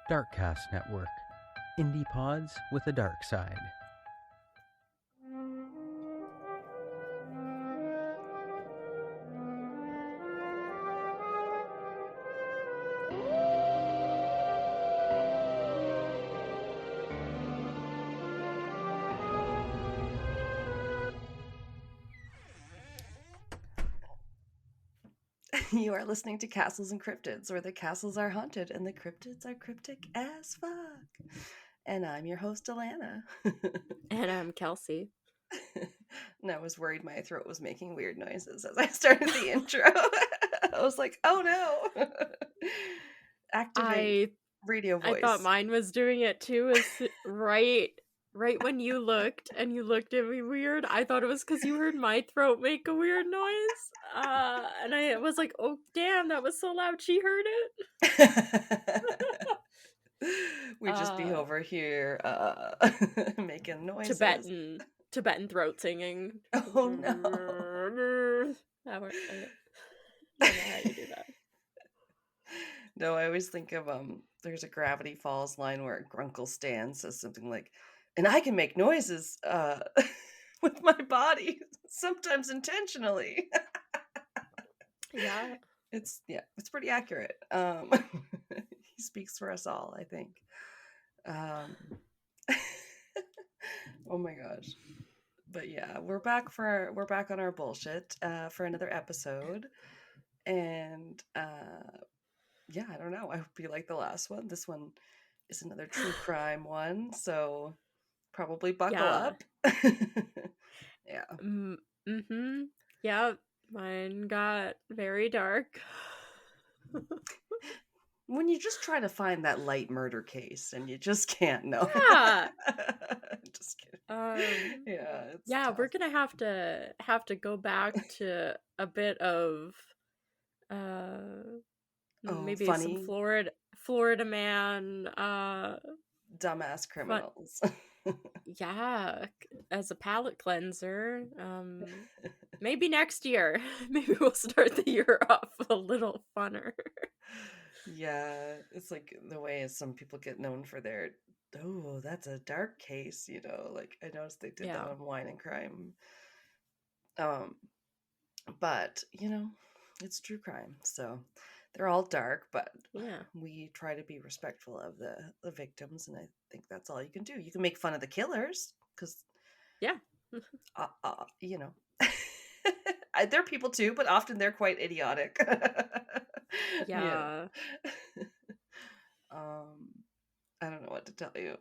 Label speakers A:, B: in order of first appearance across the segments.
A: Darkcast Network. Indie pods with a dark side.
B: You are listening to Castles and Cryptids, where the castles are haunted and the cryptids are cryptic as fuck. And I'm your host, Alanna.
C: And I'm Kelsey.
B: And I was worried my throat was making weird noises as I started the intro. I was like, oh no. Activate radio voice.
C: I thought mine was doing it too. Right when you looked and you looked at me weird, I thought it was because you heard my throat make a weird noise. And I was like, oh damn, that was so loud she heard it.
B: We just be over here making noises.
C: Tibetan throat singing.
B: Oh no.
C: I don't know how you do that.
B: No, I always think of there's a Gravity Falls line where Grunkle Stan says something like, and I can make noises with my body, sometimes intentionally.
C: Yeah.
B: It's pretty accurate. He speaks for us all, I think. Oh my gosh. But yeah, we're back on our bullshit for another episode. And yeah, I don't know. I hope you like the last one. This one is another true crime one, so probably buckle up. Yeah.
C: Mm-hmm. Yeah, mine got very dark.
B: When you just try to find that light murder case and you just can't know.
C: Yeah.
B: Just kidding. Yeah.
C: Yeah,
B: tough.
C: we're gonna have to go back to a bit of maybe
B: funny.
C: some Florida man
B: Dumbass criminals.
C: Yeah, as a palate cleanser. Maybe next year. Maybe we'll start the year off a little funner.
B: Yeah, it's like the way some people get known for their, oh, that's a dark case, like I noticed they did that on Wine and Crime. But it's true crime, so they're all dark, but
C: yeah,
B: we try to be respectful of the victims, and I think that's all you can do. You can make fun of the killers because they're people too, but often they're quite idiotic.
C: yeah.
B: I don't know what to tell you.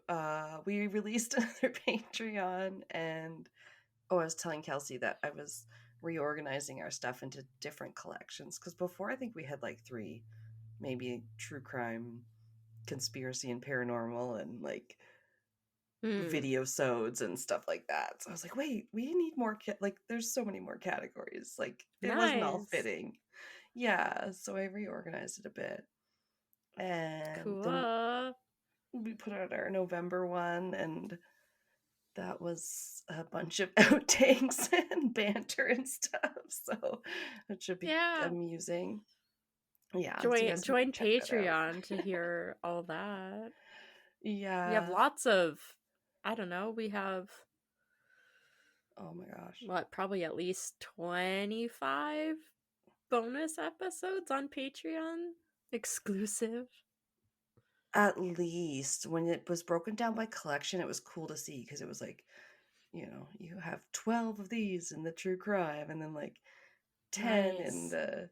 B: We released another Patreon, and I was telling Kelsey that I was reorganizing our stuff into different collections, because before I think we had like 3, maybe true crime, conspiracy, and paranormal, and like video sods and stuff like that. So I was like, wait, we need more like there's so many more categories, like it wasn't all fitting. Yeah, so I reorganized it a bit, and then we put out our November one, and that was a bunch of outtakes and banter and stuff, so it should be amusing. Yeah,
C: join Patreon to hear all that.
B: Yeah,
C: we have lots of, I don't know, we have,
B: oh my gosh,
C: what, probably at least 25 bonus episodes on Patreon, exclusive.
B: At least when it was broken down by collection, it was cool to see, because it was like, you have 12 of these in the true crime, and then like 10 in the,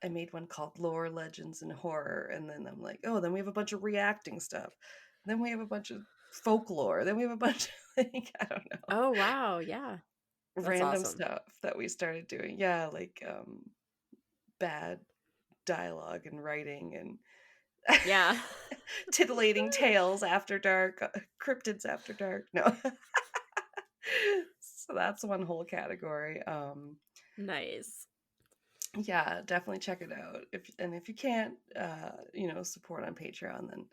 B: I made one called Lore, Legends, and Horror, and then I'm like, oh, then we have a bunch of reacting stuff, then we have a bunch of folklore, then we have a bunch of like, I don't know.
C: Oh wow, yeah.
B: That's random awesome stuff that we started doing. Yeah, like bad dialogue and writing, and
C: yeah.
B: titillating tales after dark, cryptids after dark. No. So that's one whole category.
C: Nice.
B: Yeah, definitely check it out. If you can't support on Patreon, then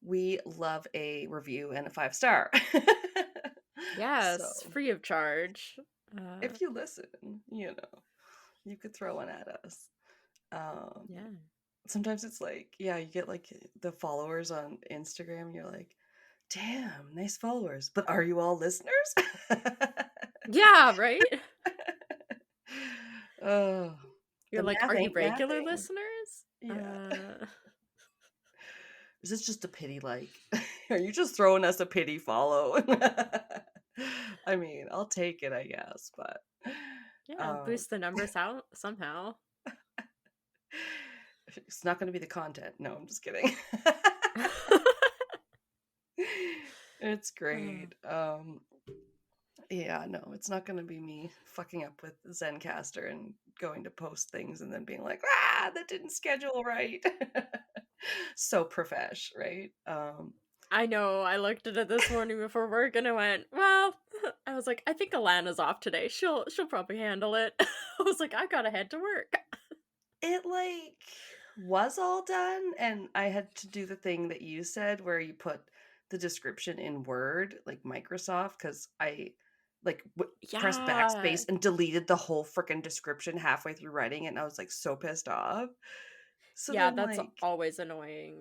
B: we love a review and a 5-star.
C: Yes, so, free of charge.
B: If you listen, you could throw one at us.
C: Yeah.
B: sometimes it's like, yeah, you get like the followers on Instagram and you're like, damn, nice followers, but are you all listeners?
C: Yeah, right?
B: Oh,
C: You're
B: the
C: like,
B: math
C: are you
B: ain't
C: regular
B: mathing.
C: listeners?
B: Yeah. Is this just a pity like? Are you just throwing us a pity follow? I mean, I'll take it, I guess, but
C: Yeah, boost the numbers out somehow.
B: it's not going to be the content. No, I'm just kidding. It's great. Yeah, no, it's not going to be me fucking up with Zencaster and going to post things and then being like, that didn't schedule right. So profesh, right?
C: I know, I looked at it this morning before work and I went, well, I was like, I think Alanna's off today. She'll probably handle it. I was like, I gotta head to work.
B: It like was all done and I had to do the thing that you said where you put the description in Word, like Microsoft, because I like pressed
C: Yeah.
B: backspace and deleted the whole freaking description halfway through writing it, and I was like so pissed off. So
C: Yeah,
B: then
C: that's
B: like
C: always annoying.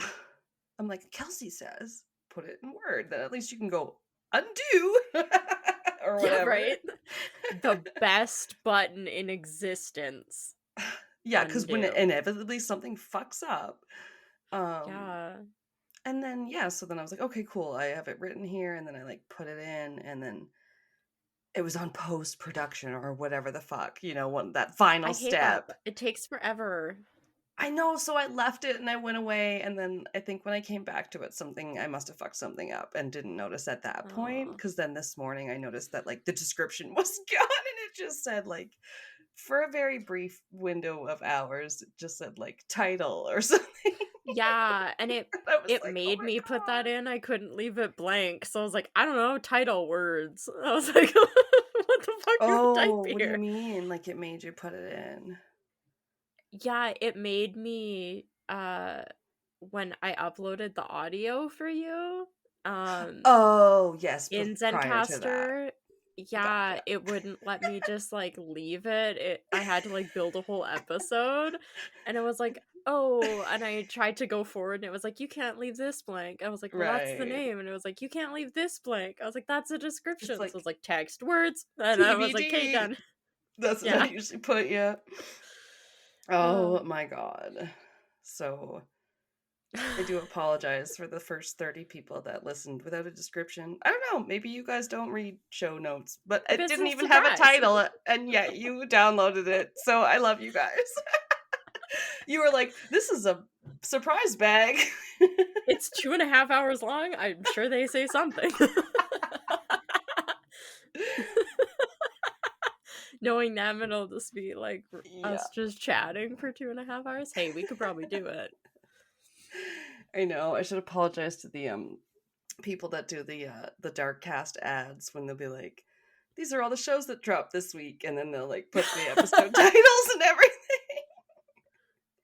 B: I'm like, Kelsey says, put it in Word, then at least you can go undo or
C: Yeah,
B: whatever.
C: right? The best button in existence.
B: Yeah, because when
C: Undo.
B: inevitably something fucks up.
C: Yeah.
B: And then so then I was like, okay, cool. I have it written here, and then I like put it in, and then it was on post production or whatever the fuck, that final
C: I hate that.
B: step.
C: It takes forever.
B: I know, so I left it and I went away, and then I think when I came back to it, I must have fucked something up and didn't notice at that point.
C: Oh.
B: Because then this morning I noticed that like the description was gone, and it just said like, for a very brief window of hours, it just said like title or something.
C: Yeah, and it
B: I was like, oh
C: made
B: my
C: me
B: God.
C: put that in. I couldn't leave it blank. So I was like, I don't know, title words. I was like, what the fuck do I type
B: Oh, what do you
C: here?
B: mean? Like it made you put it in?
C: Yeah, it made me when I uploaded the audio for you
B: Oh, yes,
C: in
B: prior to that.
C: Zencaster, yeah,
B: Gotcha.
C: it wouldn't let me just like leave it. I had to like build a whole episode, and it was like, oh, and I tried to go forward and it was like, you can't leave this blank. I was like, well, that's the
B: Right.
C: name. And it was like, you can't leave this blank. I was like, that's a
B: It's
C: description. So it
B: like
C: was like text words. And I was like, okay,
B: TBD.
C: done.
B: That's what I
C: Yeah.
B: usually put, yeah. Oh my God. So I do apologize for the first 30 people that listened without a description. I don't know, maybe you guys don't read show notes, but it
C: It's
B: didn't
C: a
B: even have a
C: surprise.
B: title, and yet you downloaded it. So I love you guys. You were like, this is a surprise bag.
C: It's 2.5 hours long. I'm sure they say something. Knowing them, it'll just be like
B: Yeah.
C: us just chatting for 2.5 hours. Hey, we could probably do it.
B: I know. I should apologize to the people that do the Darkcast ads when they'll be like, these are all the shows that dropped this week, and then they'll like put the episode titles and everything.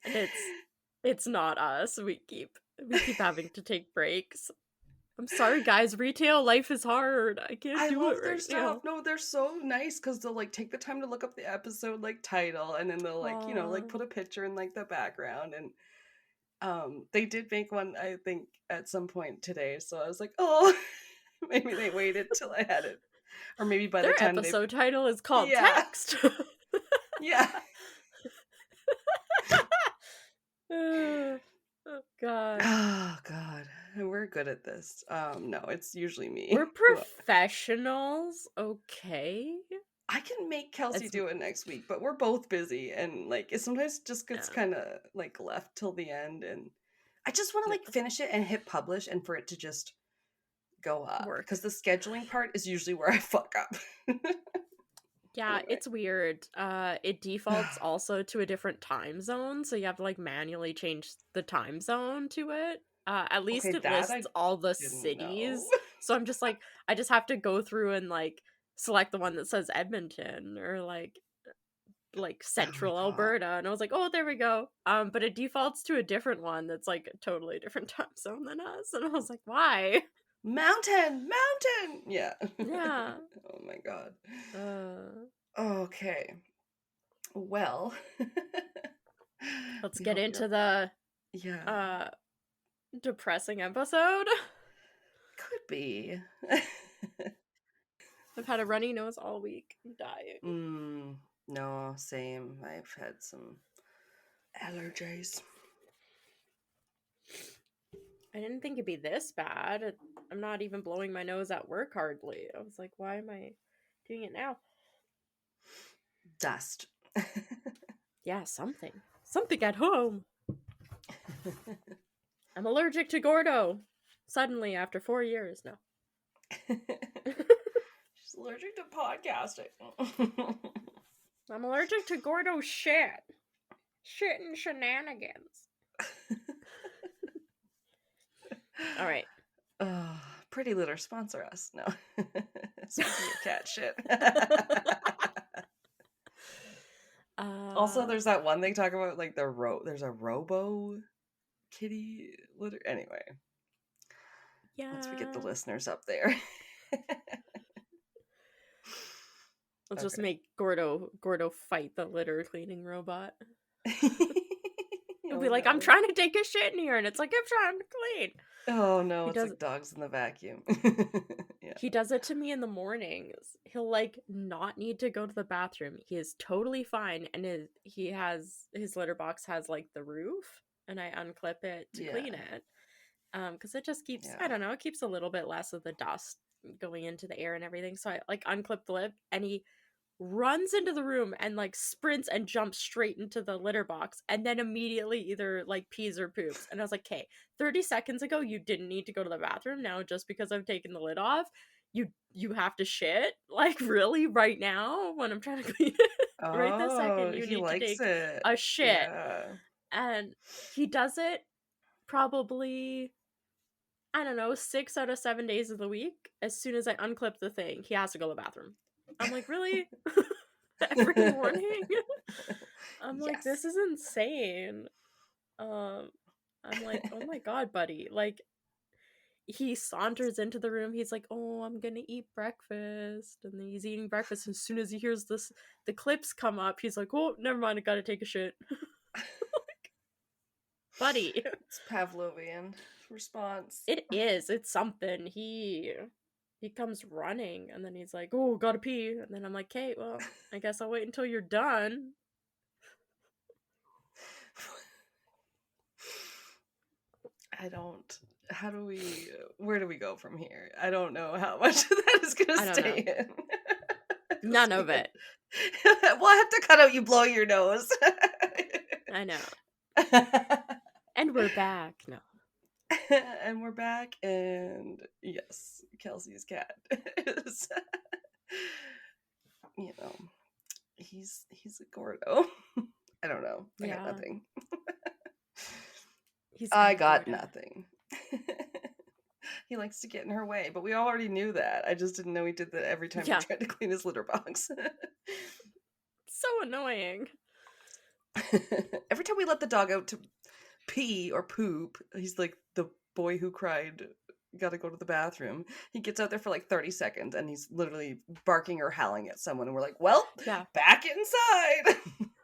C: And it's not us. We keep having to take breaks. I'm sorry, guys. Retail life is hard. I can't
B: I
C: do
B: love
C: it
B: their
C: right
B: stuff.
C: now.
B: No, they're so nice because they'll like take the time to look up the episode like title, and then they'll like like put a picture in like the background, and they did make one I think at some point today, so I was like, oh, maybe they waited till I had it, or maybe by the
C: Their
B: time
C: episode title is called
B: yeah.
C: Text.
B: Yeah.
C: Oh God.
B: Oh God, we're good at this. No, it's usually me.
C: We're professionals, okay?
B: I can make Kelsey do it next week, but we're both busy, and like it sometimes just gets kind of like left till the end, and I just want to like finish it and hit publish, and for it to just go up, because the scheduling part is usually where I fuck up.
C: Yeah,
B: Anyway.
C: it's weird. It defaults also to a different time zone, so you have to like manually change the time zone to it. At least
B: Okay,
C: it
B: that
C: lists all the cities.
B: know.
C: So I'm just like, I just have to go through and like select the one that says Edmonton or like central Alberta, and I was like, oh, there we go. But it defaults to a different one that's like a totally different time zone than us, and I was like, why?
B: Mountain. Yeah.
C: Yeah.
B: Oh my God. Okay. Well,
C: let's get into the
B: Yeah.
C: Depressing episode.
B: Could be.
C: I've had a runny nose all week. I'm dying.
B: No, same. I've had some allergies.
C: I didn't think it'd be this bad. I'm not even blowing my nose at work hardly. I was like, why am I doing it now?
B: Dust.
C: Yeah, something. Something at home. I'm allergic to Gordo. Suddenly, after 4 years. No.
B: She's allergic to podcasting.
C: I'm allergic to Gordo shit. Shit and shenanigans. All right.
B: Pretty Litter, sponsor us. No. Speaking of cat shit. Also, there's that one they talk about, like there's a robo kitty litter. Anyway.
C: Yeah.
B: Once we get the listeners up there.
C: Let's just make Gordo fight the litter cleaning robot. He'll be like, I'm trying to take a shit in here, and it's like, I'm trying to clean.
B: Oh no, it's like dogs in the vacuum. Yeah.
C: He does it to me in the mornings. He'll like not need to go to the bathroom. He is totally fine, and his litter box has like the roof, and I unclip it to clean it. Because it just keeps, I don't know, it keeps a little bit less of the dust going into the air and everything. So I like unclip the lip, and he runs into the room and like sprints and jumps straight into the litter box, and then immediately either like pees or poops. And I was like, okay, 30 seconds ago you didn't need to go to the bathroom. Now just because I've taken the lid off, you have to shit? Like, really? Right now when I'm trying to clean it? Right this second you need to take a shit.
B: Yeah.
C: And he does it probably, I don't know, 6 out of 7 days of the week. As soon as I unclip the thing, he has to go to the bathroom. I'm like, really? Every morning? I'm like, this is insane. I'm like, oh my god, buddy. Like, he saunters into the room. He's like, oh, I'm gonna eat breakfast. And then he's eating breakfast. As soon as he hears the clips come up, he's like, oh, never mind, I gotta take a shit. Like, buddy.
B: It's Pavlovian response.
C: It is. It's something. He comes running, and then he's like, oh, gotta pee. And then I'm like, okay, well, I guess I'll wait until you're done.
B: Where do we go from here? I don't know how much of that is gonna stay in.
C: None of it.
B: Well, I have to cut out you blowing your nose.
C: I know. And we're back. No.
B: And we're back, and yes, Kelsey's cat is, he's a Gordo. I don't know. I got nothing. I got nothing. He likes to get in her way, but we already knew that. I just didn't know he did that every time he tried to clean his litter box.
C: So annoying.
B: Every time we let the dog out to pee or poop, he's like the boy who cried, gotta go to the bathroom. He gets out there for like 30 seconds and he's literally barking or howling at someone, and we're like, well, back inside.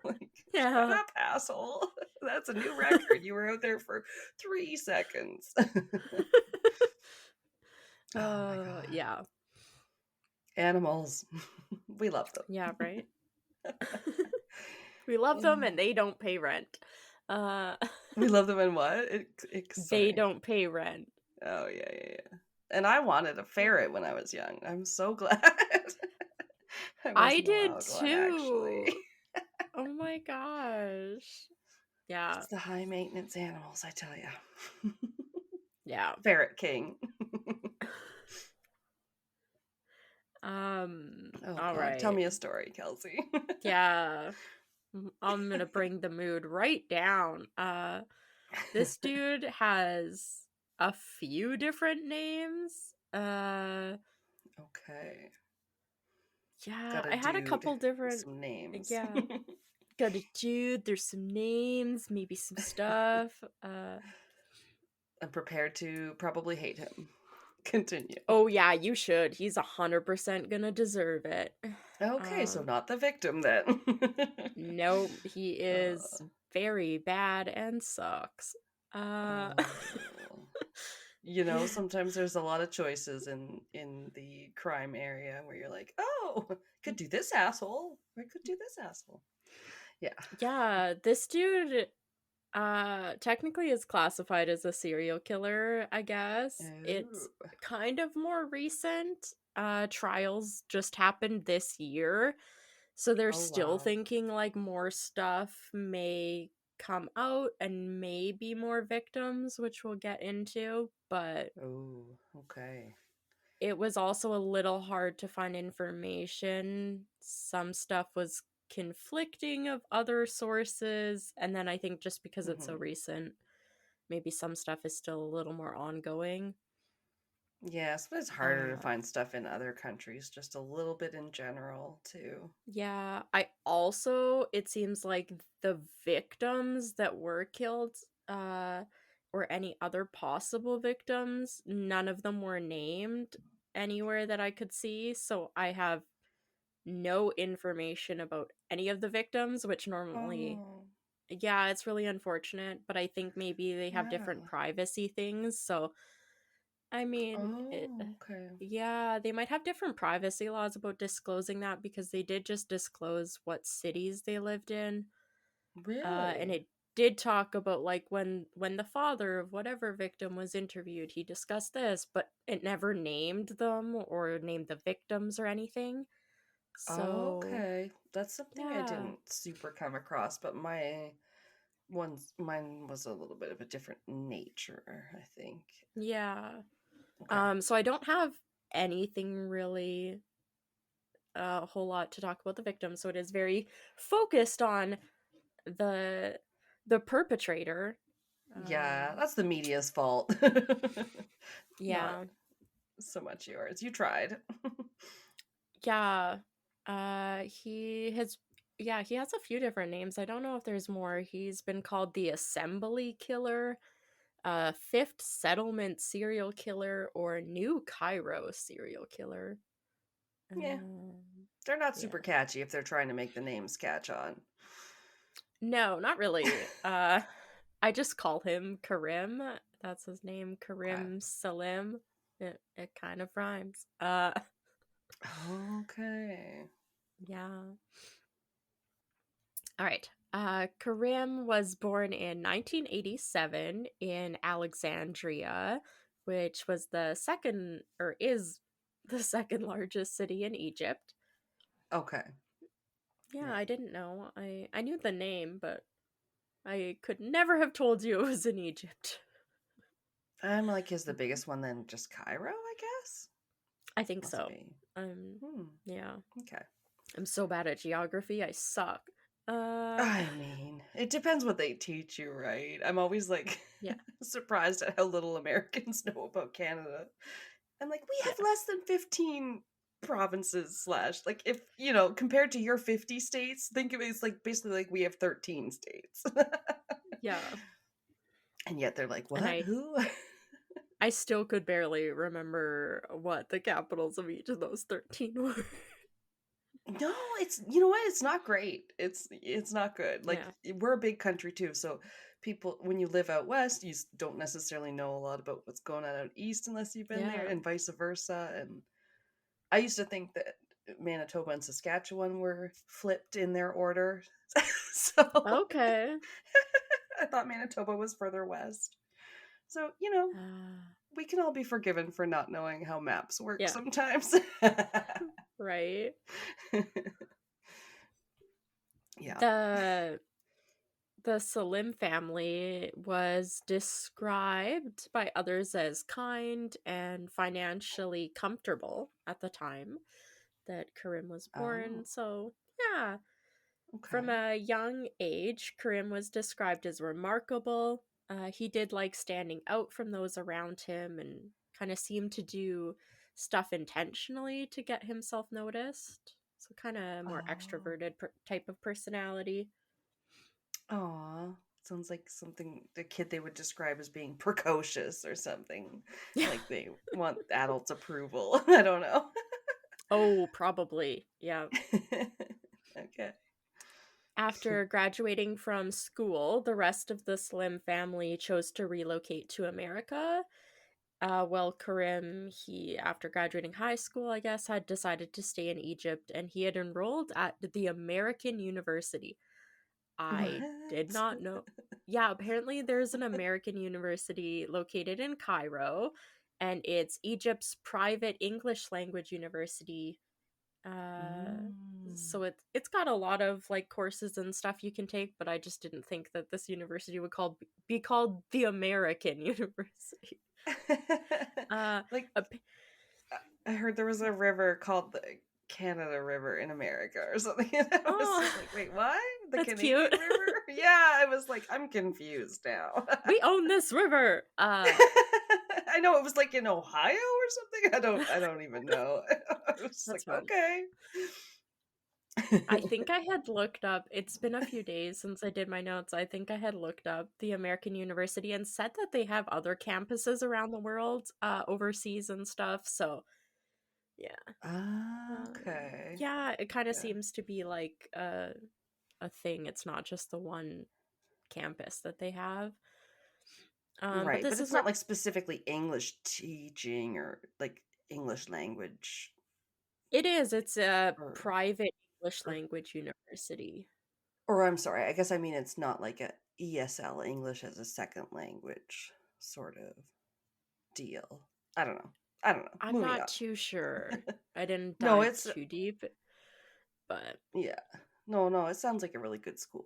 B: Like, shut up, asshole. That's a new record. You were out there for 3 seconds.
C: Yeah.
B: Animals. We love them.
C: Yeah, right? We love them, and they don't pay rent.
B: We love them, and what?
C: They don't pay rent.
B: Oh, yeah. And I wanted a ferret when I was young. I'm so glad.
C: I did too. Oh my gosh. Yeah.
B: It's the high maintenance animals, I tell you.
C: Yeah.
B: Ferret king.
C: All right.
B: Tell me a story, Kelsey.
C: Yeah. I'm gonna bring the mood right down. This dude has a few different names.
B: Okay.
C: Yeah, I had a couple different
B: some names.
C: Yeah. Got a dude, there's some names, maybe some stuff.
B: I'm prepared to probably hate him. Continue.
C: Oh yeah, you should. He's 100% gonna deserve it.
B: Okay, so not the victim then.
C: Nope, he is very bad and sucks. Uh,
B: Oh. You know, sometimes there's a lot of choices in the crime area where you're like, oh, could do this asshole, or I could do this asshole. Yeah.
C: yeah, this dude technically is classified as a serial killer, I guess. It's
B: Oh.
C: kind of more recent. Trials just happened this year. So they're
B: Oh
C: still
B: wow.
C: thinking like more stuff may come out and maybe more victims, which we'll get into, but
B: Oh, okay.
C: it was also a little hard to find information. Some stuff was conflicting of other sources, and then I think just because it's so
B: Hmm.
C: recent, maybe some stuff is still a little more ongoing.
B: Yes, but it's harder to
C: Uh,
B: find stuff in other countries, just a little bit in general, too.
C: yeah, I also, it seems like the victims that were killed, or any other possible victims, none of them were named anywhere that I could see. So I have no information about any of the victims, which normally,
B: Oh,
C: yeah, it's really unfortunate, but I think maybe they have different
B: yeah.
C: privacy things. So, I mean,
B: Oh, okay.
C: yeah, they might have different privacy laws about disclosing that because they did just disclose what cities they lived in. And
B: Really?
C: it did talk about like when the father of whatever victim was interviewed, he discussed this, but it never named them or named the victims or anything. So,
B: Okay. That's something I
C: yeah.
B: didn't super come across, but mine was a little bit of a different nature, I think.
C: Yeah.
B: Okay.
C: So I don't have anything really a whole lot to talk about the victim, so it is very focused on the the perpetrator.
B: Yeah,
C: Um
B: that's the media's fault. Not
C: yeah.
B: so much yours. You tried.
C: Yeah. He has, yeah, he has a few different names. I don't know if there's more. He's been called the Assembly Killer, Fifth Settlement Serial Killer, or New Cairo Serial Killer.
B: Yeah,
C: Um,
B: they're not super
C: yeah.
B: catchy if they're trying to make the names catch on.
C: No, not really. I just call him Karim. That's his name,
B: Okay.
C: Karim Salim. It kind of rhymes.
B: Okay.
C: Yeah. All right. Karim was born in 1987 in Alexandria, which was the second, or is the second largest city in Egypt.
B: Okay.
C: Yeah, I
B: Right.
C: didn't know. I knew the name, but I could never have told you it was in Egypt.
B: I'm like, is the biggest one then just Cairo, I guess?
C: I think
B: Must
C: so.
B: be.
C: Um,
B: Hmm.
C: yeah.
B: Okay.
C: I'm so bad at geography. I suck. Uh,
B: I mean, it depends what they teach you, right? I'm always like
C: yeah,
B: surprised at how little Americans know about Canada. I'm like, we
C: yeah,
B: have less than 15 provinces slash like if compared to your 50 states, think of it as like basically like we have 13 states.
C: yeah.
B: And yet they're like,
C: And
B: what? Who?
C: I still could barely remember what the capitals of each of those 13 were.
B: No, it's you know what? It's not great. It's not good. Like
C: Yeah,
B: we're a big country too, so people when you live out west, don't necessarily know a lot about what's going on out east unless you've been there,
C: yeah.
B: and vice versa. And I used to think that Manitoba and Saskatchewan were flipped in their order, so
C: Okay.
B: I thought Manitoba was further west. So
C: Uh,
B: we can all be forgiven for not knowing how maps work
C: yeah,
B: sometimes.
C: right.
B: Yeah.
C: The the Salim family was described by others as kind and financially comfortable at the time that Karim was
B: Oh,
C: born. So, yeah, from
B: okay.
C: a young age, Karim was described as remarkable. He did like standing out from those around him and kind of seemed to do stuff intentionally to get himself noticed. So, kind of more
B: Oh.
C: extroverted type of personality.
B: Aw. Sounds like something the kid they would describe as being precocious or something.
C: Yeah.
B: Like they want adults' approval. I don't know.
C: Oh, probably. Yeah.
B: Okay.
C: After graduating from school, the rest of the Salim family chose to relocate to America. Well, Karim, after graduating high school, I guess, had decided to stay in Egypt, and he had enrolled at the American University. I did
B: What?
C: not know. Yeah, apparently there's an American university located in Cairo, and it's Egypt's private English language university.
B: Mm.
C: So it's got a lot of like courses and stuff you can take, but I just didn't think that this university would be called the American University.
B: Like,
C: A,
B: I heard there was a river called the Canada River in America or something. And I was
C: oh,
B: just like, wait, what? The
C: that's
B: Canadian
C: cute.
B: River? Yeah, I was like, I'm confused now.
C: We own this river.
B: I know it was like in Ohio or something. I don't even know. I was just
C: That's
B: like,
C: fun.
B: okay.
C: I think I had looked up, it's been a few days since I did my notes. I think I had looked up the American University and said that they have other campuses around the world, overseas and stuff. So, yeah.
B: Okay.
C: Yeah, it kind of
B: Yeah.
C: seems to be like a thing. It's not just the one campus that they have. But
B: Right,
C: this
B: but
C: is
B: it's
C: where
B: not like specifically English teaching or like English language
C: it is. It's a
B: or
C: private English
B: or,
C: language university.
B: or I'm sorry, I guess I mean it's not like a ESL English as a second language sort of deal. I don't know. I don't know.
C: I'm
B: Moving
C: not
B: on.
C: too sure. I didn't
B: No,
C: dive
B: it's
C: too deep, but
B: yeah. No, it sounds like a really good school.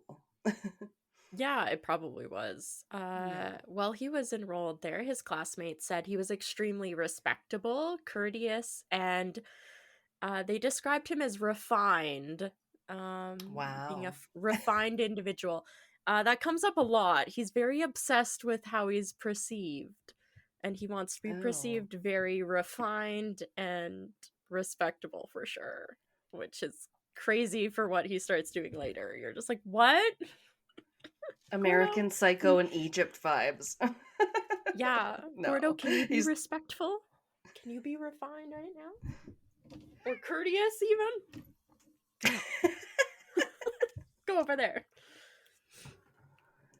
C: yeah, it probably was.
B: Yeah.
C: While he was enrolled there, his classmates said he was extremely respectable, courteous, and they described him as refined, being a
B: Wow.
C: refined individual. That comes up a lot. He's very obsessed with how he's perceived, and he wants to be
B: Oh.
C: perceived very refined and respectable for sure, which is crazy for what he starts doing later. You're just like, what? Gordo?
B: American Psycho and Egypt vibes.
C: Yeah, Gordo,
B: No.
C: can you be
B: He's
C: respectful? Can you be refined right now? Or courteous, even? Go over there.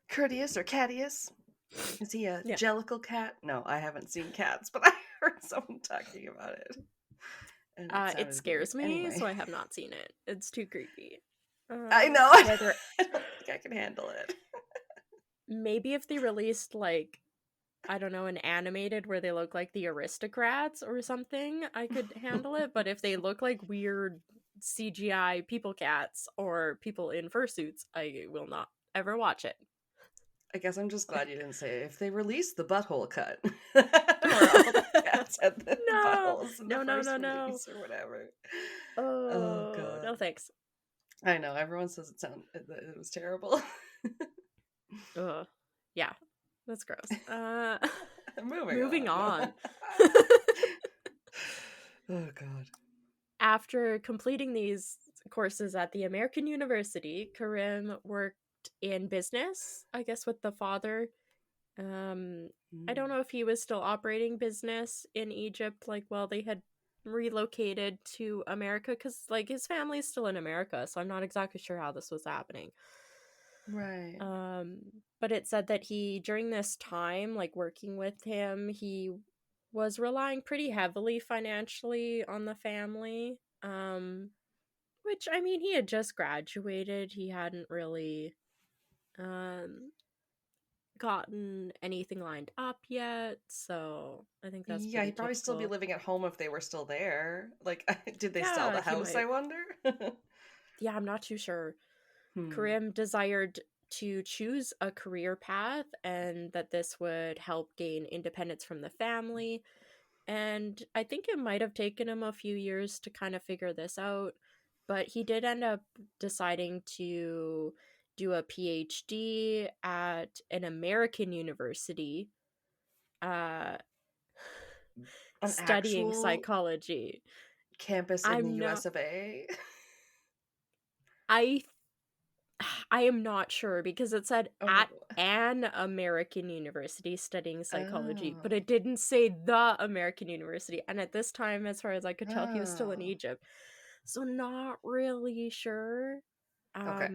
B: courteous or cattious. Is he a
C: Yeah.
B: jellicle cat? No, I haven't seen Cats, but I heard someone talking about it. And
C: It
B: sounded
C: scares
B: weird.
C: me,
B: Anyway.
C: so I have not seen it. It's too creepy.
B: I know.
C: Whether
B: I don't think I can handle it.
C: maybe if they released like, I don't know, an animated where they look like the aristocrats or something, I could handle it. But if they look like weird CGI people cats or people in fursuits, I will not ever watch it.
B: I guess I'm just glad you didn't say if they release the butthole cut. Where all the cats had the
C: No.
B: buttholes in the
C: No,
B: first
C: no.
B: release or whatever.
C: Oh,
B: God.
C: no thanks.
B: I know, everyone says it was terrible.
C: Ugh. Yeah, that's gross.
B: Moving
C: on.
B: Oh God.
C: After completing these courses at the American University, Karim worked in business, I guess, with the father. I don't know if he was still operating business in Egypt, like, while they had relocated to America, because, like, his family's still in America, so I'm not exactly sure how this was happening.
B: Right.
C: But it said that during this time, like, working with him, he was relying pretty heavily financially on the family. Which, I mean, he had just graduated. He hadn't really gotten anything lined up yet, so I think that's
B: Yeah,
C: pretty
B: he'd probably still be
C: typical.
B: living at home if they were still there. Like, did they sell
C: Yeah,
B: the
C: he
B: house, I
C: might.
B: wonder?
C: Yeah, I'm not too sure.
B: Hmm.
C: Karim desired to choose a career path and that this would help gain independence from the family. And I think it might have taken him a few years to kind of figure this out, but he did end up deciding to do a PhD at an American university,
B: An
C: studying
B: actual
C: psychology.
B: campus in the US of A?
C: I am not sure because it said
B: Oh.
C: at an American university studying psychology, but
B: Oh.
C: it didn't say the American university. And at this time, as far as I could tell, he was still in
B: Oh.
C: Egypt. So not really sure.
B: Okay.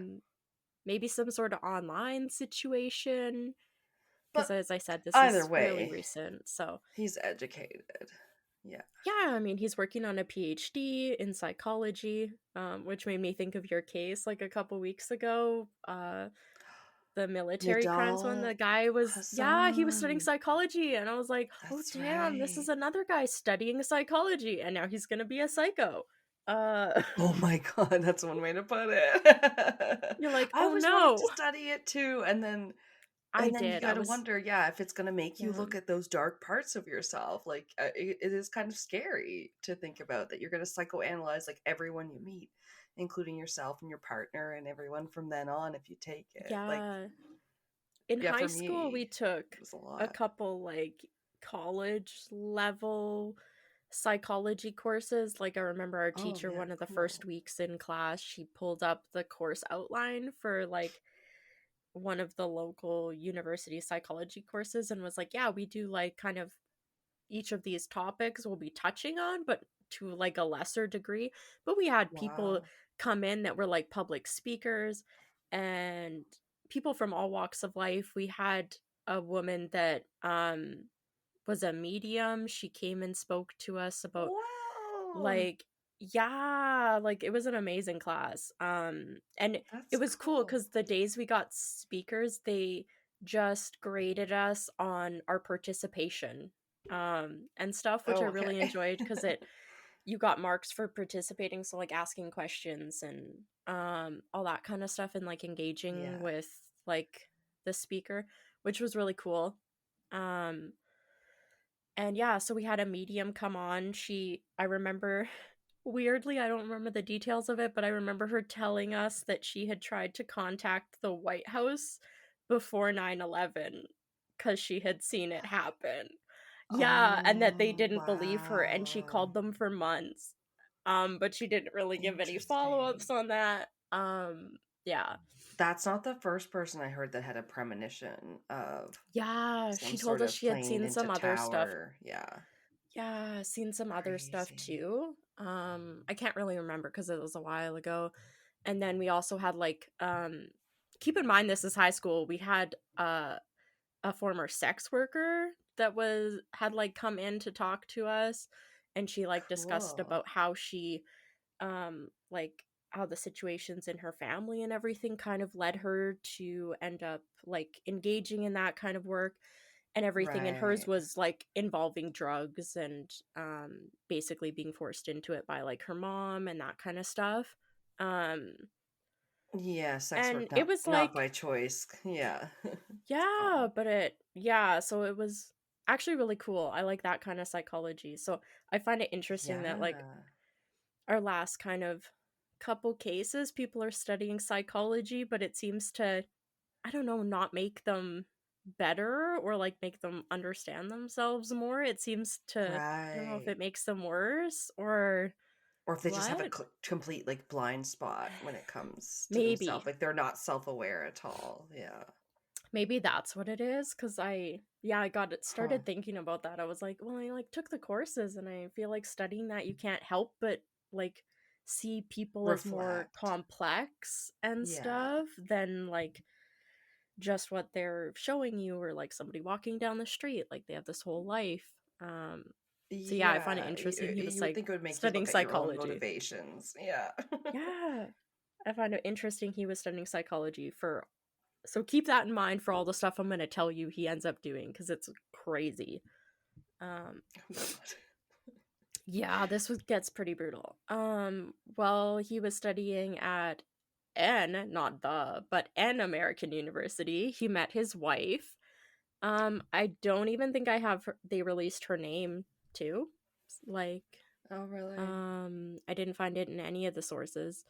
C: maybe some sort of online situation. Because
B: But
C: as I said, this
B: either
C: is fairly
B: way,
C: recent. So
B: he's educated. Yeah.
C: yeah, I mean, he's working on a PhD in psychology, which made me think of your case like a couple weeks ago. The military crimes one, the
B: Nidal
C: guy was, yeah, he was studying
B: Hassan.
C: psychology. And I was like, oh,
B: That's
C: damn, this is
B: right.
C: another guy studying psychology. And now he's going to be a psycho. Uh,
B: Oh my god, that's one way to put it.
C: you're like,
B: I
C: oh
B: always wanted to
C: no.
B: study it too,
C: I
B: and then you
C: did. I
B: got to
C: was,
B: wonder, yeah, if it's going to make you
C: yeah.
B: look at those dark parts of yourself. Like it is kind of scary to think about that you're going to psychoanalyze like everyone you meet, including yourself and your partner and everyone from then on if you take it. Like,
C: Yeah. In
B: yeah,
C: high
B: for
C: school,
B: me,
C: we took
B: it was a
C: a
B: lot.
C: couple like college level psychology courses. Like, I remember our
B: Oh
C: teacher,
B: yeah,
C: one of the first
B: cool.
C: weeks in class, she pulled up the course outline for like one of the local university psychology courses and was like, yeah, we do like kind of each of these topics we'll be touching on, but to like a lesser degree. But we had people
B: Wow.
C: come in that were like public speakers and people from all walks of life. We had a woman that was a medium. She came and spoke to us about
B: Wow.
C: like, yeah, like it was an amazing class. And it
B: That's
C: was cool
B: cool.
C: because the days we got speakers, they just graded us on our participation and stuff, which I
B: Oh,
C: really
B: okay.
C: enjoyed because it you got marks for participating, so like asking questions and all that kind of stuff and like engaging
B: Yeah.
C: with like the speaker, which was really cool. Um and yeah, so we had a medium come on. I remember, weirdly, I don't remember the details of it, but I remember her telling us that she had tried to contact the White House before 9/11 because she had seen it happen. Yeah, and that they
B: Oh,
C: didn't believe her and she
B: wow.
C: called them for months. But she didn't really give any
B: Interesting.
C: follow-ups on that. Yeah.
B: That's not the first person I heard that had a premonition of
C: Yeah,
B: some
C: she told
B: sort
C: us
B: of
C: she had
B: plane
C: seen
B: into
C: some other stuff.
B: tower. Yeah.
C: Yeah, seen some other stuff
B: Crazy.
C: too. I can't really remember because it was a while ago. And then we also had like keep in mind this is high school. We had a former sex worker that was had like come in to talk to us and she like discussed
B: Cool.
C: about how she like how the situations in her family and everything kind of led her to end up like engaging in that kind of work and everything, and hers
B: Right.
C: was like involving drugs and basically being forced into it by like her mom and that kind of stuff. um
B: Yeah, sex
C: and
B: work
C: it
B: not
C: was
B: not by
C: like,
B: choice. Yeah. It's
C: yeah,
B: common.
C: but it, yeah, so it was actually really cool. I like that kind of psychology, so I find it interesting that like
B: Yeah.
C: our last kind of couple cases people are studying psychology, but it seems to, I don't know, not make them better or like make them understand themselves more. It seems to, I don't know if
B: Right.
C: it makes them worse or
B: Or if they just have a
C: what.
B: complete like blind spot when it comes to themselves,
C: Maybe.
B: like they're not self-aware at all. Yeah.
C: Maybe that's what it is cuz I got it
B: Huh.
C: started thinking about that. I was like, well, I like took the courses and I feel like studying that you can't help but like see people as more
B: Reflect.
C: complex and
B: Yeah.
C: stuff than like just what they're showing you or like somebody walking down the street like they have this whole life. um so yeah, I find it
B: Yeah.
C: interesting he was
B: You would
C: like
B: think it would make you
C: studying
B: look at your own
C: psychology.
B: motivations. Yeah.
C: Yeah, I find it interesting he was studying psychology for, so keep that in mind for all the stuff I'm going to tell you he ends up doing because it's crazy. um
B: Oh god.
C: yeah, gets pretty brutal. Well, he was studying at an American university. He met his wife. I don't even think I have they released her name too. Like,
B: Oh really?
C: I didn't find it in any of the sources.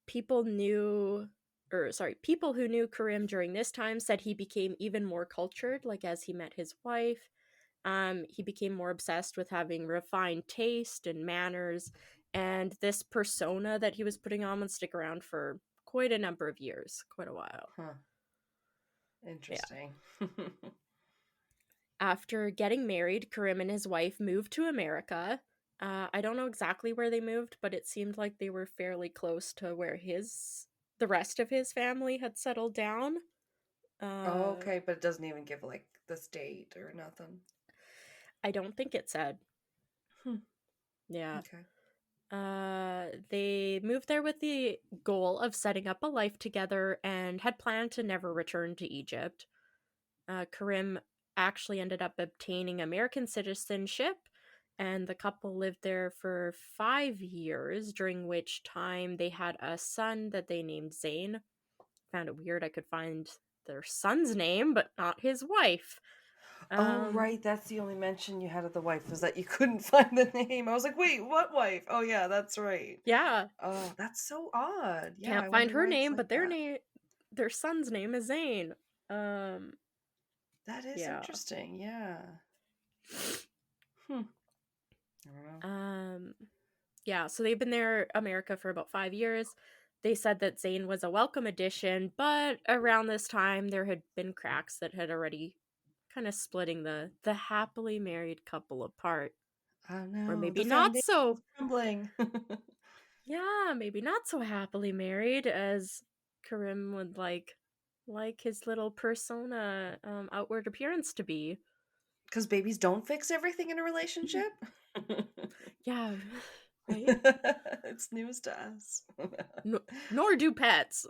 C: People knew, or sorry, people who knew Karim during this time said he became even more cultured, like as he met his wife. He became more obsessed with having refined taste and manners, and this persona that he was putting on would stick around for quite a number of years, quite a while.
B: Huh.
C: Yeah.
B: Interesting.
C: After getting married, Karim and his wife moved to America. I don't know exactly where they moved, but it seemed like they were fairly close to where his the rest of his family had settled down.
B: Oh, okay, but it doesn't even give like the state or nothing.
C: I don't think it said.
B: Hmm.
C: Yeah.
B: Okay.
C: They moved there with the goal of setting up a life together and had planned to never return to Egypt. Karim actually ended up obtaining American citizenship, and the couple lived there for 5 years, during which time they had a son that they named Zayn. Found it weird I could find their son's name, but not his wife.
B: Oh, right. That's the only mention you had of the wife, was that you couldn't find the name. I was like, wait, what wife? Oh, yeah, that's right.
C: Yeah.
B: Oh, that's so odd. Yeah,
C: Can't
B: I
C: find
B: wonder
C: her
B: why it's
C: name,
B: like
C: but
B: that.
C: their son's name is Zayn.
B: That is
C: Yeah.
B: interesting. Yeah. Hmm. I don't know.
C: Yeah, so they've been there, America, for about 5 years. They said that Zayn was a welcome addition, but around this time there had been cracks that had already kind of splitting the happily married couple apart.
B: Oh
C: Or
B: no,
C: maybe
B: the
C: not
B: foundation's
C: so.
B: crumbling.
C: Yeah, maybe not so happily married as Karim would like his little persona outward appearance to be.
B: Because babies don't fix everything in a relationship.
C: Yeah, right?
B: It's news to us.
C: Nor do pets.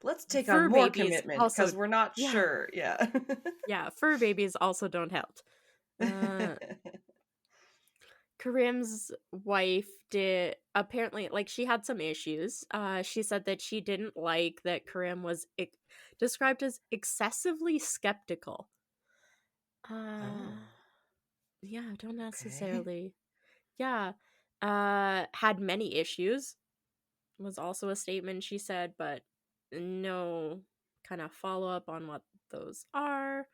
B: Let's take on
C: Fur
B: more
C: babies
B: commitment
C: also,
B: because we're not
C: yeah,
B: sure. Yeah.
C: yeah, fur babies also don't help. Karim's wife did apparently, like, she had some issues. She said that she didn't like that Karim was described as excessively skeptical.
B: Oh,
C: Yeah, don't
B: okay.
C: necessarily. Yeah. Had many issues was also a statement she said, but no kind of follow up on what those are.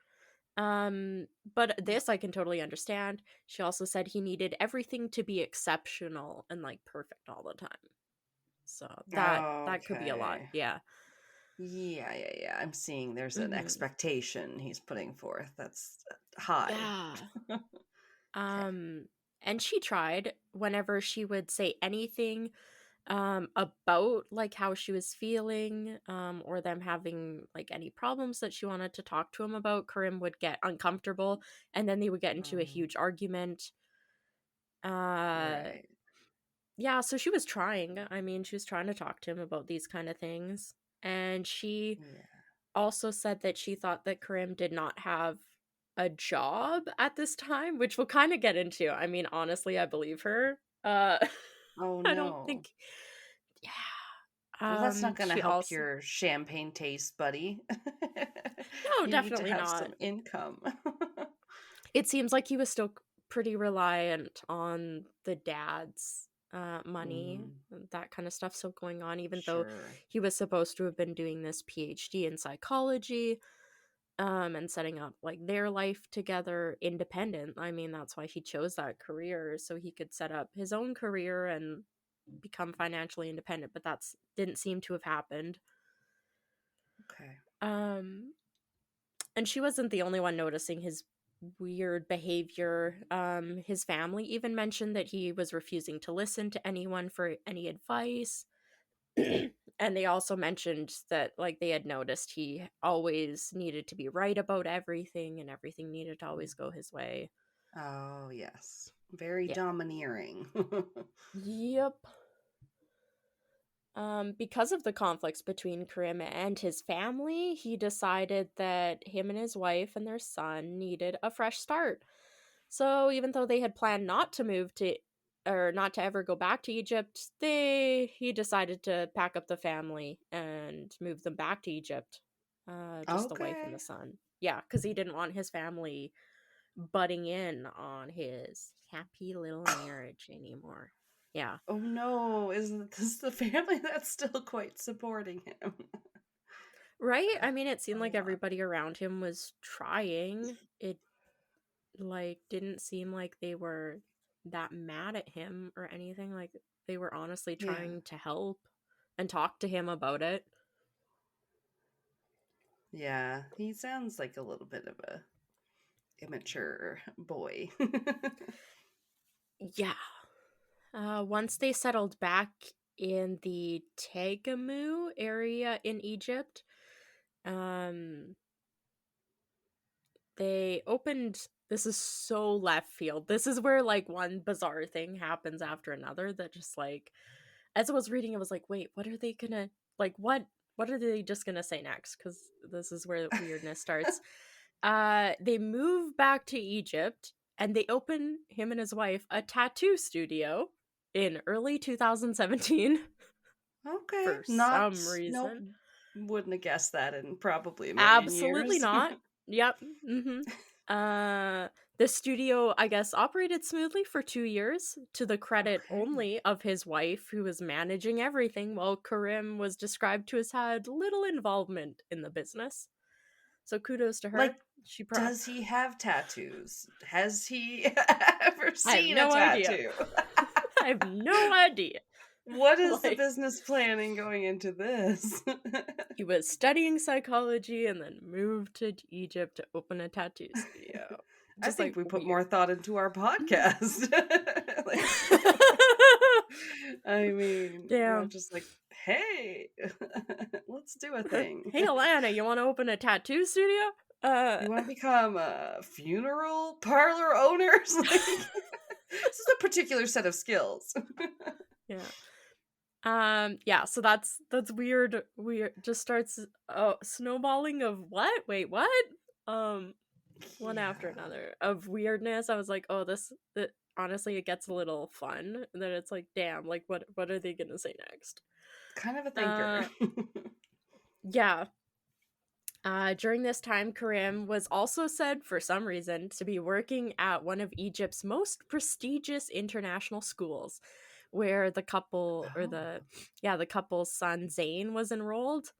C: But this I can totally understand. She also said he needed everything to be exceptional and like perfect all the time. So that could be a lot.
B: Okay.
C: Yeah.
B: Yeah. I'm seeing there's an
C: Mhm.
B: expectation he's putting forth that's high.
C: Yeah.
B: Okay.
C: And she tried whenever she would say anything about like how she was feeling or them having like any problems that she wanted to talk to him about, Karim would get uncomfortable and then they would get into a huge argument. uh
B: Right.
C: yeah, so she was trying. I mean, she was trying to talk to him about these kind of things, and she
B: Yeah.
C: also said that she thought that Karim did not have a job at this time, which we'll kind of get into. I mean, honestly, I believe her.
B: Oh
C: I don't
B: no.
C: think, yeah.
B: Well, that's not going to
C: She
B: help
C: also,
B: your champagne taste, buddy.
C: no,
B: You need to
C: definitely
B: have
C: not.
B: some income.
C: It seems like he was still pretty reliant on the dad's money,
B: Mm,
C: that kind of stuff still going on, even though
B: sure.
C: he was supposed to have been doing this PhD in psychology, and setting up like their life together independent. I mean, that's why he chose that career, so he could set up his own career and become financially independent, but that's didn't seem to have happened.
B: Okay.
C: Um and she wasn't the only one noticing his weird behavior. His family even mentioned that he was refusing to listen to anyone for any advice. And they also mentioned that like they had noticed he always needed to be right about everything and everything needed to always go his way.
B: Oh, yes. Very
C: Yeah.
B: domineering.
C: Yep. Because of the conflicts between Karim and his family, he decided that him and his wife and their son needed a fresh start. So even though they had planned not to move to or not to ever go back to Egypt, he decided to pack up the family and move them back to Egypt. Just the wife and the
B: Okay.
C: son. Yeah, because he didn't want his family butting in on his happy little marriage anymore. Yeah.
B: Oh no, isn't this the family that's still quite supporting him?
C: Right? I mean, it seemed like
B: Oh,
C: everybody around him was trying. It like didn't seem like they were that mad at him or anything. Like they were honestly
B: yeah.
C: trying to help and talk to him about it.
B: Yeah, he sounds like a little bit of a immature boy.
C: Yeah. Once they settled back in the Tegamu area in Egypt. They opened, this is so left field. This is where like one bizarre thing happens after another that just like, as I was reading, I was like, wait, what are they gonna, like, what are they just gonna say next? Because this is where the weirdness starts. They move back to Egypt and they open, him and his wife, a tattoo studio in early 2017
B: Okay.
C: for
B: Not,
C: some
B: nope.
C: reason.
B: Wouldn't have guessed that in probably a million
C: Absolutely
B: years.
C: not. Yep. The studio, I guess, operated smoothly for 2 years to the credit
B: Okay.
C: only of his wife, who was managing everything, while Karim was described to have had little involvement in the business. So kudos to her.
B: Like,
C: She
B: does he have tattoos? Has he ever
C: I have
B: seen
C: no
B: a
C: idea.
B: tattoo?
C: I have no idea.
B: What is the
C: Like,
B: business planning going into this?
C: he was studying psychology and then moved to Egypt to open a tattoo studio.
B: I
C: Just
B: think
C: like
B: we put
C: weird.
B: more thought into our podcast. Like, I mean, we're
C: Damn.
B: just like, hey, let's do a thing.
C: Hey, Alanna, you want to open a tattoo studio?
B: You want to become funeral parlor owners? Like, this is a particular set of skills.
C: Yeah, so that's weird. Just starts snowballing of what? Wait, what? One after another of weirdness. I was like, oh, this honestly, it gets a little fun. And then it's like, damn, like what are they gonna say next?
B: Kind of a thinker.
C: Yeah. During this time, Karim was also said, for some reason, to be working at one of Egypt's most prestigious international schools, where the couple, or the couple's son Zayn was enrolled.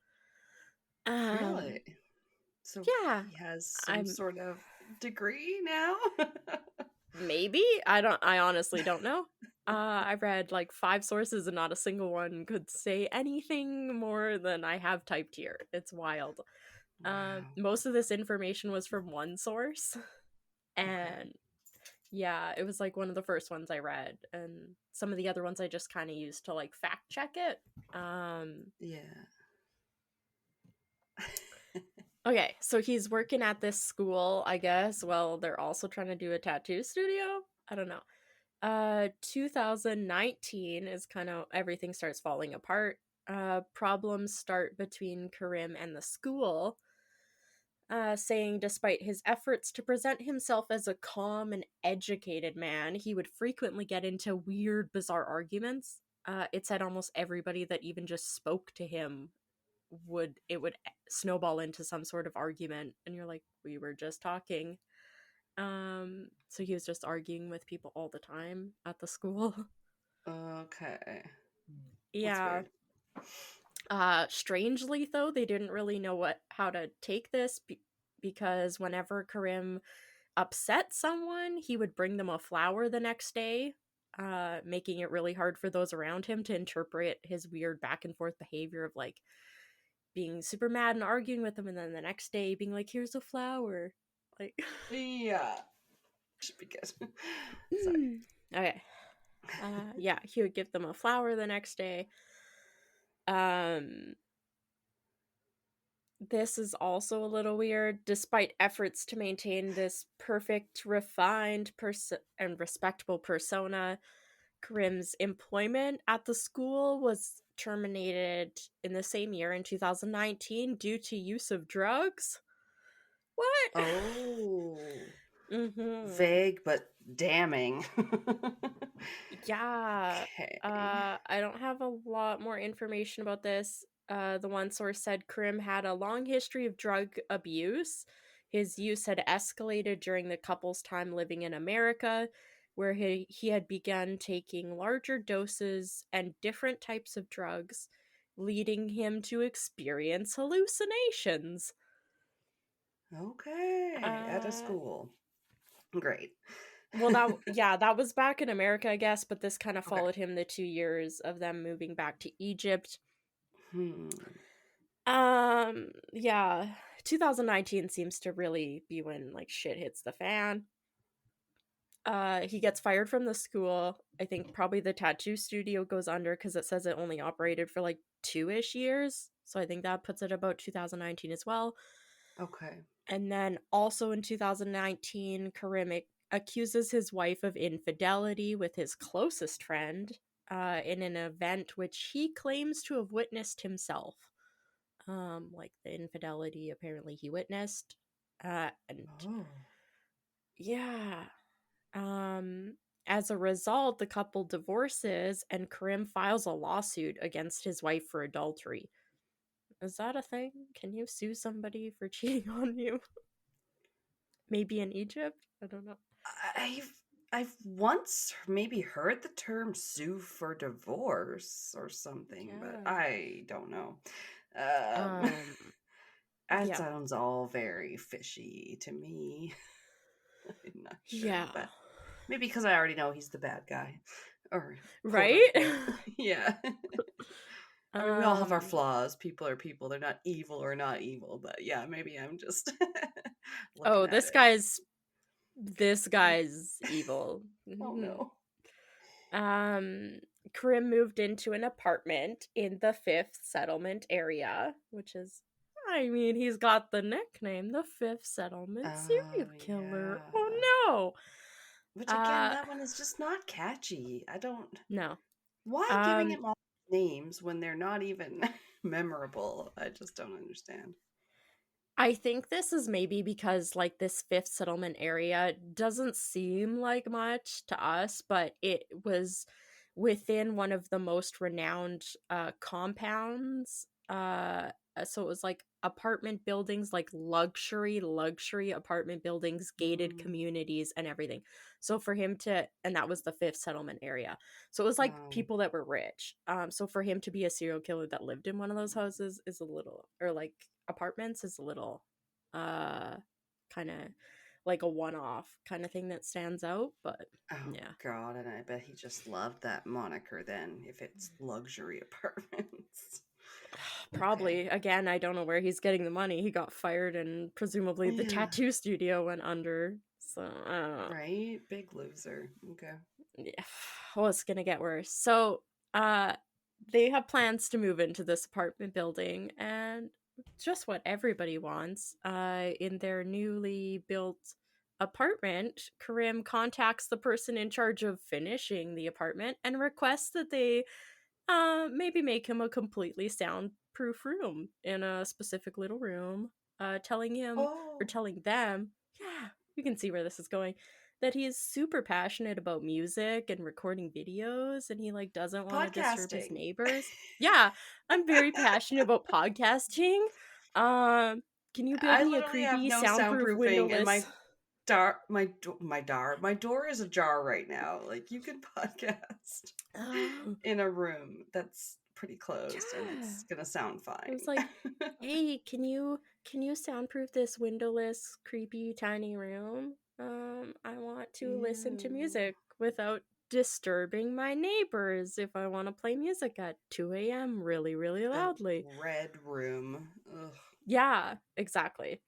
B: Really? So
C: Yeah,
B: he has some sort of degree now?
C: Maybe. I honestly don't know. I read like 5 sources and not a single one could say anything more than I have typed here. It's wild.
B: Wow.
C: Most of this information was from one source, and yeah, it was like one of the first ones I read, and some of the other ones I just kind of used to like fact check it.
B: Yeah.
C: Okay, so he's working at this school, I guess. Well, they're also trying to do a tattoo studio. I don't know. 2019 is kind of everything starts falling apart. Problems start between Karim and the school. Saying despite his efforts to present himself as a calm and educated man, he would frequently get into weird, bizarre arguments. It said almost everybody that even just spoke to him would snowball into some sort of argument, and you're like, we were just talking. So he was just arguing with people all the time at the school.
B: Okay.
C: Yeah. Strangely though, they didn't really know how to take this because whenever Karim upset someone, he would bring them a flower the next day, making it really hard for those around him to interpret his weird back and forth behavior of like being super mad and arguing with them, and then the next day being like, here's a flower. Like,
B: yeah. Should be good. Sorry.
C: Okay. Yeah, he would give them a flower the next day. This is also a little weird. Despite efforts to maintain this perfect, refined and respectable persona, Karim's employment at the school was terminated in the same year, in 2019, due to use of drugs. What?
B: Oh.
C: Vague
B: but damning.
C: Yeah.
B: Okay.
C: I don't have a lot more information about this. The one source said Karim had a long history of drug abuse. His use had escalated during the couple's time living in America, where he had begun taking larger doses and different types of drugs, leading him to experience hallucinations.
B: Okay. At a school. Great.
C: Well, that was back in America, I guess, but this kind of
B: Okay.
C: followed him the 2 years of them moving back to Egypt. Yeah, 2019 seems to really be when like shit hits the fan. He gets fired from the school. I think probably the tattoo studio goes under because it says it only operated for like 2-ish years. So I think that puts it about 2019 as well.
B: Okay.
C: And then also in 2019, Karim accuses his wife of infidelity with his closest friend in an event which he claims to have witnessed himself. Like the infidelity apparently he witnessed. And
B: Oh.
C: yeah. As a result, the couple divorces and Karim files a lawsuit against his wife for adultery. Is that a thing? Can you sue somebody for cheating on you? Maybe in Egypt? I don't know.
B: I've once maybe heard the term sue for divorce or something, but
C: Yeah.
B: I don't know. Um, that
C: Yeah.
B: sounds all very fishy to me. I'm not sure,
C: Yeah.
B: but maybe because I already know he's the bad guy, or quote
C: Right?
B: unquote. Yeah. I mean, we all have our
C: Um,
B: flaws. People are people. They're not evil or not evil, but yeah, maybe I'm just looking
C: oh,
B: at
C: this
B: it.
C: guy's evil.
B: Oh no.
C: Um, Karim moved into an apartment in the Fifth Settlement area, which is, I mean, he's got the nickname, the Fifth Settlement
B: Oh
C: Serial Killer.
B: yeah.
C: Oh
B: Which
C: no.
B: again, that one is just not catchy. I don't.
C: No.
B: Why giving
C: Um,
B: it all names when they're not even memorable? I just don't understand.
C: I think this is maybe because like this Fifth Settlement area doesn't seem like much to us, but it was within one of the most renowned compounds. So it was like apartment buildings, like luxury apartment buildings, gated
B: Mm,
C: communities, and everything. So for him to, and that was the Fifth Settlement area. So it was like
B: um,
C: people that were rich. So for him to be a serial killer that lived in one of those houses is a little, or like apartments is a little uh kind of like a one-off kind of thing that stands out, but
B: oh
C: yeah.
B: God, and I bet he just loved that moniker then, if it's luxury apartments. Okay.
C: Probably. Again, I don't know where he's getting the money. He got fired and presumably the
B: Yeah.
C: tattoo studio went under. So, I don't know.
B: Right? Big loser. Okay.
C: Yeah. Well, it's gonna get worse. So, uh, they have plans to move into this apartment building, and just what everybody wants. In their newly built apartment, Karim contacts the person in charge of finishing the apartment and requests that they maybe make him a completely soundproof room in a specific little room, telling him or
B: Oh,
C: telling them, yeah, you can see where this is going, that he is super passionate about music and recording videos and he like doesn't want to disturb his
B: podcasting.
C: neighbors. Yeah, I'm very passionate about podcasting. Um, can you build
B: I
C: me a
B: literally have
C: creepy
B: no
C: soundproof
B: soundproofing, and
C: windowless?
B: my door is ajar right now. Like you can podcast
C: Um,
B: in a room that's pretty closed, and
C: yeah.
B: it's gonna sound
C: It was
B: fine.
C: like, "Hey, can you soundproof this windowless, creepy, tiny room? I want to listen to
B: Ew.
C: music without disturbing my neighbors if I want to play music at 2 a.m. really, really
B: A
C: loudly."
B: red room. Ugh.
C: Yeah, exactly.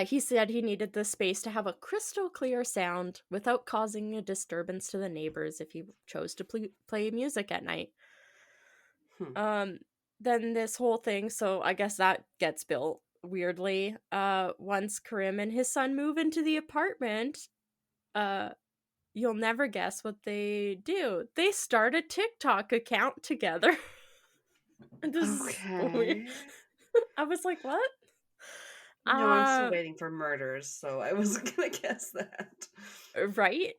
C: He said he needed the space to have a crystal clear sound without causing a disturbance to the neighbors if he chose to play music at night.
B: Hmm.
C: Um, then this whole thing, so I guess that gets built weirdly. Once Karim and his son move into the apartment, uh, you'll never guess what they do. They start a TikTok account together. This is so weird.
B: Okay.
C: I was like, what?
B: No, I'm still
C: Uh,
B: waiting for murders, so I wasn't gonna guess that.
C: right?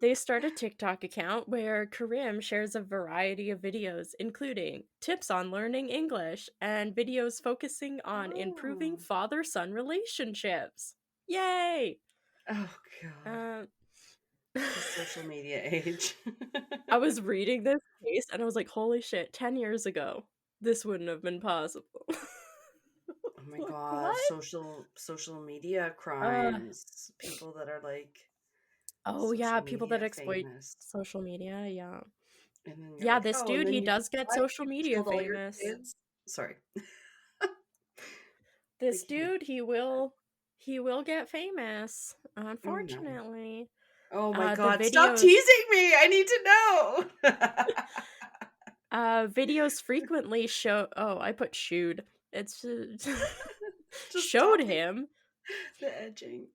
C: They start a TikTok account where Karim shares a variety of videos, including tips on learning English and videos focusing on improving
B: Oh.
C: father son relationships. Yay!
B: Oh God.
C: Um,
B: The social media age.
C: I was reading this case and I was like, holy shit, 10 years ago, this wouldn't have been possible.
B: Oh my
C: Like,
B: God,
C: what?
B: social media
C: Uh,
B: crimes. People that are like
C: oh yeah,
B: social
C: people that
B: media
C: exploit
B: famous.
C: social media, yeah.
B: And then you're
C: Yeah,
B: like,
C: this
B: "Oh, and
C: dude,
B: then
C: he
B: you
C: does get
B: what?
C: social
B: You
C: media
B: killed all your
C: famous.
B: kids?" Sorry.
C: This
B: Thank you.
C: dude, he will. He will get famous,
B: Oh no.
C: unfortunately.
B: Oh my
C: The
B: god, stop
C: videos
B: teasing me! I need to know!
C: videos frequently show I put shooed. It's
B: Just
C: showed
B: stop the
C: him.
B: edging.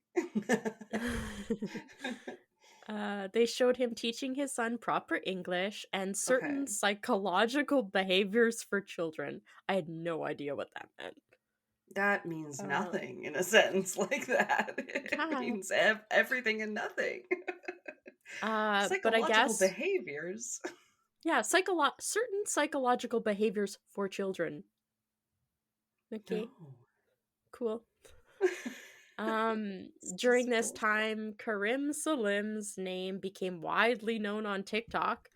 C: They showed him teaching his son proper English and
B: Okay.
C: certain psychological behaviors for children. I had no idea what that meant.
B: That means
C: Uh,
B: nothing in a sentence like that. It
C: yeah.
B: means everything and nothing.
C: But I
B: Psychological
C: guess,
B: behaviors.
C: yeah, certain psychological behaviors for children. Okay,
B: No.
C: cool.
B: It's
C: During
B: just
C: this
B: bullshit.
C: time, Karim Salim's name became widely known on TikTok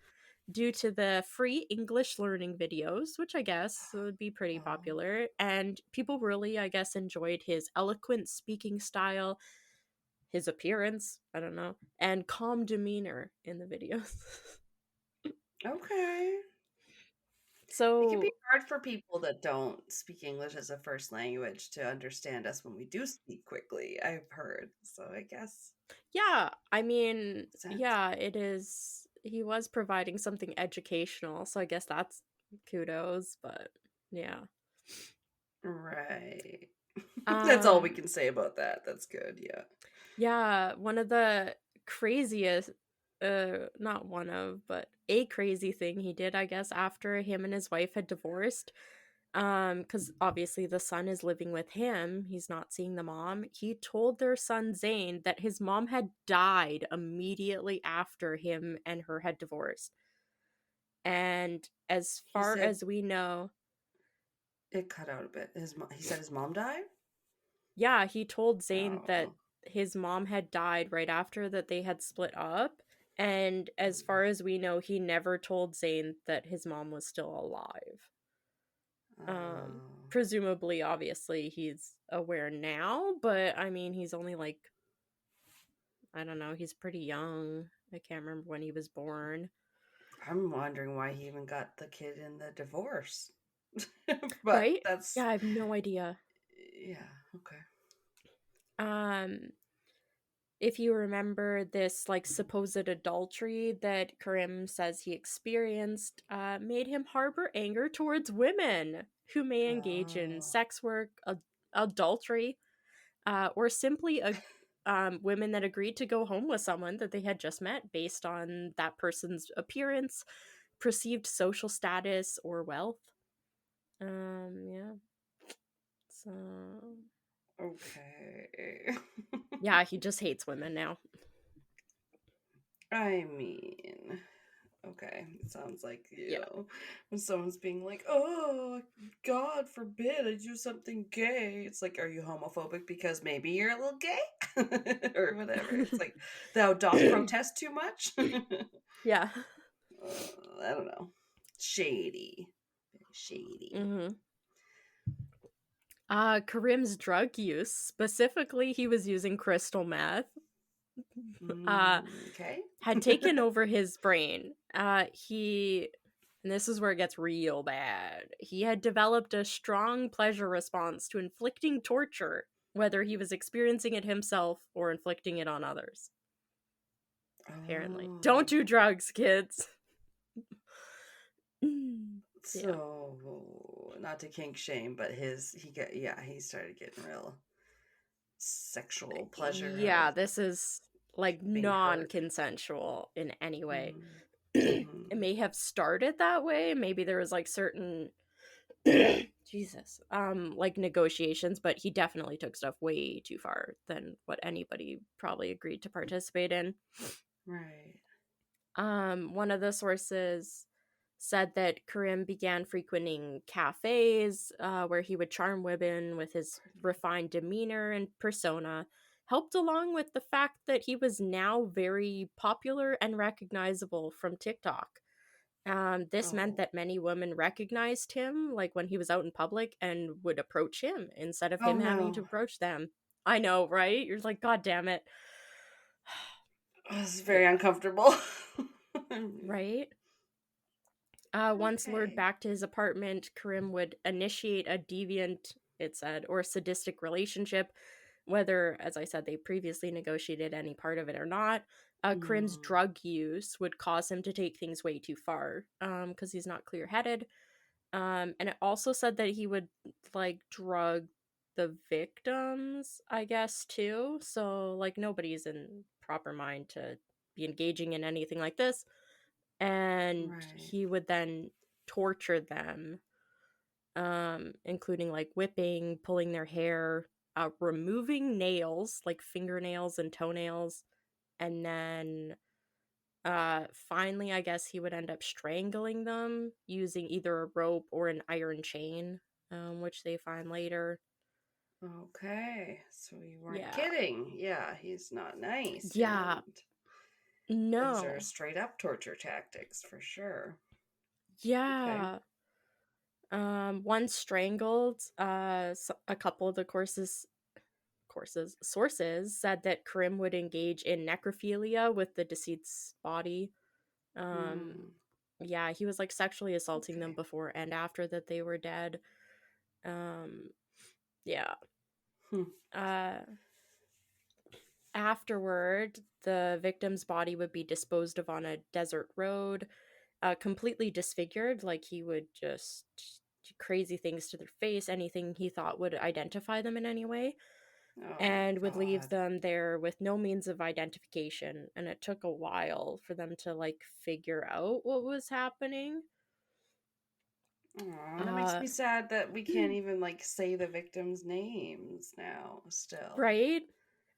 C: due to the free English learning videos, which I guess would be pretty
B: Oh.
C: popular. And people really, I guess, enjoyed his eloquent speaking style, his appearance, I don't know, and calm demeanor in the videos.
B: Okay. It can be
C: So,
B: hard for people that don't speak English as a first language to understand us when we do speak quickly, I've heard. So I guess
C: yeah, I mean,
B: sense.
C: yeah, it is. He was providing something educational, so I guess that's kudos, but yeah.
B: Right. That's all we
C: Um,
B: can say about that. That's good, yeah.
C: yeah, one of the craziest, not one of, but a crazy thing he did, I guess, after him and his wife had divorced, because obviously the son is living with him, he's not seeing the mom. He told their son Zane that his mom had died immediately after him and her had divorced. And as
B: He
C: far
B: said
C: as we know,
B: it cut out a bit. He said his mom died?
C: yeah, he told Zane that
B: Oh.
C: his mom had died right after that they had split up. And as far as we know, he never told Zane that his mom was still alive.
B: Oh.
C: Presumably, obviously, he's aware now, but I mean, he's only like, I don't know, he's pretty young. I can't remember when he was born.
B: I'm wondering why he even got the kid in the divorce. But
C: Right?
B: that's
C: Yeah, I have no idea.
B: yeah, okay.
C: Um, if you remember this like supposed adultery that Karim says he experienced, made him harbor anger towards women who may engage in
B: Oh.
C: sex work, adultery, or simply women that agreed to go home with someone that they had just met based on that person's appearance, perceived social status, or wealth. Yeah. So
B: Okay.
C: yeah, he just hates women now.
B: I mean, okay. It sounds like,
C: Yeah.
B: when someone's being like, oh, God forbid I do something gay. It's like, are you homophobic because maybe you're a little gay? Or whatever. It's like, thou dost protest too much?
C: Yeah.
B: I don't know. Shady. Very shady.
C: Mm-hmm. Karim's drug use, specifically, he was using crystal meth,
B: Okay.
C: had taken over his brain. And this is where it gets real bad. He had developed a strong pleasure response to inflicting torture, whether he was experiencing it himself or inflicting it on others. Apparently.
B: Oh.
C: Don't do drugs, kids. Yeah.
B: So, not to kink shame, but he started getting real sexual pleasure out
C: Yeah,
B: of
C: this is like
B: being hurt.
C: non-consensual in any way.
B: Mm.
C: It
B: Hmm.
C: may have started that way. Maybe there was like certain Jesus, like negotiations, but he definitely took stuff way too far than what anybody probably agreed to participate in.
B: Right.
C: One of the sources said that Karim began frequenting cafes where he would charm women with his refined demeanor and persona, helped along with the fact that he was now very popular and recognizable from TikTok. This meant
B: Oh.
C: that many women recognized him, like when he was out in public, and would approach him instead of
B: Oh
C: him having to
B: no.
C: approach them. I know, right? You're like, God damn it.
B: This is very uncomfortable.
C: Right? Once lured
B: Okay.
C: back to his apartment, Karim would initiate a deviant, it said, or sadistic relationship whether, as I said, they previously negotiated any part of it or not. Karim's
B: Mm.
C: drug use would cause him to take things way too far, because he's not clear-headed. And it also said that he would, like, drug the victims, I guess, too. So, like, nobody's in proper mind to be engaging in anything like this. And
B: Right.
C: he would then torture them, including, like, whipping, pulling their hair, removing nails, like fingernails and toenails, and then finally, I guess he would end up strangling them using either a rope or an iron chain, which they find later.
B: Okay, so you weren't
C: Yeah.
B: kidding. Yeah, he's not nice.
C: Yeah.
B: And these are
C: No.
B: straight up torture tactics for sure.
C: Yeah. Once strangled, a couple of the sources said that Karim would engage in necrophilia with the deceased's body.
B: Mm.
C: Yeah, he was, like, sexually assaulting them
B: Okay.
C: before and after that they were dead. Yeah.
B: Hmm.
C: Afterward, the victim's body would be disposed of on a desert road, completely disfigured, like he would just do crazy things to their face, anything he thought would identify them in any way,
B: Oh
C: and
B: my
C: would leave
B: God.
C: them there with no means of identification. And it took a while for them to, like, figure out what was happening.
B: Aw, that makes me sad that we can't even like say the victims' names now still.
C: Right?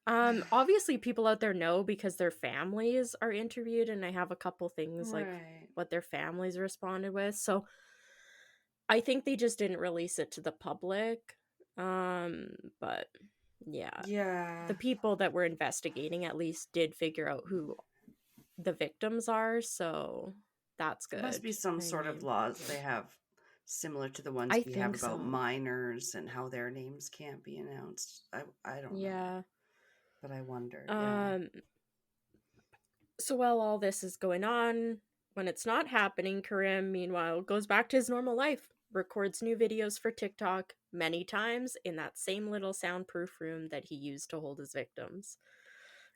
C: Obviously people out there know because their families are interviewed, and I have a couple things, like,
B: Right.
C: what their families responded with. So I think they just didn't release it to the public. But yeah,
B: Yeah.
C: the people that were investigating at least did figure out who the victims are, so that's
B: There must
C: good.
B: be some
C: I
B: sort of
C: mean,
B: laws they have similar to the ones
C: I
B: we have
C: think
B: about
C: so.
B: minors and how their names can't be announced. I don't know,
C: Yeah.
B: but I wonder. Yeah.
C: So while all this is going on, when it's not happening, Karim, meanwhile, goes back to his normal life, records new videos for TikTok many times in that same little soundproof room that he used to hold his victims.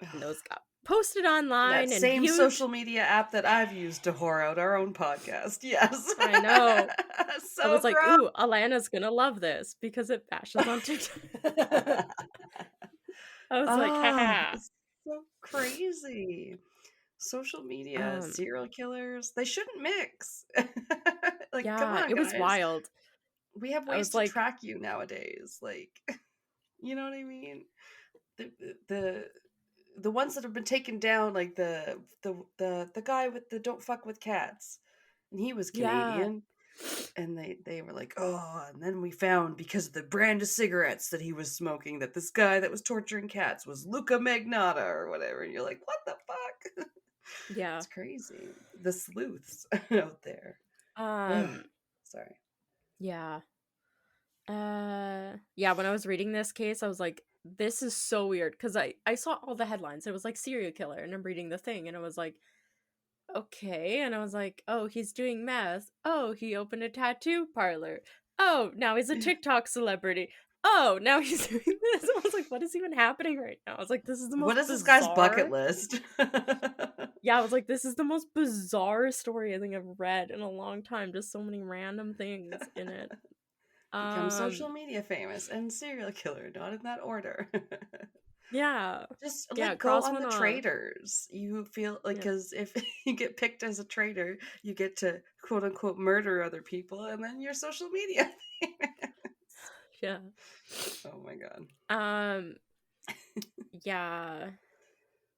C: And those got posted
B: That
C: online and
B: same
C: viewed.
B: social media app that I've used to whore out our own podcast. Yes.
C: I know. I
B: So
C: was like,
B: gross.
C: ooh, Alanna's gonna love this because it bashes on TikTok. I was like, haha.
B: It's so crazy. Social media,
C: Um,
B: serial killers, they shouldn't mix. Like, come
C: yeah,
B: on,
C: it was
B: guys.
C: wild.
B: We have
C: I
B: ways
C: was
B: to
C: like,
B: track you nowadays. Like, you know what I mean? The the the ones that have been taken down, like the guy with the "Don't fuck with cats," and he was
C: yeah,
B: Canadian, and they were like, oh, and then we found because of the brand of cigarettes that he was smoking that this guy that was torturing cats was Luca Magnotta or whatever, and you're like, what the fuck?
C: yeah.
B: It's crazy. The sleuths out there. Ugh,
C: Um,
B: sorry.
C: yeah. Yeah, when I was reading this case, I was like, this is so weird because I saw all the headlines. It was like serial killer, and I'm reading the thing, and I was like, okay. And I was like, oh, he's doing meth. Oh, he opened a tattoo parlor. Oh, now he's a TikTok celebrity. Oh, now he's doing this. I was like, what is even happening right now? I was like, this is the
B: What
C: most
B: is this guy's bucket
C: bizarre.
B: list?
C: Yeah, I was like, this is the most bizarre story I think I've read in a long time. Just so many random things in it.
B: Become social media famous and serial killer, not in that order.
C: Yeah.
B: Just
C: Yeah,
B: let go
C: cross
B: on
C: one
B: the
C: off.
B: traitors. You feel like,
C: Yeah.
B: because if you get picked as a traitor, you get to quote unquote murder other people, and then you're social media famous.
C: Yeah.
B: Oh my god.
C: Um yeah.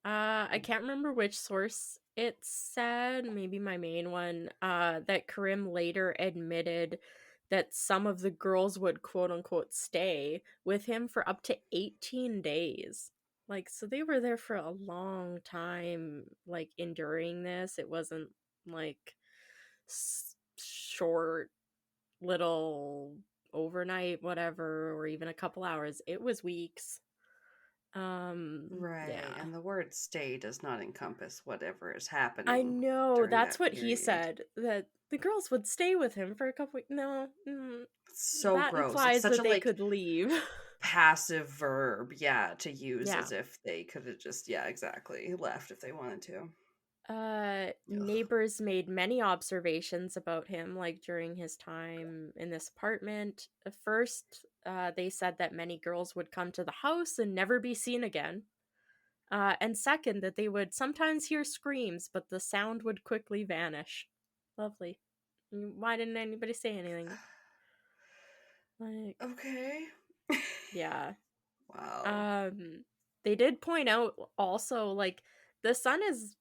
C: I can't remember which source it said, maybe my main one, that Karim later admitted that some of the girls would quote unquote stay with him for up to 18 days. Like, so they were there for a long time, like, enduring this. It wasn't like short little overnight whatever, or even a couple hours. It was weeks.
B: Right.
C: Yeah.
B: And the word stay does not encompass whatever is
C: I
B: happening
C: know,
B: during
C: that's
B: that
C: what he
B: period.
C: said, that the girls would stay with him for a couple no,
B: It's so
C: that
B: gross. It's
C: implies
B: such
C: that
B: a
C: they
B: like
C: could leave.
B: passive verb, to use
C: Yeah.
B: as if they could have just, exactly, left if they wanted to. Ugh.
C: Neighbors made many observations about him, like during his time in this apartment. At first, they said that many girls would come to the house and never be seen again. And second, that they would sometimes hear screams, but the sound would quickly vanish. Lovely. Why didn't anybody say anything? Like,
B: Okay.
C: yeah.
B: Wow.
C: They did point out also, like, the son is.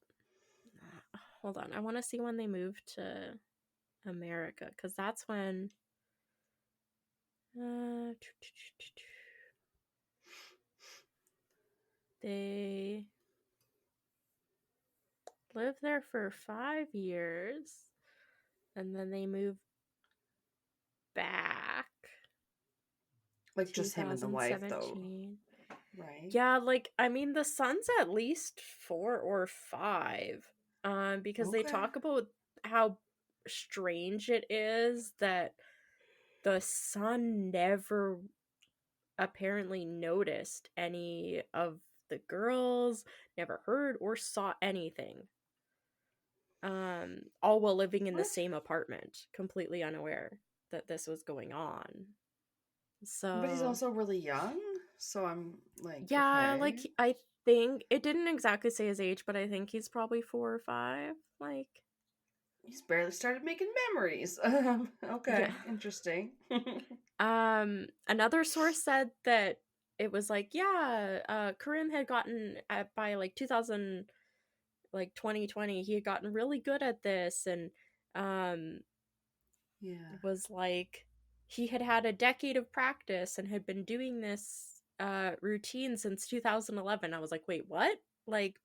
C: Hold on, I want to see when they moved to America, because that's when. They lived there for 5 years, and then they moved back.
B: Like just him and the wife, though,
C: 2017.
B: right?
C: Yeah, like, I mean, the son's at least 4 or 5. Because they
B: Okay.
C: talk about how strange it is that the son never apparently noticed any of the girls, never heard or saw anything. All while living in the
B: What?
C: same apartment, completely unaware that this was going on.
B: But he's
C: So,
B: also really young, so I'm like,
C: yeah,
B: okay.
C: like, I think it didn't exactly say his age, but I think he's probably 4 or 5. Like,
B: He's barely started making memories.
C: yeah.
B: Okay, interesting.
C: Another source said that it was like, yeah, Karim had gotten by like 2000, like 2020, he had gotten really good at this, and um
B: Yeah.
C: was like, he had had a decade of practice and had been doing this routine since 2011. I was like, wait, what? Like,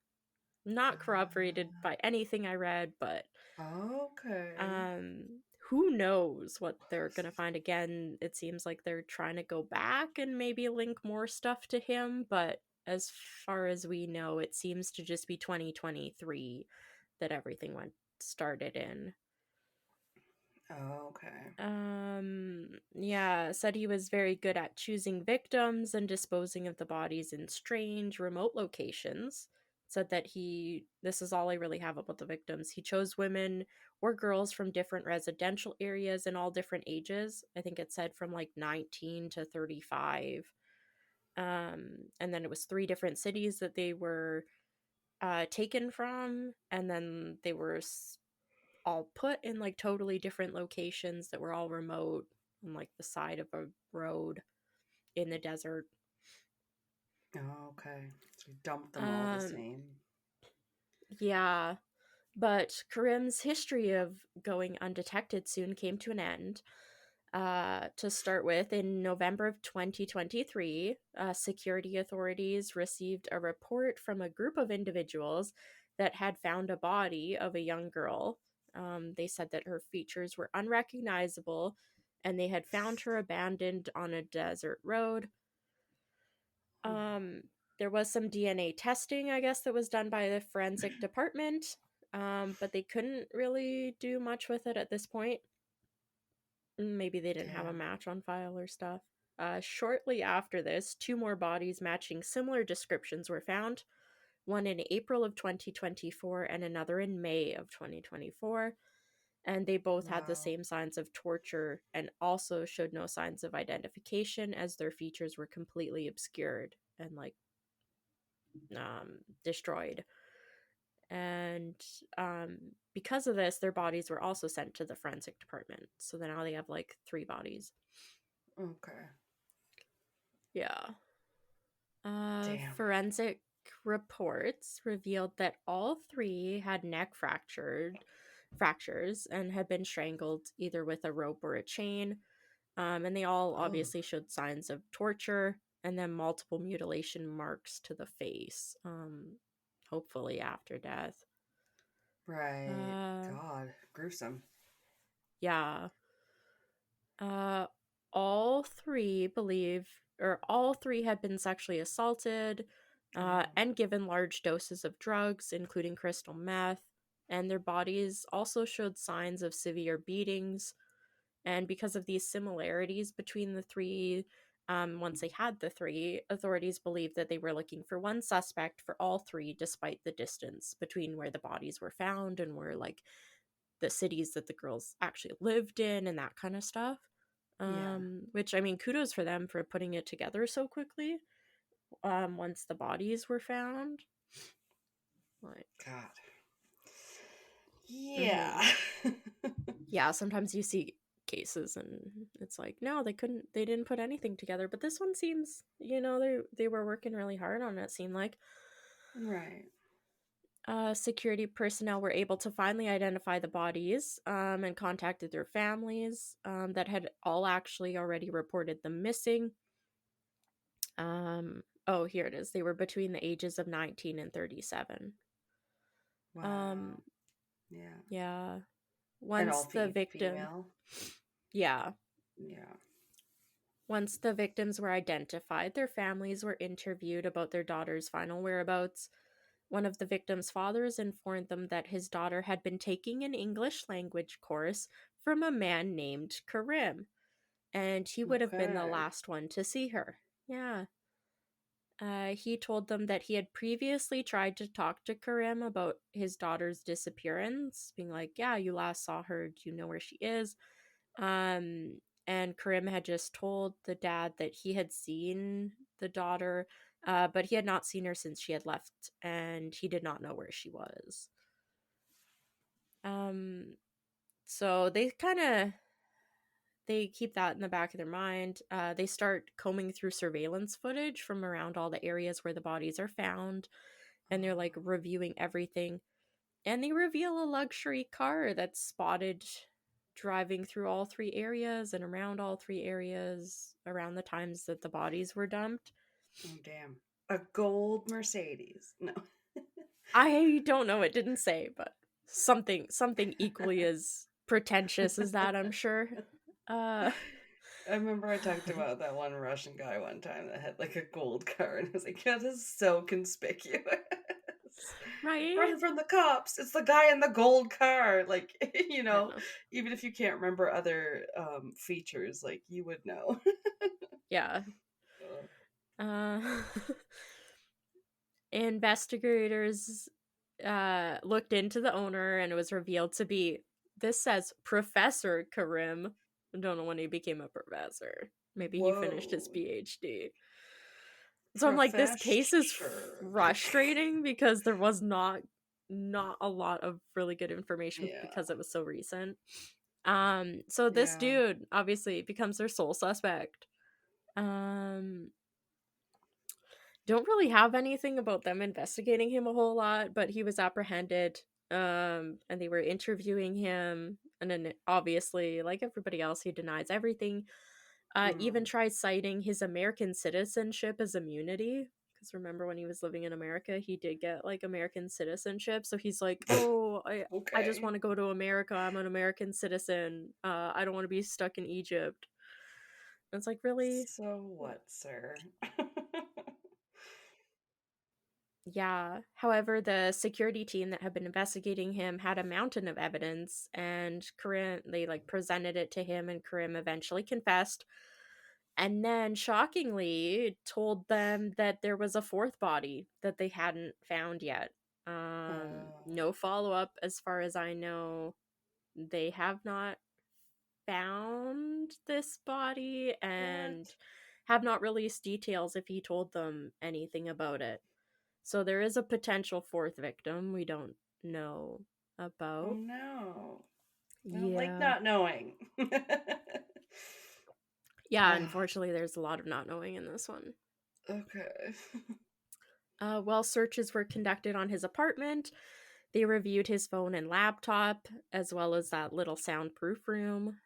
C: not corroborated by anything I read, but
B: Okay.
C: who knows what they're gonna find. Again, it seems like they're trying to go back and maybe link more stuff to him, but as far as we know, it seems to just be 2023 that everything went started in.
B: Okay.
C: Yeah, said he was very good at choosing victims and disposing of the bodies in strange, remote locations. Said that this is all I really have about the victims. He chose women or girls from different residential areas in all different ages. I think it said from like 19 to 35. And then it was 3 different cities that they were taken from, and then they were all put in like totally different locations that were all remote on like the side of a road in the desert.
B: Okay. So we dumped them all the
C: Um,
B: same.
C: yeah, but Karim's history of going undetected soon came to an end. To start with, in November of 2023, security authorities received a report from a group of individuals that had found a body of a young girl. They said that her features were unrecognizable and they had found her abandoned on a desert road. Um, there was some DNA testing, I guess, that was done by the forensic department, but they couldn't really do much with it at this point. Maybe they didn't have a
B: Damn.
C: match on file or stuff. Shortly after this, 2 more bodies matching similar descriptions were found, one in April of 2024 and another in May of 2024. And they both had the
B: Wow.
C: same signs of torture and also showed no signs of identification, as their features were completely obscured and like destroyed. And because of this, their bodies were also sent to the forensic department. So now they have like 3 bodies.
B: Okay.
C: Yeah.
B: Damn.
C: Forensic reports revealed that all 3 had neck fractures and had been strangled either with a rope or a chain. And they all
B: Oh.
C: obviously showed signs of torture and then multiple mutilation marks to the face, hopefully after death.
B: Right.
C: Uh,
B: God. Gruesome.
C: yeah. Uh, all 3 all 3 had been sexually assaulted
B: Oh.
C: and given large doses of drugs, including crystal meth, and their bodies also showed signs of severe beatings. And because of these similarities between the 3, Once they had the 3, authorities believed that they were looking for one suspect for all 3, despite the distance between where the bodies were found and where, like, the cities that the girls actually lived in and that kind of stuff. Which, I mean, kudos for them for putting it together so quickly. Once the bodies were found. Like,
B: God. Yeah.
C: yeah, sometimes you see cases and it's like, no, they didn't put anything together, but this one seems, they were working really hard on it, seemed like.
B: Right.
C: Security personnel were able to finally identify the bodies, and contacted their families, that had all actually already reported them missing. Oh, here it is. They were between the ages of 19 and 37.
B: Wow. Yeah.
C: Yeah.
B: And all
C: Once the victim,
B: female.
C: yeah.
B: Yeah.
C: Once the victims were identified, their families were interviewed about their daughter's final whereabouts. One of the victims' fathers informed them that his daughter had been taking an English language course from a man named Karim, and he would have been the
B: Okay.
C: last one to see her. Yeah. He told them that he had previously tried to talk to Karim about his daughter's disappearance, being like, yeah, you last saw her. Do you know where she is? And Karim had just told the dad that he had seen the daughter, but he had not seen her since she had left, and he did not know where she was. So they keep that in the back of their mind. They start combing through surveillance footage from around all the areas where the bodies are found, and they're like reviewing everything. And they reveal a luxury car that's spotted driving through all 3 areas and around all 3 areas around the times that the bodies were dumped.
B: Oh, damn. A gold Mercedes. No.
C: I don't know, it didn't say, but something equally as pretentious as that, I'm sure.
B: I remember I talked about that one Russian guy one time that had like a gold car, and I was like, that is so conspicuous.
C: Right?
B: Running from the cops. It's the guy in the gold car. Like,
C: Yeah.
B: even if you can't remember other features, like, you would know.
C: Yeah. Investigators looked into the owner, and it was revealed to be, this says, Professor Karim. I don't know when he became a professor. Maybe he finished his
B: Whoa.
C: PhD. So I'm like, this case is
B: Professor.
C: frustrating because there was not a lot of really good information
B: Yeah.
C: because it was so recent. So this
B: Yeah.
C: dude obviously becomes their sole suspect. Don't really have anything about them investigating him a whole lot, but he was apprehended, and they were interviewing him, and then obviously, like everybody else, he denies everything. Even tries citing his American citizenship as immunity, because remember when he was living in America, he did get like American citizenship, so he's like, oh, I just
B: Okay.
C: want to go to America, I'm an American citizen, I don't want to be stuck in Egypt. And it's like, really?
B: So what, sir?
C: Yeah. However, the security team that had been investigating him had a mountain of evidence, and Karim, they like presented it to him, and Karim eventually confessed. And then, shockingly, told them that there was a 4th body that they hadn't found yet. No follow up, as far as I know. They have not found this body and have not released details if he told them anything about it. So there is a potential 4th victim we don't know
B: Oh
C: about.
B: no. I don't like
C: Yeah.
B: not knowing.
C: Yeah, unfortunately, there's a lot of not knowing in this one.
B: Okay.
C: While searches were conducted on his apartment, they reviewed his phone and laptop, as well as that little soundproof room,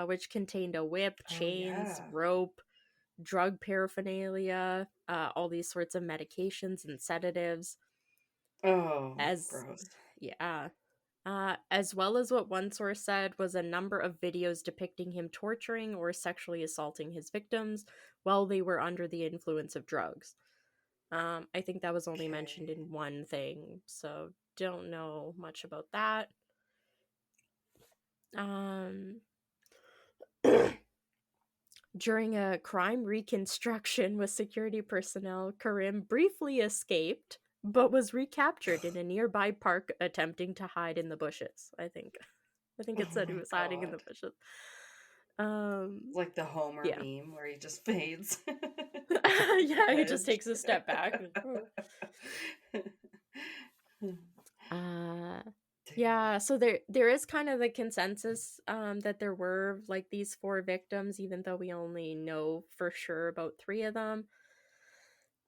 C: which contained a whip,
B: Oh
C: chains,
B: yeah.
C: rope, drug paraphernalia, all these sorts of medications and sedatives.
B: Oh,
C: As
B: gross.
C: Yeah. As well as what one source said was a number of videos depicting him torturing or sexually assaulting his victims while they were under the influence of drugs. I think that was only mentioned
B: Okay.
C: in one thing, so don't know much about that. During a crime reconstruction with security personnel, Karim briefly escaped, but was recaptured in a nearby park attempting to hide in the bushes, I think. I think it
B: Oh
C: said he
B: my
C: was hiding in the
B: god.
C: bushes.
B: It's like the Homer
C: Yeah.
B: meme where he just fades.
C: Yeah, he just
B: Hedge.
C: takes a step back. Yeah, so there is kind of the consensus that there were like these 4 victims, even though we only know for sure about 3 of them.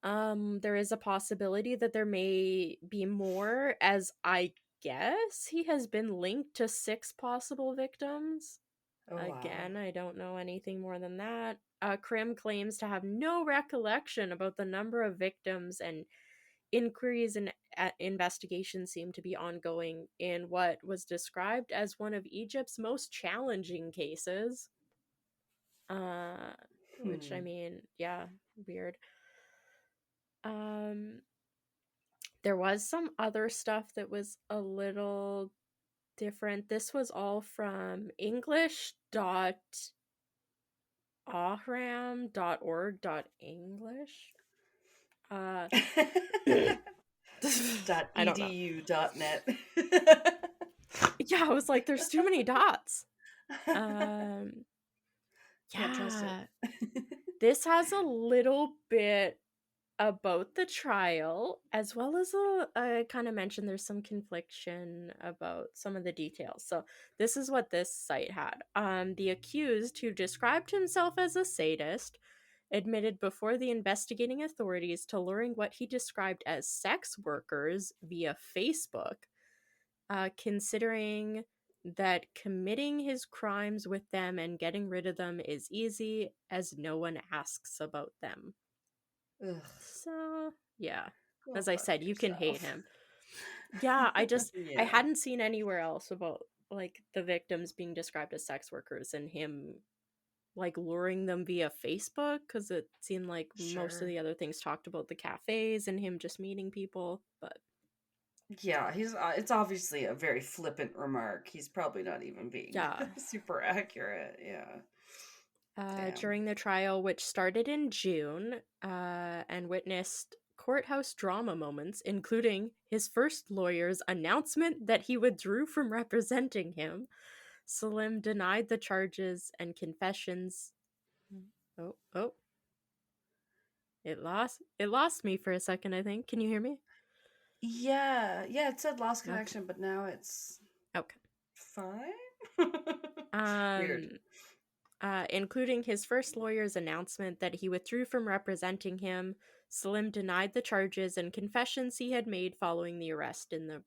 C: There is a possibility that there may be more, as I guess he has been linked to 6 possible victims.
B: Oh wow.
C: Again, I don't know anything more than that. Krim claims to have no recollection about the number of victims, and inquiries and investigations seem to be ongoing in what was described as one of Egypt's most challenging cases. Which, I mean, yeah, weird. There was some other stuff that was a little different. This was all from english.ahram.org.english. I don't know.
B: .edu.net.
C: Yeah, I was like, there's too many dots.
B: Can't trust
C: Yeah.
B: it.
C: This has a little bit about the trial, as well as I kind of mentioned there's some confliction about some of the details. So this is what this site had. The accused, who described himself as a sadist, admitted before the investigating authorities to luring what he described as sex workers via Facebook, considering that committing his crimes with them and getting rid of them is easy, as no one asks about them.
B: Ugh.
C: So, yeah.
B: Go
C: As I
B: fuck
C: said, you can hate
B: yourself.
C: him. Yeah, I
B: Yeah.
C: hadn't seen anywhere else about like the victims being described as sex workers and him like luring them via Facebook, because it seemed like most of
B: Sure.
C: the other things talked about the cafes and him just meeting people, but
B: Yeah, he's it's obviously a very flippant remark. He's probably not even being
C: yeah.
B: super accurate. Yeah. Damn.
C: During the trial, which started in June, and witnessed courthouse drama moments, including his first lawyer's announcement that he withdrew from representing him, Salim denied the charges and confessions. Oh. It lost me for a second, I think. Can you hear me?
B: Yeah, it said lost
C: Okay.
B: connection, but now it's
C: Okay.
B: fine. Weird.
C: Including his first lawyer's announcement that he withdrew from representing him, Salim denied the charges and confessions he had made following the arrest in the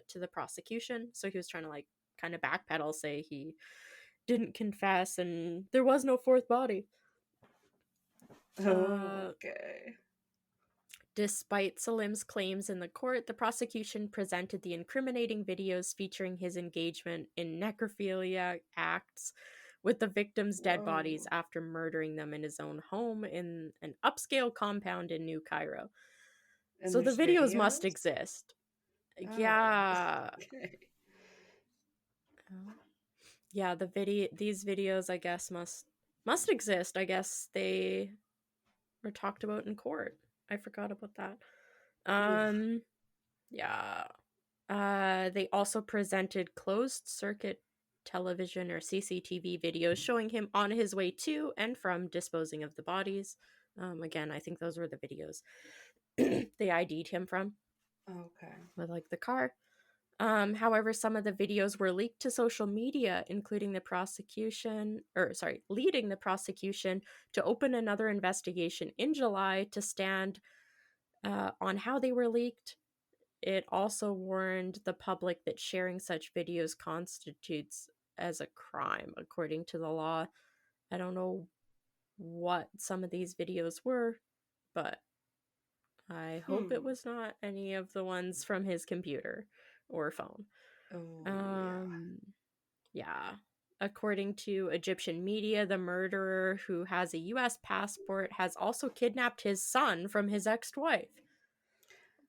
C: to the prosecution. So he was trying to like kind of backpedal, say he didn't confess and there was no 4th body.
B: Oh, okay.
C: Despite Salim's claims in the court, the prosecution presented the incriminating videos featuring his engagement in necrophilia acts with the victims' dead bodies
B: Whoa.
C: after murdering them in his own home in an upscale compound in New Cairo.
B: And
C: So the
B: there's
C: videos must
B: videos?
C: exist.
B: Oh,
C: Yeah.
B: okay.
C: Yeah, these videos I guess must exist. I guess they were talked about in court. I forgot about that.
B: Ugh.
C: Yeah. They also presented closed circuit television or CCTV videos showing him on his way to and from disposing of the bodies. Again, I think those were the videos they ID'd him from
B: Okay.
C: with like the car. However, some of the videos were leaked to social media, including leading the prosecution to open another investigation in July to stand on how they were leaked. It also warned the public that sharing such videos constitutes as a crime according to the law. I don't know what some of these videos were, but I hope it
B: Hmm.
C: was not any of the ones from his computer or phone.
B: Oh, yeah.
C: Um yeah. According to Egyptian media, the murderer, who has a US passport, has also kidnapped his son from his ex-wife.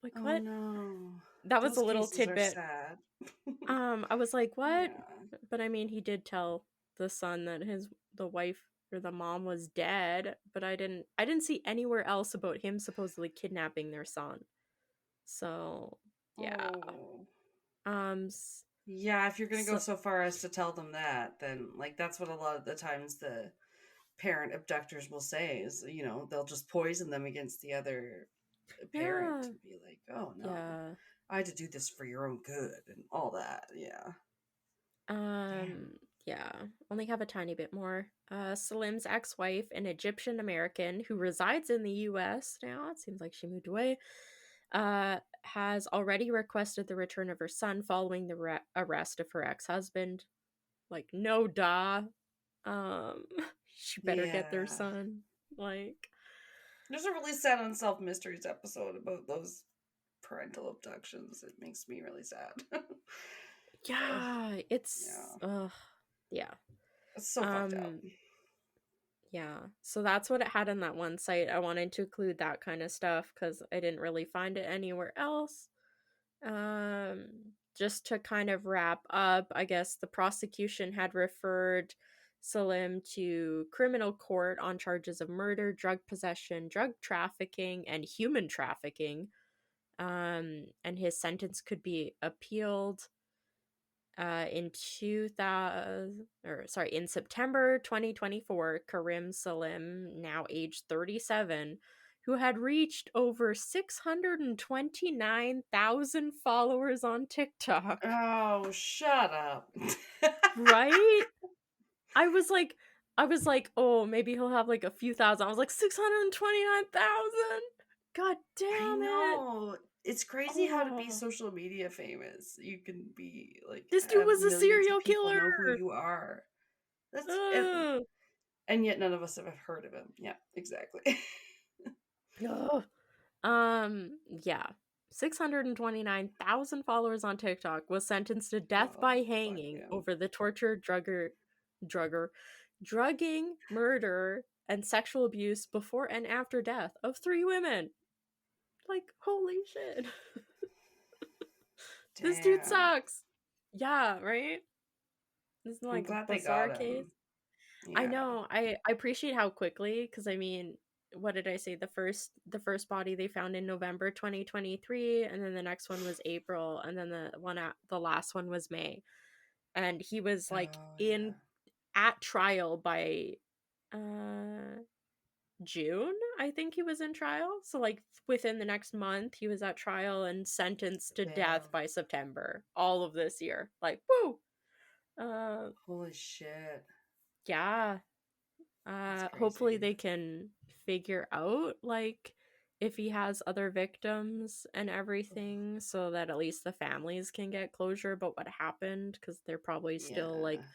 C: Like,
B: Oh
C: what?
B: no.
C: That was
B: Those
C: a little
B: cases are
C: tidbit.
B: sad.
C: I was like, what?
B: Yeah.
C: But I mean, he did tell the son that the wife or the mom was dead, but I didn't see anywhere else about him supposedly kidnapping their son. So, yeah.
B: Oh.
C: Um
B: Yeah, if you're gonna go
C: so
B: so far as to tell them that, then like that's what a lot of the times the parent abductors will say is, they'll just poison them against the other parent
C: yeah.
B: and be like, "Oh no,
C: Yeah.
B: I had to do this for your own good," and all that. Yeah. Damn.
C: Um, yeah, only have a tiny bit more. Salim's ex-wife, an Egyptian American who resides in the US now, it seems like she moved away, has already requested the return of her son following the arrest of her ex-husband. Like, no duh. Um, she better get their
B: Yeah.
C: son. Like,
B: There's a really sad Unsolved Mysteries episode about those parental abductions. It makes me really sad. Ugh,
C: yeah, it's,
B: yeah.
C: yeah.
B: It's so fucked up.
C: Um, Yeah, so that's what it had on that one site. I wanted to include that kind of stuff because I didn't really find it anywhere else. Um, just to kind of wrap up, I guess the prosecution had referred Salim to criminal court on charges of murder, drug possession, drug trafficking, and human trafficking. And his sentence could be appealed in September 2024. Karim Salim, now aged 37, who had reached over 629,000 followers on TikTok.
B: Oh, shut up.
C: Right? I was like, oh, maybe he'll have like a few thousand. I was like, 629,000. God
B: I
C: damn it.
B: know. It's crazy how to be
C: Oh,
B: social media famous. You can be like
C: this dude
B: have
C: was a
B: millions of
C: serial
B: people
C: killer.
B: know who you are. That's
C: Ugh.
B: and yet none of us have heard of him. Yeah, exactly.
C: Ugh. Yeah. 629,000 followers on TikTok, was sentenced to death
B: Oh,
C: by
B: fuck
C: hanging
B: him.
C: over the torture, drugging, murder, and sexual abuse before and after death of 3 women. Like, holy shit. This dude
B: Damn.
C: sucks. Yeah, right? This is
B: I'm
C: like a
B: glad they
C: bizarre
B: got
C: case.
B: him.
C: I
B: Yeah.
C: know. I appreciate how quickly, because I mean, what did I say? The first body they found in November 2023, and then the next one was April, and then the last one was May. And he was like
B: Oh
C: in
B: yeah.
C: at trial by uh June, I think he was in trial. So like within the next month he was at trial and sentenced to death
B: Damn.
C: by September all of this year. Like, woo. Uh
B: Holy shit.
C: yeah.
B: That's
C: Hopefully
B: crazy.
C: they can figure out like if he has other victims and everything, so that at least the families can get closure about what happened, because they're probably still like
B: Yeah.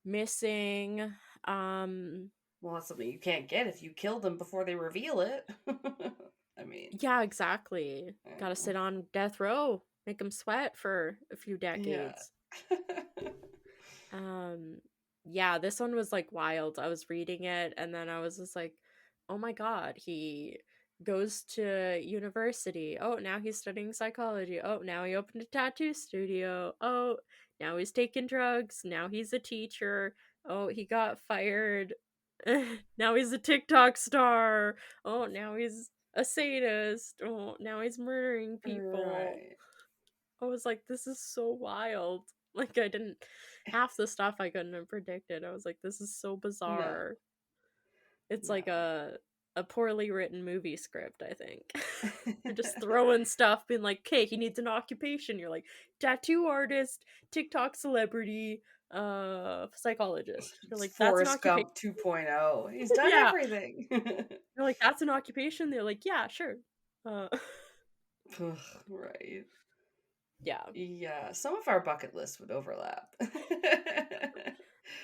C: missing. Um
B: Well, that's something you can't get if you kill them before they reveal it. I mean,
C: yeah, exactly. Gotta
B: yeah.
C: sit on death row, make them sweat for a few
B: Yeah.
C: decades. Um, yeah, this one was like wild. I was reading it and then I was just like, oh my god, he goes to university. Oh, now he's studying psychology. Oh, now he opened a tattoo studio. Oh, now he's taking drugs. Now he's a teacher. Oh, he got fired. Now he's a TikTok star. Oh, now he's a sadist. Oh, now he's murdering people.
B: Right.
C: I was like, this is so wild. Like, I didn't, half the stuff I couldn't have predicted. I was like, this is so
B: No.
C: bizarre. It's like
B: No.
C: a poorly written movie script, I think. You're just throwing stuff, being like, okay, he needs an occupation. You're like, tattoo artist, TikTok celebrity, psychologist. You're like, that's an
B: Forrest
C: occupation.
B: Gump 2.0. He's done
C: Yeah.
B: everything.
C: You're like, that's an occupation? They're like, yeah, sure.
B: Right.
C: Yeah.
B: Yeah. Some of our bucket lists would overlap.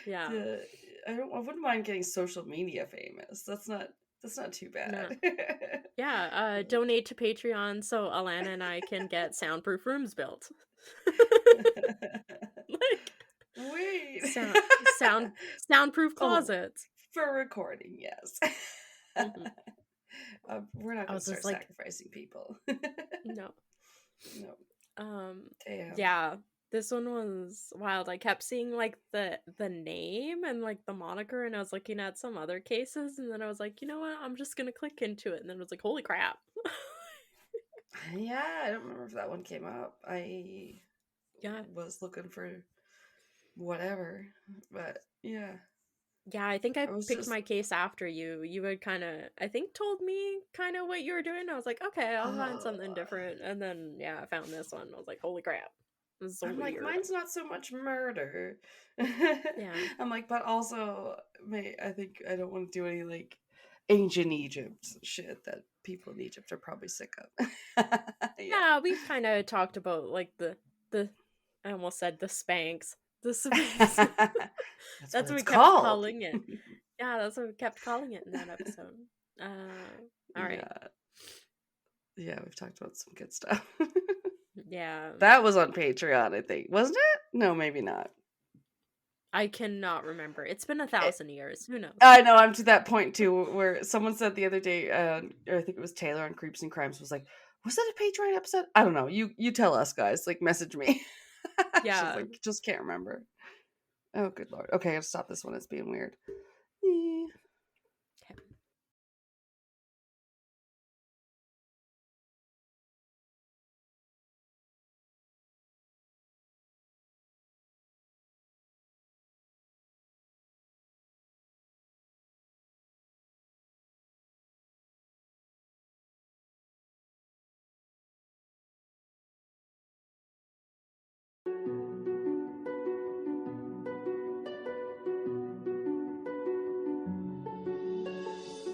C: Yeah.
B: I wouldn't mind getting social media famous. That's not too
C: No.
B: bad.
C: Yeah, donate to Patreon so Alanna and I can get soundproof rooms built. Like
B: Wait.
C: soundproof
B: Oh,
C: closets.
B: for recording, yes.
C: Mhm.
B: We're not
C: I
B: going to
C: was
B: start
C: just like,
B: sacrificing people.
C: no.
B: No.
C: Um
B: Damn.
C: yeah. This one was wild. I kept seeing like the name and like the moniker, and I was looking at some other cases, and then I was like, you know what? I'm just gonna click into it, and then I was like, holy crap.
B: Yeah, I don't remember if that one came up. I
C: Yeah.
B: was looking for whatever, but yeah,
C: Yeah, I think I
B: I was
C: picked
B: just
C: my case after you. You had kind of, I think, told me kind of what you were doing. I was like, okay, I'll find something different. And then, yeah, I found this one. I was like, holy crap. This is so
B: I'm like,
C: weird.
B: mine's not so much murder.
C: Yeah.
B: I'm like, but also, I think I don't want to do any like ancient Egypt shit that people in Egypt are probably sick of. Yeah.
C: Yeah, we've kind of talked about like the, I almost said the Spanx. The Spanx.
B: That's what
C: That's what
B: it's
C: we kept
B: called.
C: calling it. Yeah, that's what we kept calling it in that episode. All right.
B: Yeah. Yeah, we've talked about some good stuff.
C: Yeah.
B: That was on Patreon, I think. Wasn't it? No, maybe not.
C: I cannot remember. It's been
B: Eh,
C: 1,000 years. Who knows?
B: I know, I'm to that point too, where someone said the other day, or I think it was Taylor on Creeps and Crimes, was like, was that a Patreon episode? I don't know. You tell us, guys. Like, message me. She's
C: Yeah.
B: like, just can't remember. Oh, good lord. Okay, I gotta stop this one. It's being weird. Eh.
C: Okay.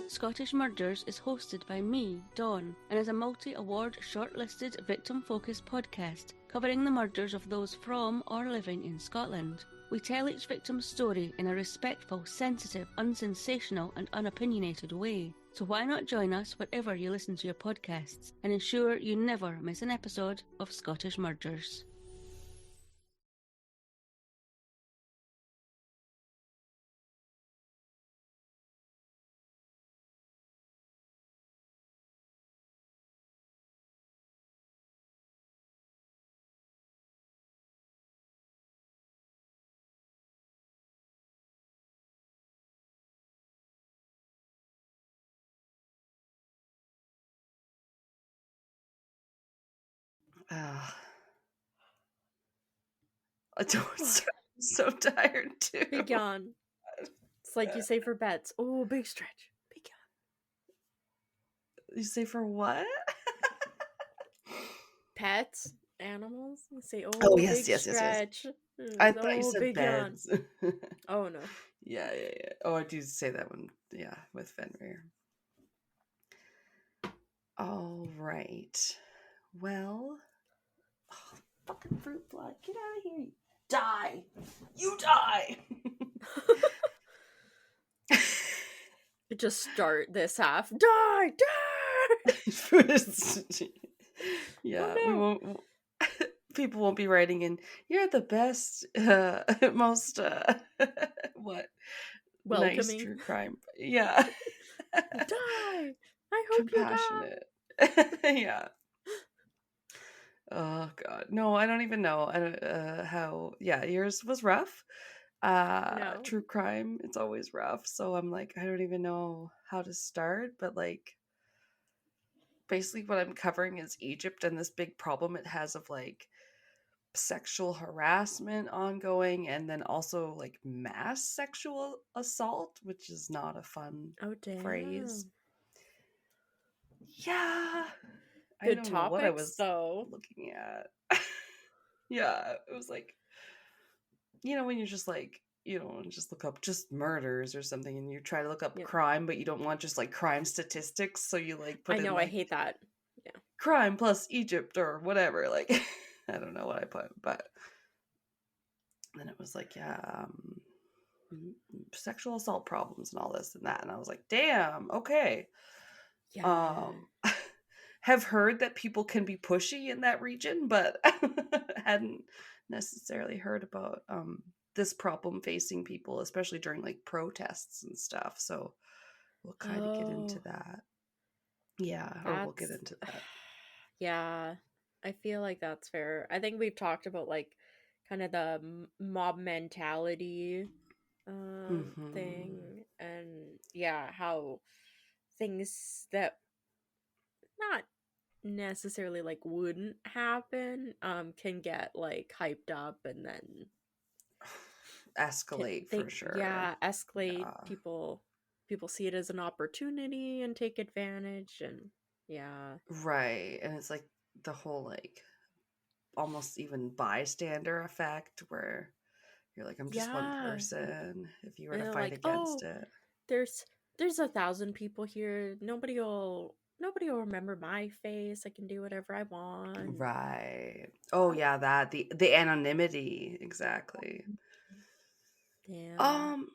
D: Scottish Murders is hosted by me, Dawn, and is a multi-award shortlisted victim-focused podcast covering the murders of those from or living in Scotland. We tell each victim's story in a respectful, sensitive, unsensational and unopinionated way. So why not join us wherever you listen to your podcasts and ensure you never miss an episode of Scottish Murders.
B: Ah. I don't. I'm so tired too.
C: Big yawn. It's like you say for bets. Oh, big stretch. Big yawn.
B: You say for what?
C: Pets, animals. You say,
B: Oh,
C: oh,
B: yes,
C: big
B: yes, yes, yes.
C: stretch.
B: I thought you
C: Oh,
B: said
C: big yawn.
B: beds.
C: Oh, no.
B: Yeah. Oh, I do say that one. Yeah, with Fenrir. All right. Well, oh, fucking fruit fly, get out of here! Die! You die!
C: Just start this half. Die!
B: Yeah,
C: Oh,
B: we
C: no.
B: won't. People won't be writing in. You're the best, most what nice
C: Welcoming.
B: true crime. Yeah,
C: Die! I hope you die!
B: compassionate. Yeah. Oh god, no, I don't even know. I don't, how. Yeah, yours was rough.
C: No.
B: True crime, it's always rough. So I'm like, I don't even know how to start. But like, basically, what I'm covering is Egypt and this big problem it has of like sexual harassment ongoing, and then also like mass sexual assault, which is not a fun
C: Oh, damn.
B: phrase. Yeah, I
C: Good
B: don't know what I
C: topics,
B: was
C: though.
B: looking at. Yeah, it was like, when you just like, just look up just murders or something, and you try to look up
C: Yeah.
B: crime, but you don't want just like crime statistics, so you like put
C: I
B: in
C: know, I
B: like
C: hate that. Yeah.
B: crime plus Egypt or whatever. Like, I don't know what I put, but then it was like, yeah, sexual assault problems and all this and that, and I was like, damn, okay.
C: Yeah.
B: Have heard that people can be pushy in that region, but hadn't necessarily heard about this problem facing people, especially during like protests and stuff. So we'll kind of get into
C: Oh,
B: that. Yeah, or we'll get
C: that's.
B: into that.
C: Yeah. I feel like that's fair. I think we've talked about like kind of the mob mentality
B: Mm-hmm.
C: thing, and yeah, how things that not necessarily like wouldn't happen can get like hyped up and then
B: Escalate for sure.
C: escalate.
B: Yeah.
C: People see it as an opportunity and take advantage, and yeah.
B: Right. And it's like the whole like almost even bystander effect where you're like, I'm just one
C: Yeah.
B: person. If you were
C: And
B: to
C: they're
B: fight
C: like,
B: against
C: oh,
B: it.
C: there's 1,000 people here. Nobody will remember my face. I can do whatever I want.
B: Right. Oh yeah, that the anonymity, exactly.
C: Damn.
B: Um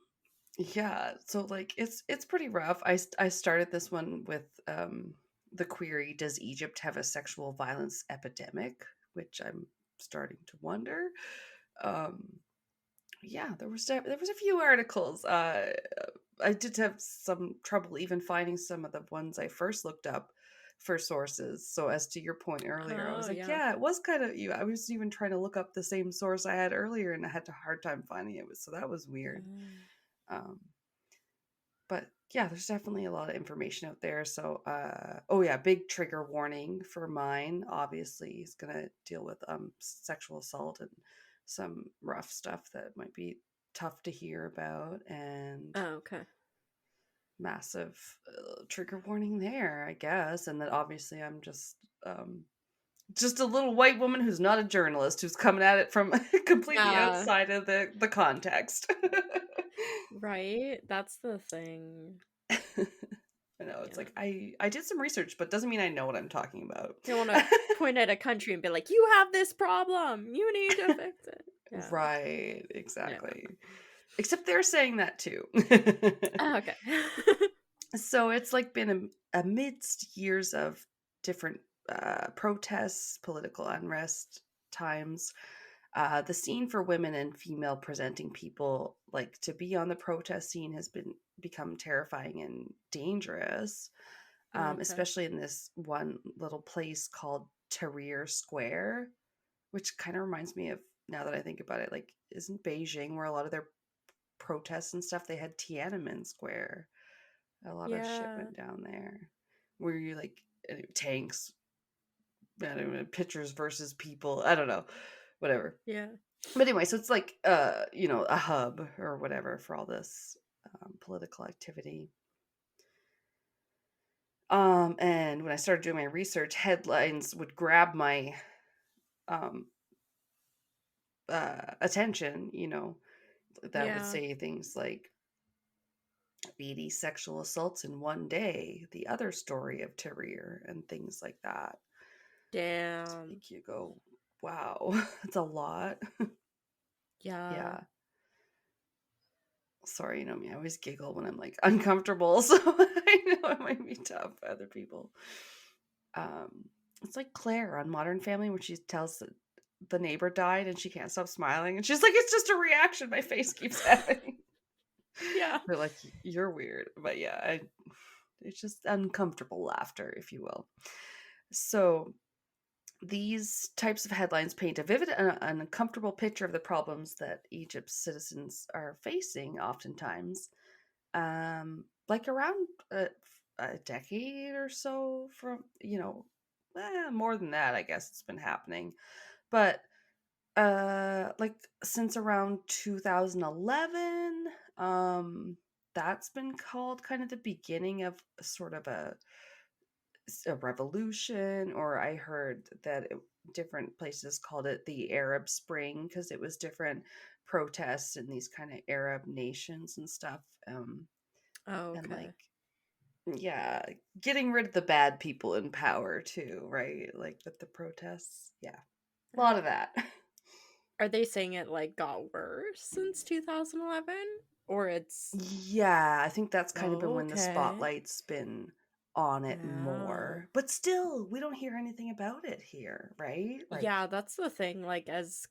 B: yeah, so like it's pretty rough. I started this one with the query, does Egypt have a sexual violence epidemic, which I'm starting to wonder. Um yeah, there was a few articles. I did have some trouble even finding some of the ones I first looked up for sources. So as to your point earlier, I was
C: Oh
B: like,
C: yeah.
B: yeah, it was kind of you. I was even trying to look up the same source I had earlier, and I had a hard time finding it. So that was weird. Um, but yeah, there's definitely a lot of information out there. So, oh yeah, big trigger warning for mine. Obviously, he's gonna deal with sexual assault and some rough stuff that might be tough to hear about, and
C: Oh, okay.
B: massive trigger warning there, I guess. And that obviously I'm just a little white woman who's not a journalist who's coming at it from completely
C: Yeah.
B: outside of the context.
C: Right. That's the thing.
B: I know it's
C: Yeah.
B: like I did some research, but doesn't mean I know what I'm talking about.
C: You don't want to point at a country and be like, "You have this problem. You need to fix it." Yeah.
B: Right,
C: Yeah.
B: exactly. Except they're saying that too.
C: Oh, okay.
B: So it's like been amidst years of different protests, political unrest times. The scene for women and female presenting people, like to be on the protest scene, has become terrifying and dangerous.
C: Okay.
B: Especially in this one little place called Tahrir Square, which kind of reminds me of, now that I think about it, like isn't Beijing where a lot of their protests and stuff, they had Tiananmen Square. A lot of shit
C: Yeah.
B: went down there where you like tanks, I don't know, pictures versus people. I don't know, whatever.
C: Yeah.
B: But anyway, so it's like a hub or whatever for all this political activity. And when I started doing my research, headlines would grab my um attention, that would
C: Yeah.
B: say things like 80 sexual assaults in one day, the other story of Tahrir, and things like that. To
C: Damn.
B: make you go, wow, it's a lot.
C: Yeah.
B: Yeah. Sorry, you know me, I always giggle when I'm like uncomfortable, so I know it might be tough for other people. Um, it's like Claire on Modern Family when she tells that the neighbor died and she can't stop smiling, and she's like, it's just a reaction my face keeps having.
C: Yeah.
B: They're like, you're weird. But yeah, it's just uncomfortable laughter, if you will. So these types of headlines paint a vivid and uncomfortable picture of the problems that Egypt's citizens are facing oftentimes. Like around a decade or so from, more than that, I guess it's been happening. But like since around 2011, that's been called kind of the beginning of sort of a revolution, or I heard that different places called it the Arab Spring because it was different protests in these kind of Arab nations and stuff.
C: Oh,
B: And
C: okay.
B: like, yeah, getting rid of the bad people in power too, right? Like with the protests. Yeah. A lot of that.
C: Are they saying it like got worse since 2011, or it's
B: Yeah, I think that's kind of been when the
C: okay?
B: spotlight's been on it
C: Yeah.
B: more. But still, we don't hear anything about it here, right? Like,
C: Yeah, that's the thing. Like, as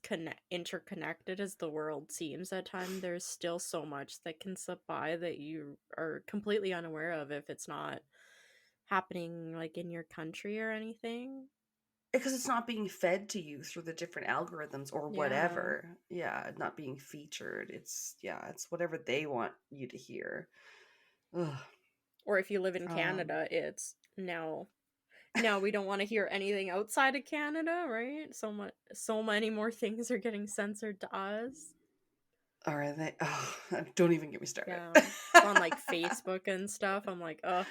C: interconnected as the world seems at times, there's still so much that can slip by that you are completely unaware of if it's not happening like in your country or anything.
B: because it's not being fed to you through the different algorithms or whatever. Yeah, not being featured. It's whatever they want you to hear. Ugh.
C: Or if you live in Canada, it's now we don't want to hear anything outside of Canada, right? So many more things are getting censored to us.
B: Are they? Oh, don't even get me started.
C: Yeah, it's on like Facebook and stuff. I'm like, ugh.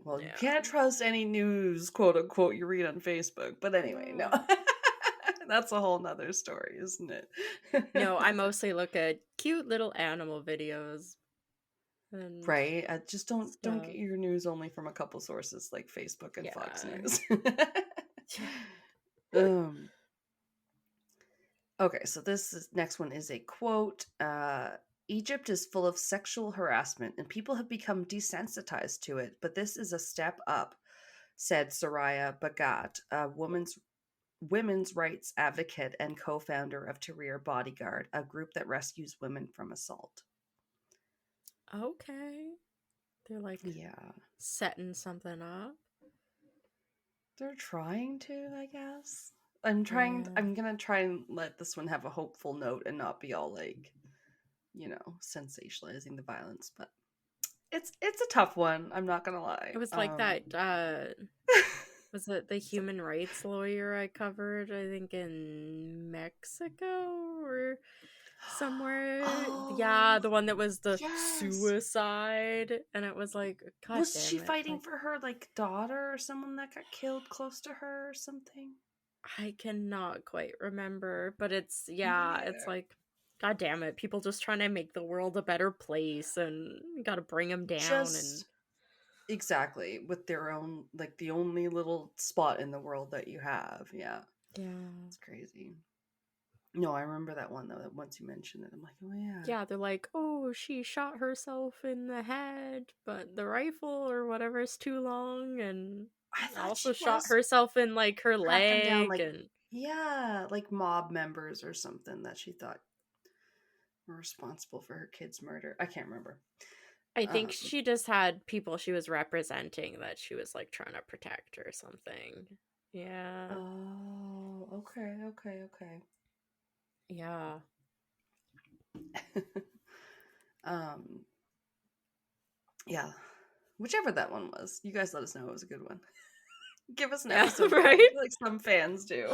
B: Well, you can't trust any news, quote unquote, you read on Facebook. But anyway, no. That's a whole nother story, isn't it?
C: No, I mostly look at cute little animal videos. And
B: right? Just don't get your news only from a couple sources like Facebook and Fox News. Okay, so next one is a quote. Egypt is full of sexual harassment and people have become desensitized to it, but this is a step up, said Soraya Bagat, a women's rights advocate and co-founder of Tahrir Bodyguard, a group that rescues women from assault.
C: Okay. They're like setting something up.
B: They're trying to, I guess. I'm gonna try and let this one have a hopeful note and not be all like, sensationalizing the violence, but it's a tough one, I'm not gonna lie.
C: It was like that was it the human rights lawyer I covered, I think in Mexico or somewhere? The one that was the suicide, and it was like, God,
B: was she fighting for her like daughter or someone that got killed close to her or something?
C: I cannot quite remember, but it's it's like, God damn it, people just trying to make the world a better place, and you gotta bring them down. And
B: exactly, with their own, like, the only little spot in the world that you have. Yeah, it's crazy. No, I remember that one though, that once you mentioned it, I'm like, oh yeah,
C: they're like, oh, she shot herself in the head, but the rifle or whatever is too long, and also shot herself in like her leg
B: down, like,
C: and
B: like mob members or something that she thought were responsible for her kid's murder. I can't remember.
C: I think she just had people she was representing that she was like trying to protect or something. Yeah.
B: Oh, okay.
C: Yeah.
B: Yeah. Whichever that one was, you guys let us know it was a good one. Give us an episode,
C: right?
B: Like some fans do.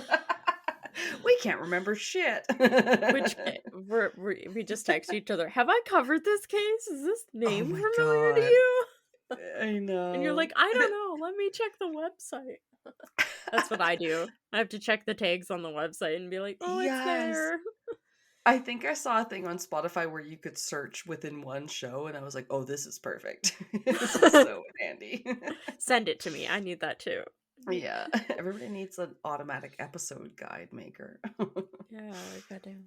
B: We can't remember shit.
C: Which we just text each other. Have I covered this case? Is this name familiar to you?
B: I know.
C: And you're like, I don't know. Let me check the website. That's what I do. I have to check the tags on the website and be like, oh, it's there.
B: I think I saw a thing on Spotify where you could search within one show, and I was like, oh, this is perfect. This is so handy.
C: Send it to me. I need that too.
B: Yeah. Everybody needs an automatic episode guide maker.
C: Yeah, goddamn.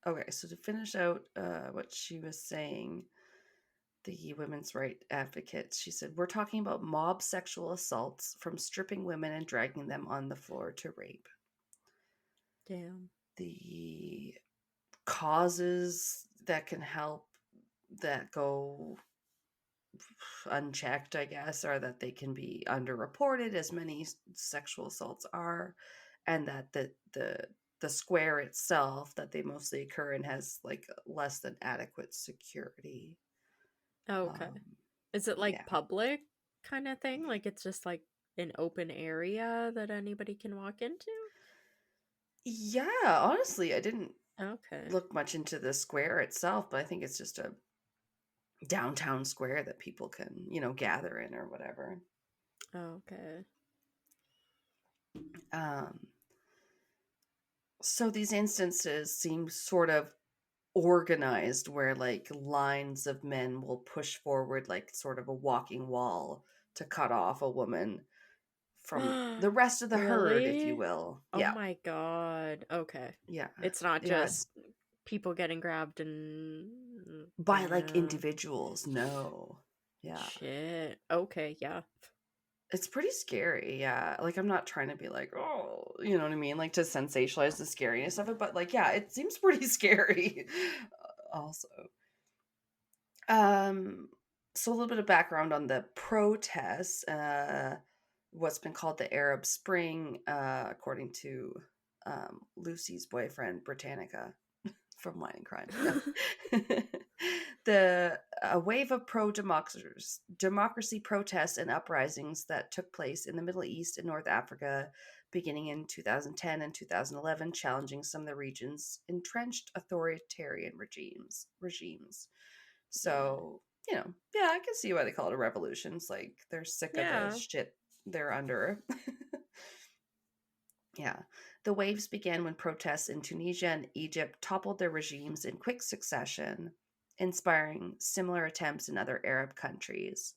B: Okay, so to finish out what she was saying, the women's rights advocate, she said, we're talking about mob sexual assaults, from stripping women and dragging them on the floor to rape.
C: Damn.
B: The causes that can help that go unchecked, I guess, are that they can be underreported, as many sexual assaults are, and that the square itself that they mostly occur in has like less than adequate security.
C: Okay. Is it like public kind of thing? Like it's just like an open area that anybody can walk into?
B: Yeah, honestly, I didn't
C: Okay.
B: look much into the square itself, but I think it's just a downtown square that people can, gather in or whatever.
C: Okay.
B: So these instances seem sort of organized, where like lines of men will push forward like sort of a walking wall to cut off a woman from the rest of the herd, if you will.
C: Oh my god. Okay.
B: Yeah.
C: It's not just people getting grabbed and
B: by like individuals. No. Yeah.
C: Shit. Okay, yeah.
B: It's pretty scary, yeah. Like, I'm not trying to be like, oh, you know what I mean? Like, to sensationalize the scariness of it, but like, yeah, it seems pretty scary also. So a little bit of background on the protests, what's been called the Arab Spring, according to Lucy's boyfriend, Britannica, from Wine and Crime. No. A wave of democracy protests and uprisings that took place in the Middle East and North Africa beginning in 2010 and 2011, challenging some of the region's entrenched authoritarian regimes. So, yeah, I can see why they call it a revolution. It's like they're sick of the shit they're under. Yeah. The waves began when protests in Tunisia and Egypt toppled their regimes in quick succession, inspiring similar attempts in other Arab countries.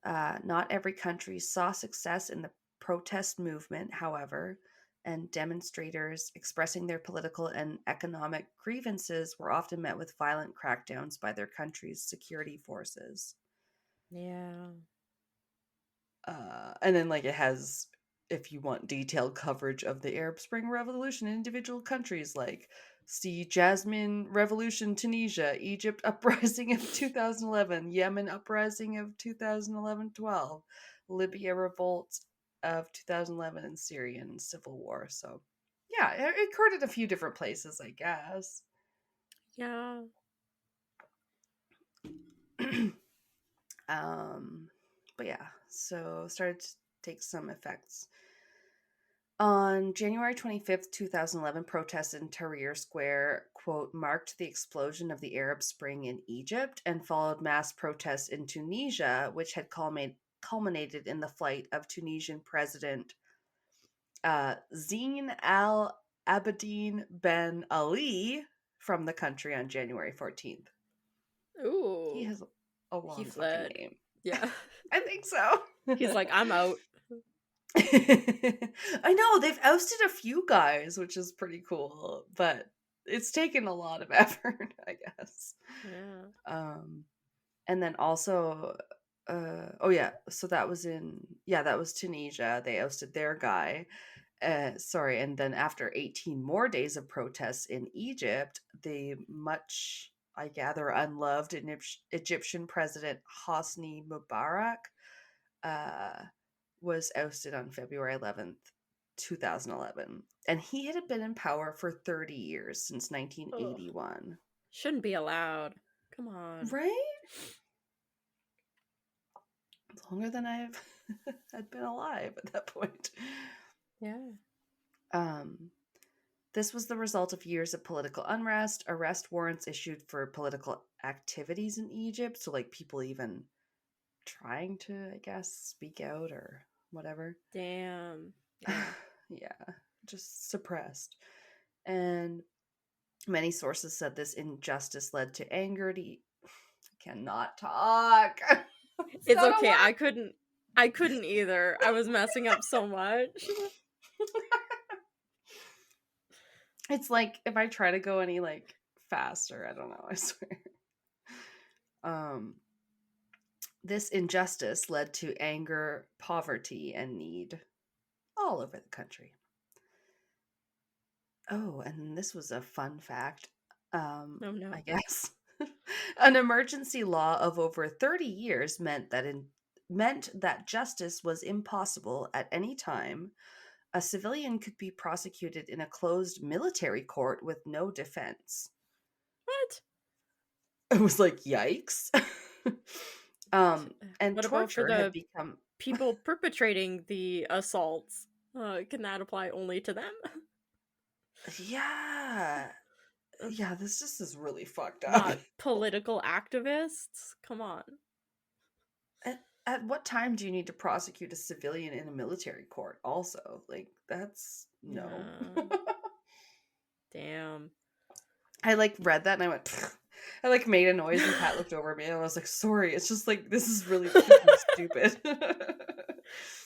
B: Not every country saw success in the protest movement, however, and demonstrators expressing their political and economic grievances were often met with violent crackdowns by their country's security forces.
C: Yeah.
B: And then, like, it has, if you want detailed coverage of the Arab Spring Revolution in individual countries, like, see Jasmine Revolution Tunisia, Egypt Uprising of 2011, Yemen Uprising of 2011-12, Libya Revolt of 2011, and Syrian Civil War. So, yeah, it occurred in a few different places, I guess.
C: Yeah.
B: But yeah, so started to take some effects. On January 25th, 2011, protests in Tahrir Square, quote, marked the explosion of the Arab Spring in Egypt and followed mass protests in Tunisia, which had culminated in the flight of Tunisian President Zine Al Abidine Ben Ali from the country on January 14th.
C: Ooh.
B: He has a long
C: He
B: fucking
C: fled.
B: name.
C: Yeah.
B: I think so.
C: He's like, I'm out.
B: I know, they've ousted a few guys, which is pretty cool, but it's taken a lot of effort, I guess.
C: Yeah.
B: And then also, so that was that was Tunisia. They ousted their guy. And then after 18 more days of protests in Egypt, the much, I gather, unloved Egyptian president Hosni Mubarak was ousted on February 11th, 2011. And he had been in power for 30 years, since 1981.
C: Ugh. Shouldn't be allowed. Come on.
B: Right? Longer than I've had been alive at that point.
C: Yeah.
B: This was the result of years of political unrest, arrest warrants issued for political activities in Egypt. So, like, people even trying to, I guess, speak out or whatever.
C: Damn. Yeah.
B: Yeah, just suppressed. And many sources said this injustice led to anger. I cannot talk.
C: It's okay. I couldn't either. I was messing up so much.
B: It's like if I try to go any like faster, I don't know, I swear. This injustice led to anger, poverty, and need all over the country. Oh, and this was a fun fact.
C: Oh no.
B: I guess. An emergency law of over 30 years meant that justice was impossible at any time. A civilian could be prosecuted in a closed military court with no defense.
C: What?
B: It was like, yikes. And
C: what
B: torture
C: about for
B: had
C: the
B: become...
C: people perpetrating the assaults? Can that apply only to them?
B: Yeah. Yeah, this just is really fucked up.
C: Not political activists? Come on.
B: At what time do you need to prosecute a civilian in a military court also? Like, that's... no.
C: Yeah. Damn.
B: I, like, read that and I went... Pfft. I, like, made a noise and Pat looked over at me and I was like, sorry, it's just, like, this is really stupid.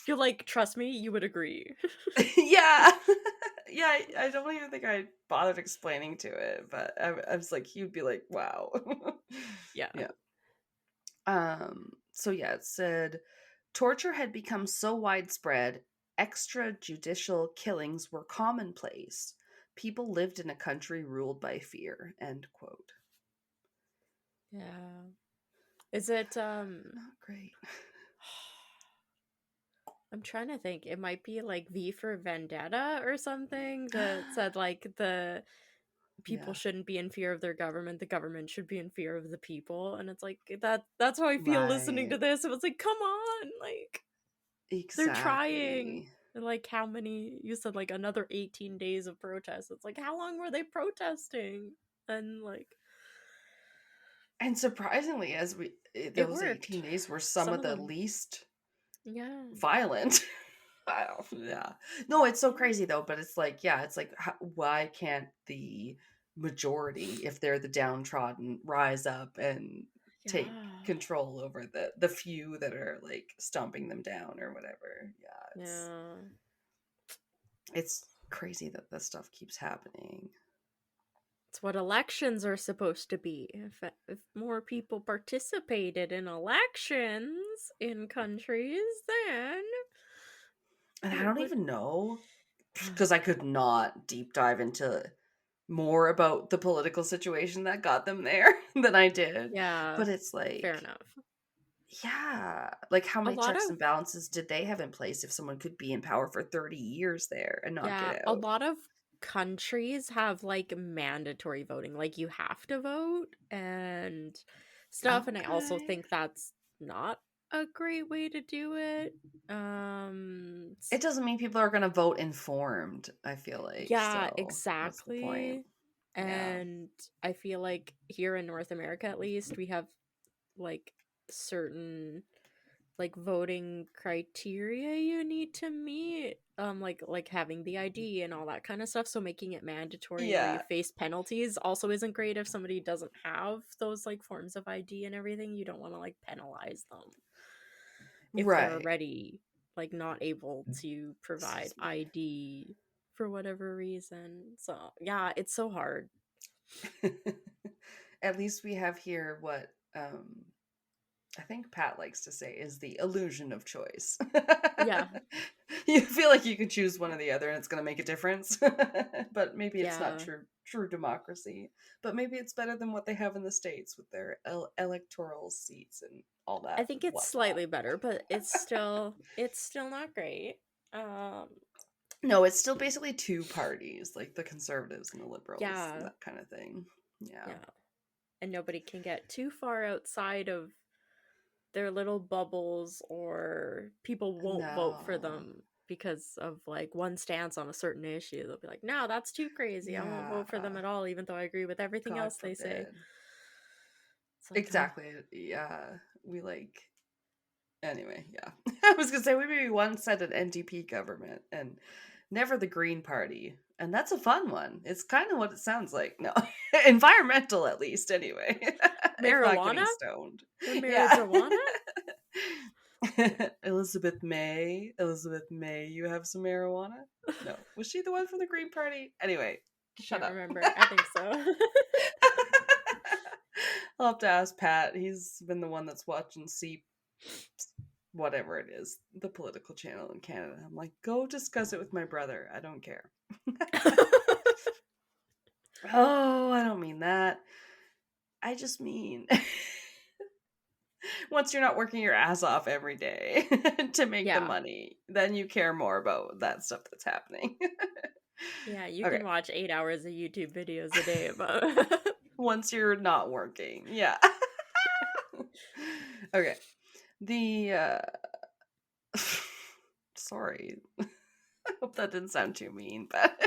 C: You're like, trust me, you would agree.
B: Yeah. Yeah, I don't even think I bothered explaining to it, but I was like, he'd be like, wow.
C: Yeah.
B: So yeah, it said, torture had become so widespread, extrajudicial killings were commonplace. People lived in a country ruled by fear, end quote.
C: Yeah. Is it
B: Not great.
C: I'm trying to think. It might be like V for Vendetta or something that said like the people
B: Yeah.
C: shouldn't be in fear of their government. The government should be in fear of the people. And it's like that's how I feel listening to
B: Right.
C: this. It was like, come on, like they're trying.
B: Exactly.
C: And like how many you said like another 18 days of protests. It's like how long were they protesting? And like
B: And surprisingly,
C: it
B: those
C: worked.
B: 18 days were some
C: Some
B: of
C: of
B: the
C: them.
B: least
C: Yeah.
B: violent. Yeah. No, it's so crazy though, but it's like, yeah, it's like, why can't the majority, if they're the downtrodden, rise up and take
C: Yeah.
B: control over the few that are like stomping them down or whatever? Yeah,
C: Yeah.
B: it's crazy that this stuff keeps happening.
C: It's what elections are supposed to be. If more people participated in elections in countries, then
B: And I
C: it
B: don't
C: would.
B: even know, because I could not deep dive into more about the political situation that got them there than I did.
C: Yeah,
B: But it's like,
C: fair enough.
B: yeah, like how
C: A
B: many
C: lot
B: checks
C: of
B: and balances did they have in place if someone could be in power for 30 years there and not
C: yeah,
B: get
C: a
B: out?
C: lot of countries have like mandatory voting, like you have to vote and stuff. And I also
B: Okay.
C: think that's not a great way to do it.
B: It doesn't mean people are going to vote informed, I feel like.
C: Yeah,
B: So that's the point.
C: exactly.
B: Yeah.
C: And I feel like here in North America, at least, we have like certain like voting criteria you need to meet. Like having the ID and all that kind of stuff. So making it mandatory where you
B: Yeah.
C: face penalties also isn't great if somebody doesn't have those like forms of ID and everything. You don't want to like penalize them if they're
B: Right.
C: already like not able to provide
B: Excuse me.
C: ID for whatever reason. So yeah, it's so hard.
B: At least we have here what I think Pat likes to say is the illusion of choice.
C: Yeah.
B: You feel like you could choose one or the other and it's going to make a difference. But maybe it's not
C: Yeah.
B: true democracy. But maybe it's better than what they have in the States with their electoral seats and all that.
C: I think it's
B: whatnot.
C: slightly better, but it's still not great.
B: No, it's still basically two parties, like the conservatives and the liberals,
C: Yeah.
B: that kind of thing. Yeah.
C: Yeah. And nobody can get too far outside of their little bubbles, or people won't vote for
B: No.
C: them because of like one stance on a certain issue. They'll be like, no, that's too crazy. I won't vote for them
B: Yeah.
C: at all, even though I agree with everything
B: God
C: else they say.
B: forbid.
C: It's like,
B: Exactly. Yeah. We like. Anyway, yeah. I was gonna say we maybe once had an NDP government and never the Green Party, and that's a fun one. It's kind of what it sounds like. No, environmental at least. Anyway, if not getting
C: marijuana?
B: stoned.
C: The
B: Yeah.
C: marijuana?
B: Elizabeth May, you have some marijuana? No, was she the one from the Green Party? Anyway, shut
C: Can't
B: up.
C: remember. I think so.
B: I'll have to ask Pat. He's been the one that's watching whatever it is, the political channel in Canada. I'm like, go discuss it with my brother. I don't care. Oh, I don't mean that. I just mean once you're not working your ass off every day to make the
C: Yeah.
B: money, then you care more about that stuff that's happening.
C: Yeah, you
B: Okay.
C: can watch 8 hours of YouTube videos a day about
B: Once you're not working. Yeah. Okay. The sorry. I hope that didn't sound too mean, but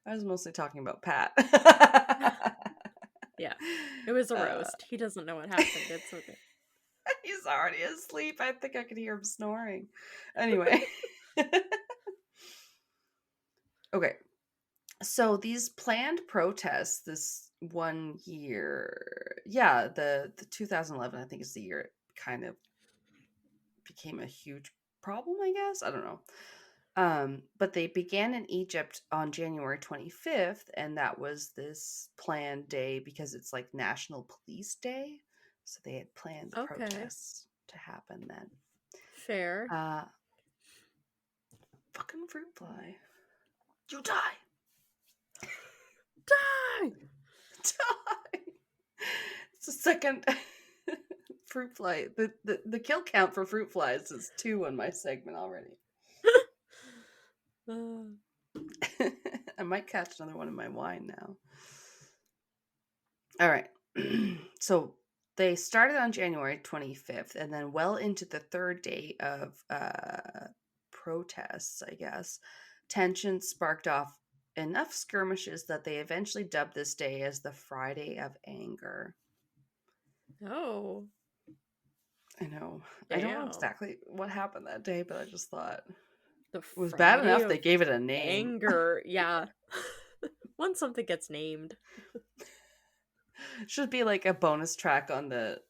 B: I was mostly talking about Pat.
C: Yeah, it was a roast. He doesn't know what happened. It's okay.
B: He's already asleep. I think I could hear him snoring. Anyway. Okay. So these planned protests this one year, yeah, the 2011, I think is the year it kind of became a huge problem, I guess. I don't know. But they began in Egypt on January 25th, and that was this planned day because it's like National Police Day. So they had planned the
C: Okay.
B: protests to happen then.
C: Fair.
B: Fucking fruit fly. You die!
C: Die!
B: Die! It's the second Fruit fly. The kill count for fruit flies is 2 on my segment already. I might catch another one in my wine now. All right. So they started on January 25th, and then well into the third day of protests, I guess, tension sparked off enough skirmishes that they eventually dubbed this day as the Friday of Anger.
C: Oh.
B: I know.
C: Damn.
B: I don't know exactly what happened that day, but I just thought
C: The
B: it was bad
C: Friday
B: enough they
C: of
B: gave it a name.
C: Anger. Yeah. Once something gets named.
B: Should be like a bonus track on the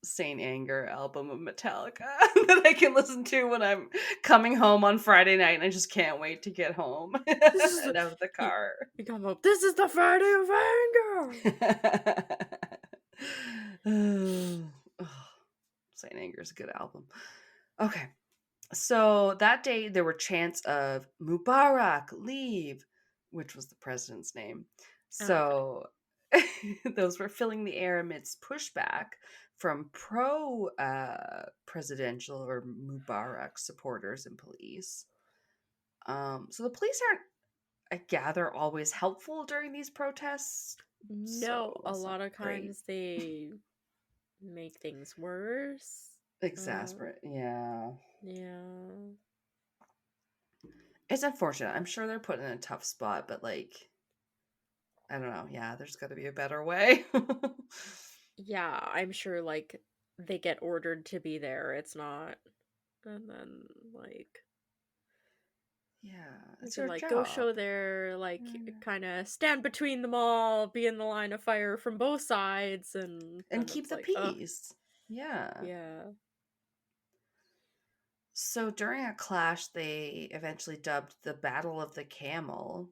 B: Saint Anger album of Metallica that I can listen to when I'm coming home on Friday night and I just can't wait to get home and out of the car.
C: You come up, this is the Friday of Anger!
B: Saint Anger is a good album. Okay. So that day there were chants of Mubarak, leave, which was the president's name. So those were filling the air amidst pushback from presidential or Mubarak supporters and police. So the police aren't, I gather, always helpful during these protests.
C: No, a lot of times they make things worse.
B: Exasperate, yeah.
C: Yeah.
B: It's unfortunate. I'm sure they're put in a tough spot, but like, I don't know. Yeah, there's got to be a better way.
C: Yeah, I'm sure like they get ordered to be there. It's not, and then like,
B: yeah,
C: it's
B: it's your
C: like
B: job.
C: go show their like kind of stand between them all, be in the line of fire from both sides, and
B: keep the
C: like,
B: peace. Yeah.
C: Yeah.
B: So during a clash, they eventually dubbed the Battle of the Camel.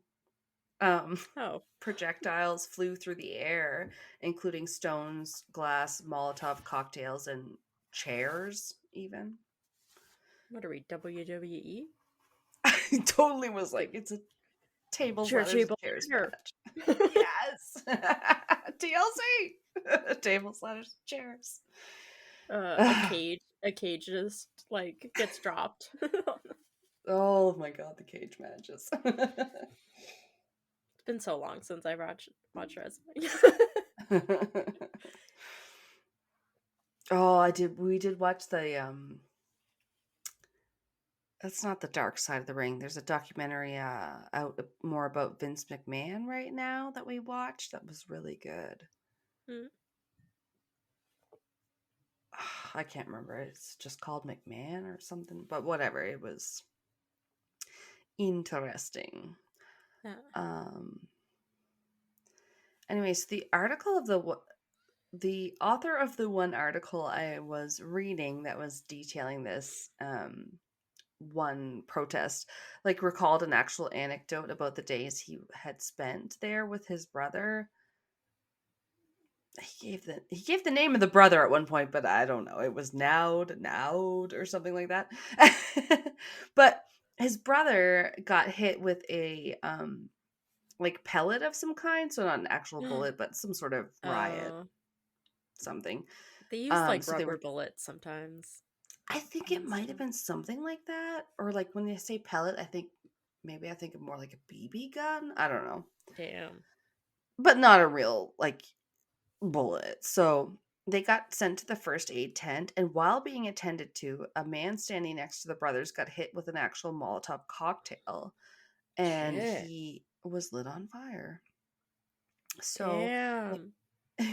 B: Projectiles flew through the air, including stones, glass, Molotov cocktails, and chairs, even.
C: What are we, WWE?
B: I totally was like, it's a tables, ladders, chairs match. Yes! TLC! Tables, ladders, chairs.
C: A cage just like gets dropped.
B: Oh my god, the cage matches.
C: It's been so long since I watched wrestling.
B: Oh, we did watch the that's not the Dark Side of the Ring. There's a documentary out more about Vince McMahon right now that we watched that was really good. I can't remember. It's just called McMahon or something, but whatever. It was interesting.
C: Yeah.
B: Anyways, the author of the one article I was reading that was detailing this one protest, like, recalled an actual anecdote about the days he had spent there with his brother. He gave the name of the brother at one point, but I don't know. It was Naud or something like that. But his brother got hit with a like pellet of some kind, so not an actual bullet, but some sort of riot something.
C: They use like rubber bullets sometimes.
B: I think it might have been something like that, or like when they say pellet, I think of more like a BB gun. I don't know.
C: Damn.
B: But not a real like bullet. So they got sent to the first aid tent, and while being attended to, a man standing next to the brothers got hit with an actual Molotov cocktail, and he was lit on fire. So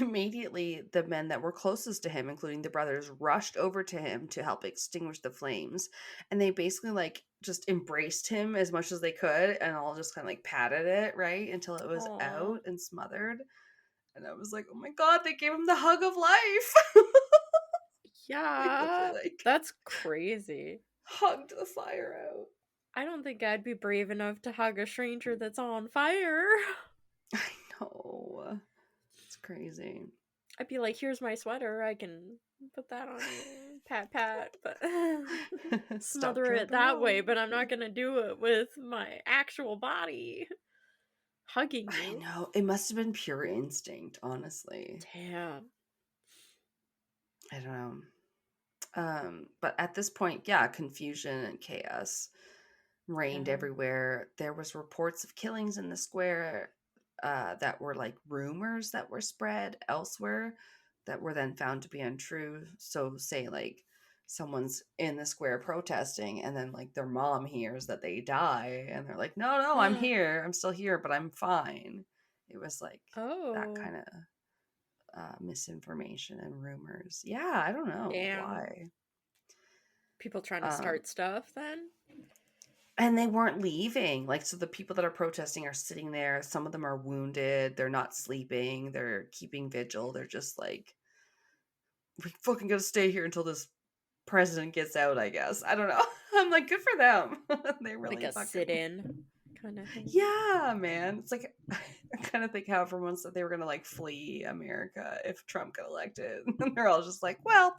B: immediately the men that were closest to him, including the brothers, rushed over to him to help extinguish the flames, and they basically like just embraced him as much as they could and all just kind of like patted it right until it was out and smothered. And I was like, oh my god, they gave him the hug of life.
C: Yeah, that's crazy.
B: Hugged the fire out.
C: I don't think I'd be brave enough to hug a stranger that's on fire.
B: I know. It's crazy.
C: I'd be like, here's my sweater, I can put that on you. Pat, but smother it that way, but I'm not gonna do it with my actual body. Hugging you.
B: I know. It must have been pure instinct, honestly.
C: Damn.
B: I don't know. But at this point, yeah, confusion and chaos reigned
C: Yeah.
B: everywhere. There was reports of killings in the square that were like rumors that were spread elsewhere that were then found to be untrue. So say like someone's in the square protesting and then like their mom hears that they die and they're like, no, I'm here. I'm still here, but I'm fine. It was like that kind of misinformation and rumors. Yeah, I don't know
C: Damn.
B: why.
C: People trying to start stuff then?
B: And they weren't leaving. Like, so the people that are protesting are sitting there. Some of them are wounded. They're not sleeping. They're keeping vigil. They're just like, we fucking gotta stay here until this president gets out, I guess. I don't know. I'm like, good for them. They really
C: Like a
B: fucking...
C: sit-in kind of thing.
B: Yeah, man. It's like, I kind of think how everyone said they were gonna like flee America if Trump got elected. And they're all just like, well...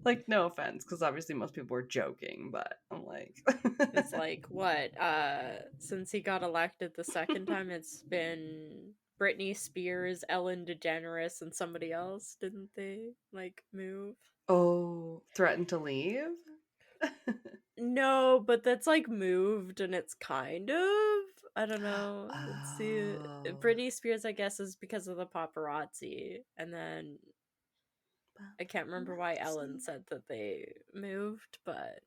B: Like, no offense, because obviously most people were joking, but I'm like...
C: It's like, what? Since he got elected the second time, it's been Britney Spears, Ellen DeGeneres, and somebody else, didn't they, like, move?
B: Oh, threatened to leave?
C: No, but that's, like, moved, and it's kind of... I don't know. Let's see.
B: Oh.
C: Britney Spears, I guess, is because of the paparazzi, and then... I can't remember why Ellen said that they moved, but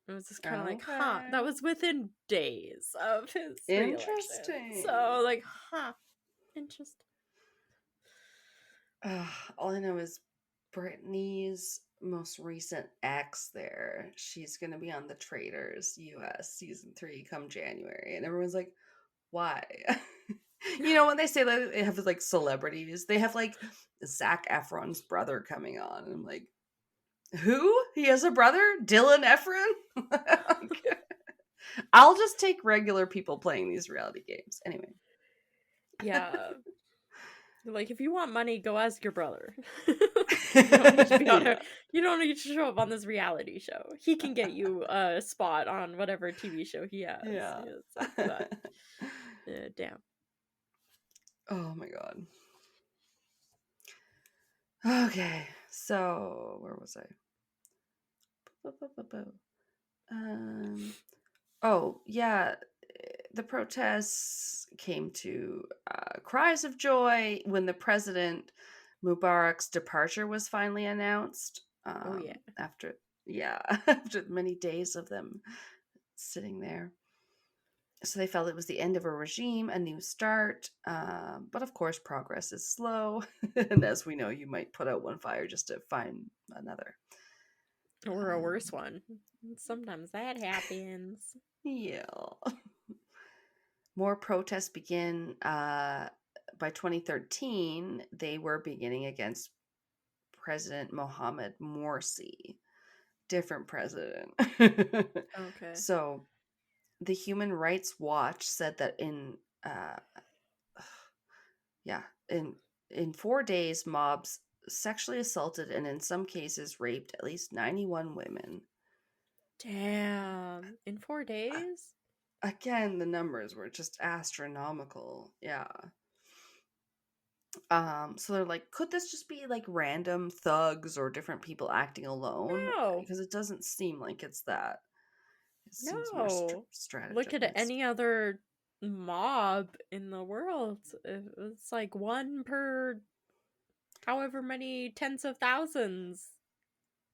C: it was just kind of like, huh, that was within days of his
B: Interesting.
C: re-election. So, like, huh, interesting.
B: All I know is Britney's most recent ex there, she's going to be on The Traitors US season 3 come January. And everyone's like, why? You know, when they say that they have like celebrities, they have like Zac Efron's brother coming on. And I'm like, who? He has a brother? Dylan Efron? I'll just take regular people playing these reality games. Anyway.
C: Yeah. Like, if you want money, go ask your brother. You don't need to show up on this reality show. He can get you a spot on whatever TV show he has.
B: Yeah.
C: Damn.
B: Oh my god. Okay, so where was I? Oh yeah, the protests came to cries of joy when the president Mubarak's departure was finally announced. After after many days of them sitting there. So they felt it was the end of a regime, a new start. But of course, progress is slow. And as we know, you might put out one fire just to find another.
C: Or a worse one. Sometimes that happens.
B: Yeah. More protests begin. By 2013, they were beginning against President Mohamed Morsi. Different president.
C: Okay.
B: So the Human Rights Watch said that in 4 days, mobs sexually assaulted and in some cases raped at least 91 women.
C: Damn. In 4 days?
B: Again, the numbers were just astronomical. Yeah. So they're like, could this just be like random thugs or different people acting alone?
C: No.
B: Because it doesn't seem like it's that. It seems
C: No.
B: more strategic.
C: Look at any other mob in the world. It's like one per however many tens of thousands.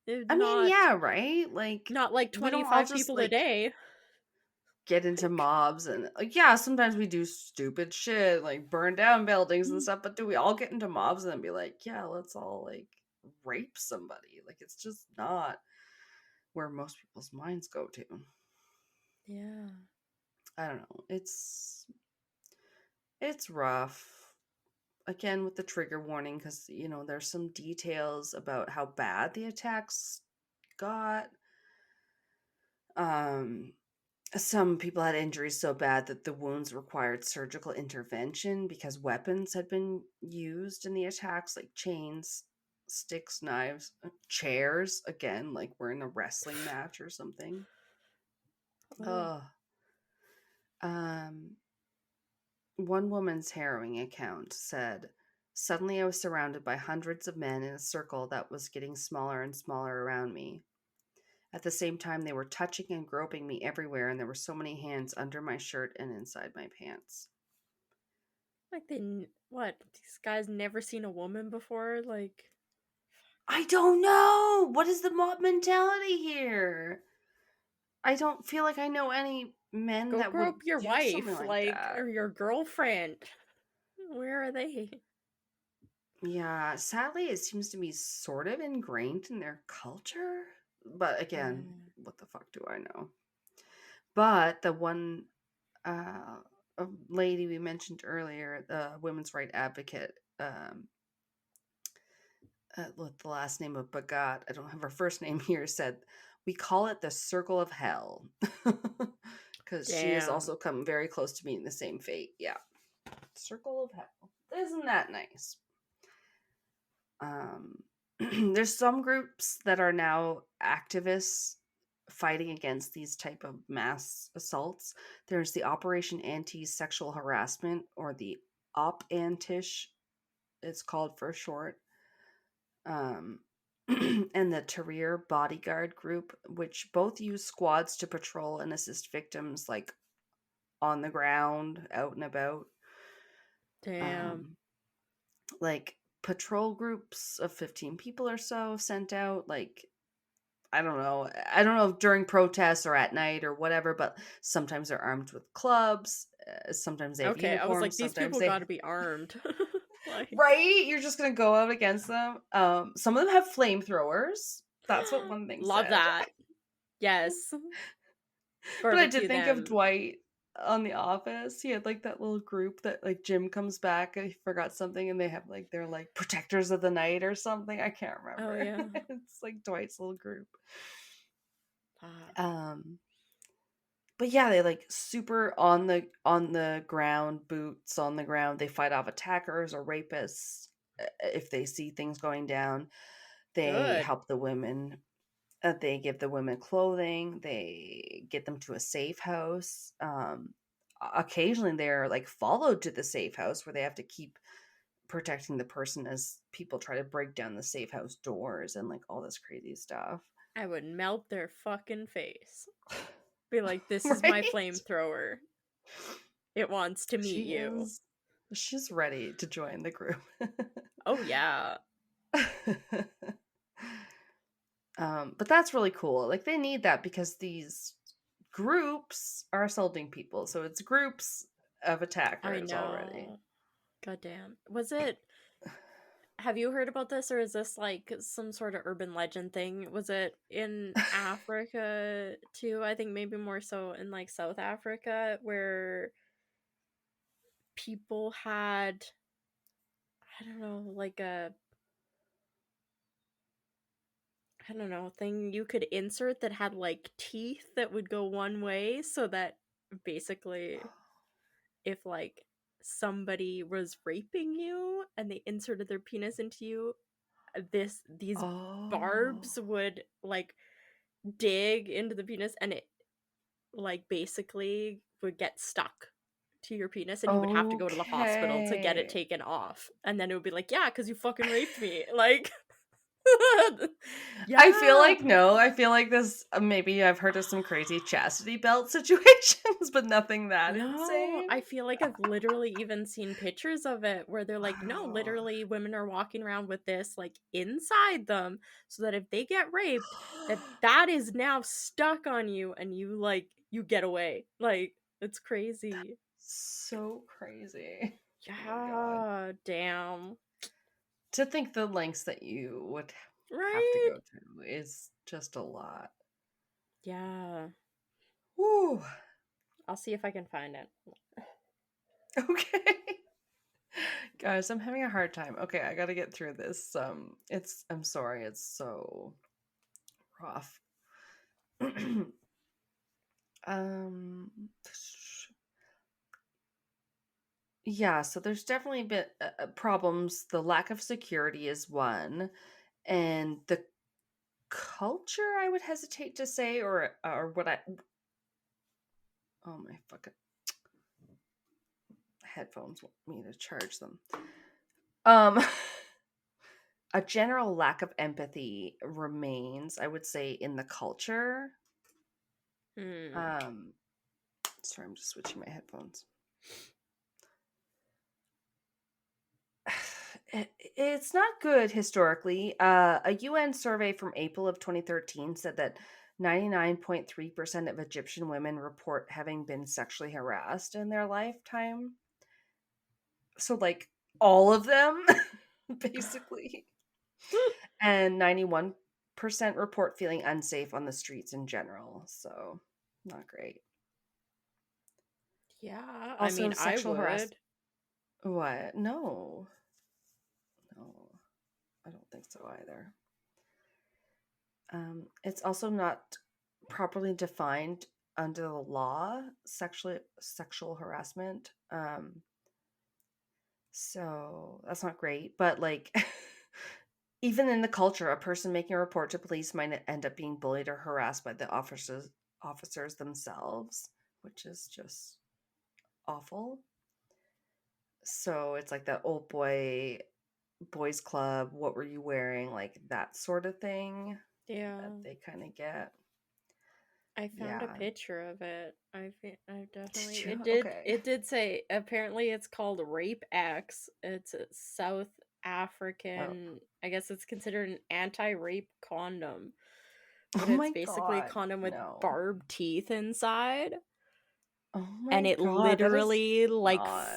B: I mean, yeah, right? Like,
C: not like 25 people a day.
B: Get into mobs and sometimes we do stupid shit like burn down buildings and stuff, but do we all get into mobs and then be like, yeah, let's all like rape somebody? Like, it's just not where most people's minds go to.
C: Yeah,
B: I don't know, it's rough. Again, with the trigger warning, because there's some details about how bad the attacks got. Some people had injuries so bad that the wounds required surgical intervention because weapons had been used in the attacks, like chains, sticks, knives, chairs. Again, like we're in a wrestling match or something. One woman's harrowing account said Suddenly I was surrounded by hundreds of men in a circle that was getting smaller and smaller around me. At the same time, they were touching and groping me everywhere, and there were so many hands under my shirt and inside my pants.
C: Like what? These guys never seen a woman before? Like,
B: I don't know! What is the mob mentality here? I don't feel like I know any men
C: go
B: that would
C: grope your
B: do
C: wife,
B: something like
C: like,
B: that.
C: or your girlfriend. Where are they?
B: Yeah, sadly, it seems to be sort of ingrained in their culture. But again, what the fuck do I know? But the one lady we mentioned earlier, the women's right advocate, with the last name of Bagat, I don't have her first name here, said, we call it the circle of hell. Because she has also come very close to meeting the same fate. Yeah. Circle of hell. Isn't that nice? There's some groups that are now activists fighting against these type of mass assaults. There's the Operation Anti-Sexual Harassment, or the OP-Antish, it's called for short. And the Tahrir Bodyguard Group, which both use squads to patrol and assist victims, like, on the ground, out and about. Like, patrol groups of 15 people or so sent out, like, I don't know if during protests or at night or whatever, but sometimes they're armed with clubs, sometimes they have uniforms,
C: I was like, these
B: sometimes
C: people
B: they
C: gotta be armed. Like,
B: right, you're just gonna go out against them. Some of them have flamethrowers. That's what one thing
C: love
B: said.
C: that. Yes.
B: But I did
C: Barbecue
B: think
C: them.
B: of Dwight on The Office. He had like that little group that, like, Jim comes back and he forgot something, and they have like, they're like protectors of the night or something. I can't remember.
C: Oh yeah.
B: It's like Dwight's little group. But yeah, they like super on the ground, boots on the ground. They fight off attackers or rapists if they see things going down. They
C: Good.
B: help the women. They give the women clothing. They get them to a safe house. Occasionally, they're like followed to the safe house where they have to keep protecting the person as people try to break down the safe house doors and like all this crazy stuff.
C: I would melt their fucking face. Be like, this
B: Right?
C: is my flamethrower. It wants to meet you.
B: She's ready to join the group.
C: Oh yeah.
B: But that's really cool. Like, they need that because these groups are assaulting people. So it's groups of attackers already.
C: Goddamn. Have you heard about this, or is this like some sort of urban legend thing? Was it in Africa too? I think maybe more so in like South Africa, where people had, I don't know, like a, I don't know, thing you could insert that had like teeth that would go one way, so that basically if like somebody was raping you and they inserted their penis into you, these barbs would like dig into the penis, and it like basically would get stuck to your penis, and you would have to go to the hospital to get it taken off, and then it would be like, yeah, because you fucking raped me. Like, yeah.
B: I feel like this, maybe I've heard of some crazy chastity belt situations, but nothing that insane.
C: I feel like I've literally even seen pictures of it where they're like, no, literally women are walking around with this like inside them, so that if they get raped, that is now stuck on you, and you get away. Like, it's crazy.
B: That's so crazy.
C: Yeah, damn.
B: To think the lengths that you would have to go to is just a lot.
C: Yeah.
B: Woo.
C: I'll see if I can find it.
B: Okay. Guys, I'm having a hard time. Okay, I gotta get through this. I'm sorry, it's so rough. Yeah, so there's definitely been problems. The lack of security is one, and the culture, I would hesitate to say, or what I. Oh my fucking headphones want me to charge them. Um, a general lack of empathy remains, I would say, in the culture. Sorry, I'm just switching my headphones. It's not good historically. A UN survey from April of 2013 said that 99.3% of Egyptian women report having been sexually harassed in their lifetime. So, like, all of them, basically. And 91% report feeling unsafe on the streets in general. So, not great.
C: Yeah, I
B: Also,
C: mean, I
B: sexual harassment.
C: would.
B: What? No. I don't think so either. It's also not properly defined under the law, sexual harassment. So that's not great. But like, even in the culture, a person making a report to police might end up being bullied or harassed by the officers themselves, which is just awful. So it's like that old boys club, what were you wearing, like that sort of thing
C: Yeah.
B: that they kind of get.
C: I found a
B: Yeah.
C: picture of it. I definitely
B: you? Okay.
C: it did say apparently it's called Rape X. It's a South African. I guess it's considered an anti-rape condom. But
B: Oh
C: it's
B: my
C: basically a
B: god.
C: condom with
B: No.
C: barbed teeth inside.
B: Oh
C: And
B: my
C: it
B: god. That is
C: literally like
B: not.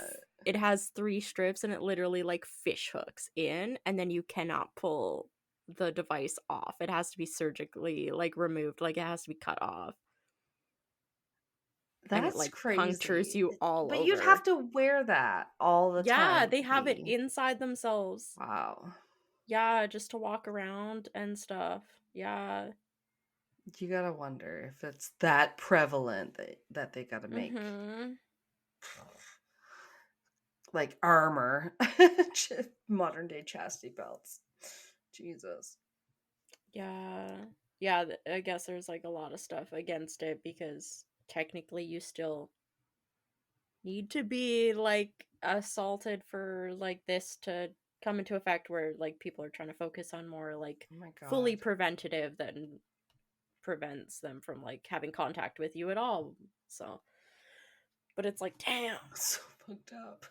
C: it has 3 strips and it literally like fish hooks in, and then you cannot pull the device off. It has to be surgically like removed, like it has to be cut off. And it
B: That's
C: like punctures
B: crazy.
C: you all
B: But
C: over.
B: you'd have to wear that all the time.
C: Yeah, they have it
B: Lee.
C: inside themselves.
B: Wow.
C: Yeah, just to walk around and stuff. Yeah.
B: You gotta wonder if it's that prevalent that they gotta make like armor, modern day chastity belts. Jesus.
C: Yeah. Yeah, I guess there's like a lot of stuff against it because technically you still need to be like assaulted for like this to come into effect, where like people are trying to focus on more like
B: Oh my god.
C: fully preventative than prevents them from like having contact with you at all. So, but it's like, damn.
B: So fucked up.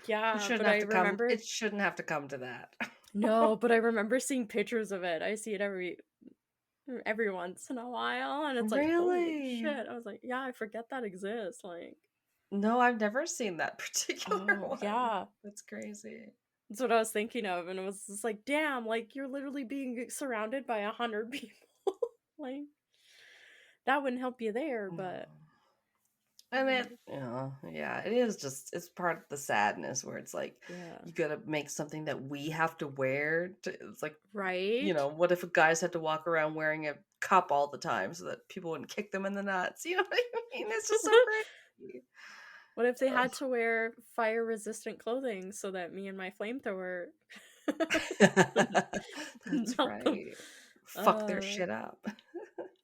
C: Yeah, but I remember
B: it shouldn't have to come to that.
C: no, but I remember seeing pictures of it. I see it every once in a while, and it's like, holy
B: Really?
C: shit. I was like, yeah, I forget that exists. Like,
B: No, I've never seen that particular
C: oh
B: one.
C: yeah,
B: That's crazy.
C: that's what I was thinking of, and it was just like, damn, like you're literally being surrounded by 100 people. Like, that wouldn't help you there, but
B: And yeah, it is just, it's part of the sadness where it's like,
C: yeah,
B: you gotta make something that we have to wear. It's like,
C: right?
B: what if guys had to walk around wearing a cup all the time so that people wouldn't kick them in the nuts? You know what I mean? It's just so crazy.
C: What if they had to wear fire resistant clothing so that me and my flamethrower
B: That's
C: melt them?
B: right. Fuck their shit up.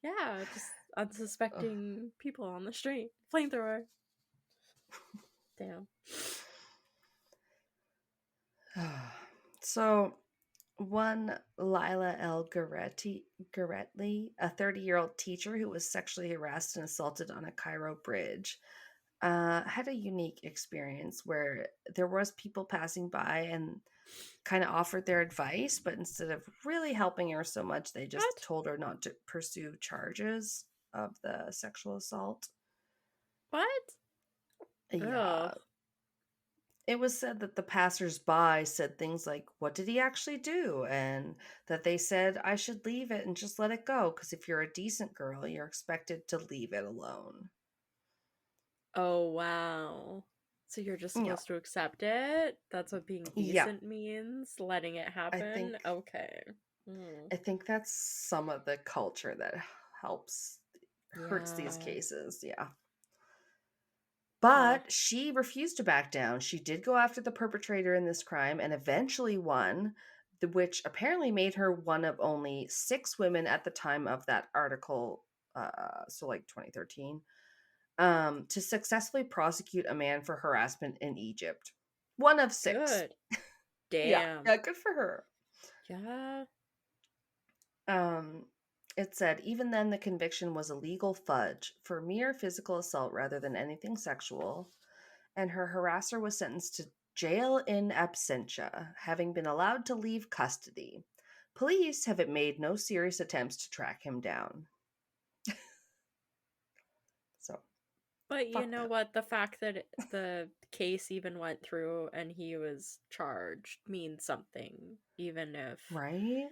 C: Yeah, just unsuspecting people on the street. Flamethrower. Damn.
B: So, one Lila L. Garetti, a 30-year-old teacher who was sexually harassed and assaulted on a Cairo bridge, had a unique experience where there was people passing by and kind of offered their advice, but instead of really helping her so much, they just told her not to pursue charges of the sexual assault.
C: What?
B: Yeah.
C: Ugh.
B: It was said that the passers-by said things like, "What did he actually do?" And that they said, "I should leave it and just let it go, because if you're a decent girl, you're expected to leave it alone."
C: Oh, wow. So you're just supposed to accept it? That's what being decent means? Letting it happen? Okay.
B: I think that's some of the culture that hurts these cases. Yeah. But she refused to back down. She did go after the perpetrator in this crime and eventually won, which apparently made her one of only 6 women at the time of that article, so like 2013, to successfully prosecute a man for harassment in Egypt. One of 6.
C: Good. Damn.
B: Yeah, good for her.
C: Yeah.
B: It said, even then, the conviction was a legal fudge for mere physical assault rather than anything sexual, and her harasser was sentenced to jail in absentia, having been allowed to leave custody. Police have made no serious attempts to track him down. So,
C: But you
B: fuck
C: know
B: them.
C: what? The fact that the case even went through and he was charged means something. Even if.
B: Right?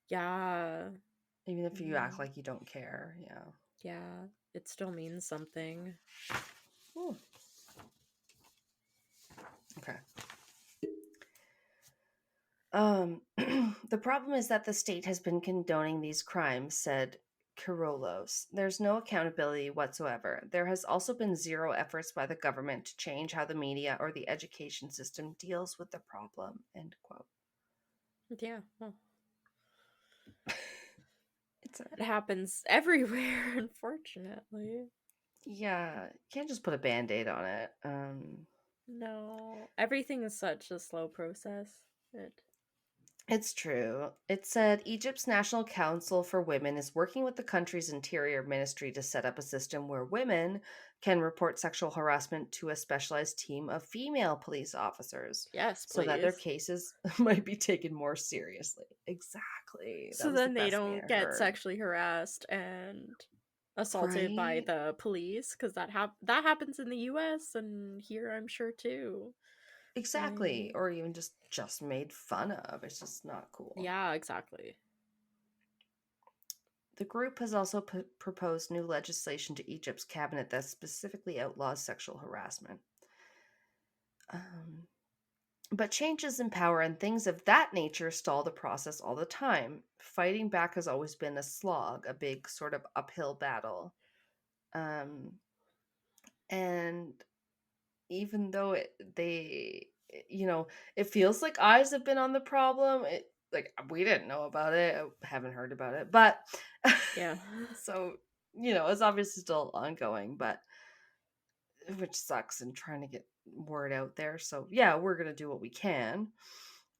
C: Yeah.
B: Even if you act like you don't care, yeah.
C: Yeah. It still means something.
B: Ooh. Okay. The problem is that the state has been condoning these crimes, said Kirolos. There's no accountability whatsoever. There has also been zero efforts by the government to change how the media or the education system deals with the problem. End quote.
C: Yeah. Well,
B: It's
C: it happens everywhere, unfortunately.
B: yeah, you can't just put a band-aid on it.
C: No. Everything is such a slow process.
B: It's true. It said Egypt's National Council for Women is working with the country's interior ministry to set up a system where women can report sexual harassment to a specialized team of female police officers
C: Yes,
B: so that their
C: please.
B: cases might be taken more seriously. Exactly. That
C: So
B: was the
C: then they
B: best thing
C: don't
B: I
C: get
B: heard.
C: sexually harassed and assaulted by
B: Right?
C: the police, because that happens in the US and here I'm sure too.
B: Exactly. Or even just made fun of. It's just not cool.
C: Yeah, exactly.
B: The group has also proposed new legislation to Egypt's cabinet that specifically outlaws sexual harassment. But changes in power and things of that nature stall the process all the time. Fighting back has always been a slog, a big sort of uphill battle. And even though it feels like eyes have been on the problem, like we didn't know about it, I haven't heard about it, but
C: Yeah.
B: so it's obviously still ongoing, but which sucks and trying to get word out there. So yeah, we're gonna do what we can.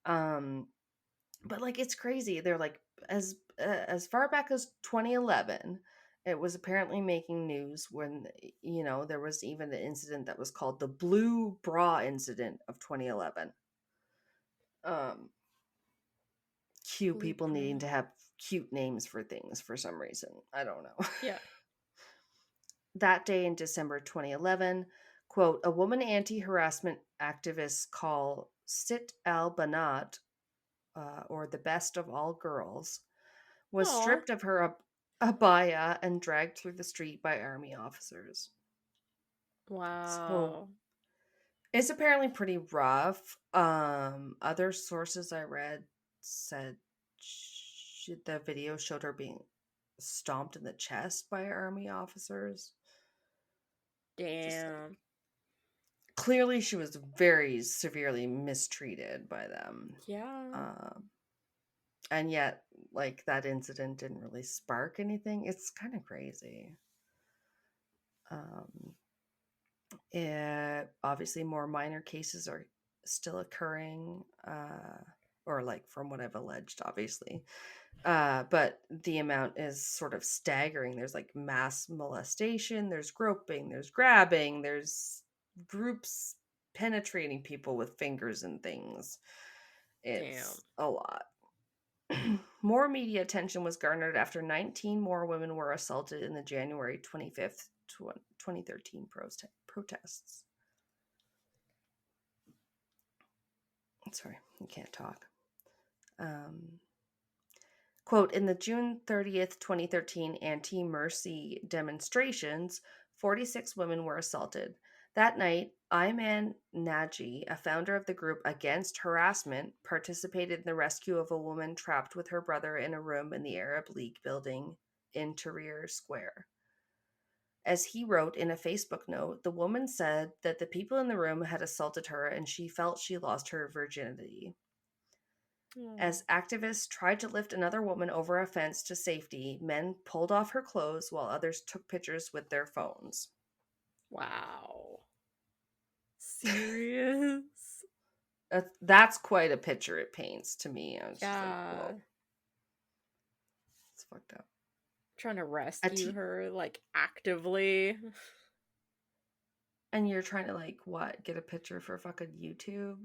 B: But like it's crazy. They're like as far back as 2011, it was apparently making news when there was even an incident that was called the Blue Bra Incident of 2011. Cute
C: Blue
B: people
C: bra.
B: needing to have cute names for things for some reason. I don't know.
C: Yeah.
B: That day in December 2011, quote, a woman anti-harassment activist called Sit al-Banat, or the best of all girls, was
C: Aw.
B: stripped of her abaya and dragged through the street by army officers. So
C: Wow.
B: it's apparently pretty rough. Other sources I read said the video showed her being stomped in the chest by army officers.
C: Damn.
B: Clearly she was very severely mistreated by them.
C: Yeah.
B: And yet, like, that incident didn't really spark anything. It's kind of crazy. Obviously, more minor cases are still occurring, or like from what I've alleged, obviously. But the amount is sort of staggering. There's like mass molestation, there's groping, there's grabbing, there's groups penetrating people with fingers and things. It's a lot. More media attention was garnered after 19 more women were assaulted in the January 25th, 2013 protests. Sorry, I can't talk. Quote, in the June 30th, 2013 anti-mercy demonstrations, 46 women were assaulted. That night, Ayman Naji, a founder of the group Against Harassment, participated in the rescue of a woman trapped with her brother in a room in the Arab League building in Tahrir Square. As he wrote in a Facebook note, the woman said that the people in the room had assaulted her and she felt she lost her virginity. As activists tried to lift another woman over a fence to safety, men pulled off her clothes while others took pictures with their phones.
C: Wow. Serious?
B: That's quite a picture it paints to me. I was just like,
C: Yeah.
B: whoa, it's fucked up.
C: Trying to rescue her, like, actively.
B: And you're trying to, like, what? Get a picture for fucking YouTube?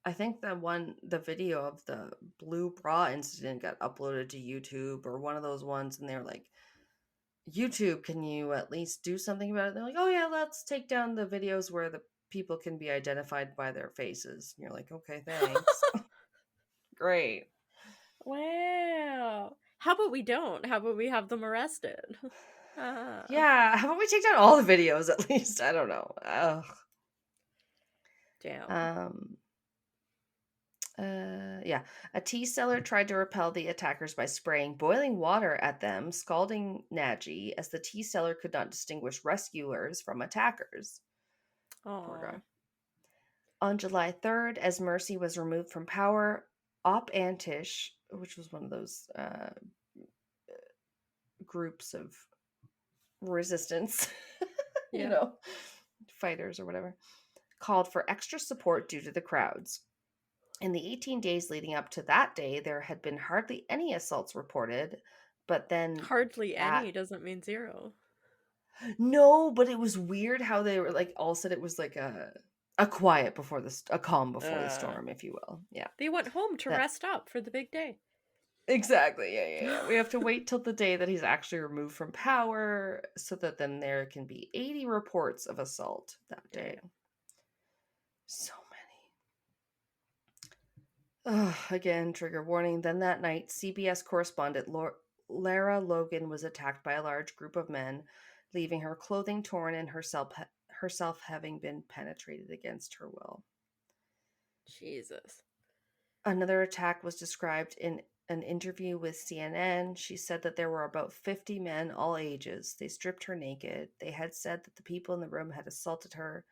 B: I think the video of the blue bra incident got uploaded to YouTube or one of those ones, and they're like, YouTube, can you at least do something about it? They're like, oh yeah, let's take down the videos where the people can be identified by their faces. And you're like, okay, thanks. Great.
C: Wow. How about we don't? How about we have them arrested?
B: Yeah, how about we take down all the videos at least? I don't know. Ugh.
C: Damn.
B: Yeah. A tea seller tried to repel the attackers by spraying boiling water at them, scalding Naji, as the tea seller could not distinguish rescuers from attackers. Poor guy. On July 3rd, as Mercy was removed from power, Op Antish, which was one of those groups of resistance, fighters or whatever, called for extra support due to the crowds. In the 18 days leading up to that day, there had been hardly any assaults reported, but then...
C: Hardly any doesn't mean zero.
B: No, but it was weird how they were, like, all said it was like a quiet before a calm before the storm, if you will. Yeah.
C: They went home to rest up for the big day.
B: Exactly. Yeah. We have to wait till the day that he's actually removed from power so that then there can be 80 reports of assault that day. Yeah. So many. Again, trigger warning. Then that night, CBS correspondent Lara Logan was attacked by a large group of men, leaving her clothing torn and herself having been penetrated against her will.
C: Jesus.
B: Another attack was described in an interview with CNN. She said that there were about 50 men, all ages. They stripped her naked. They had said that the people in the room had assaulted her,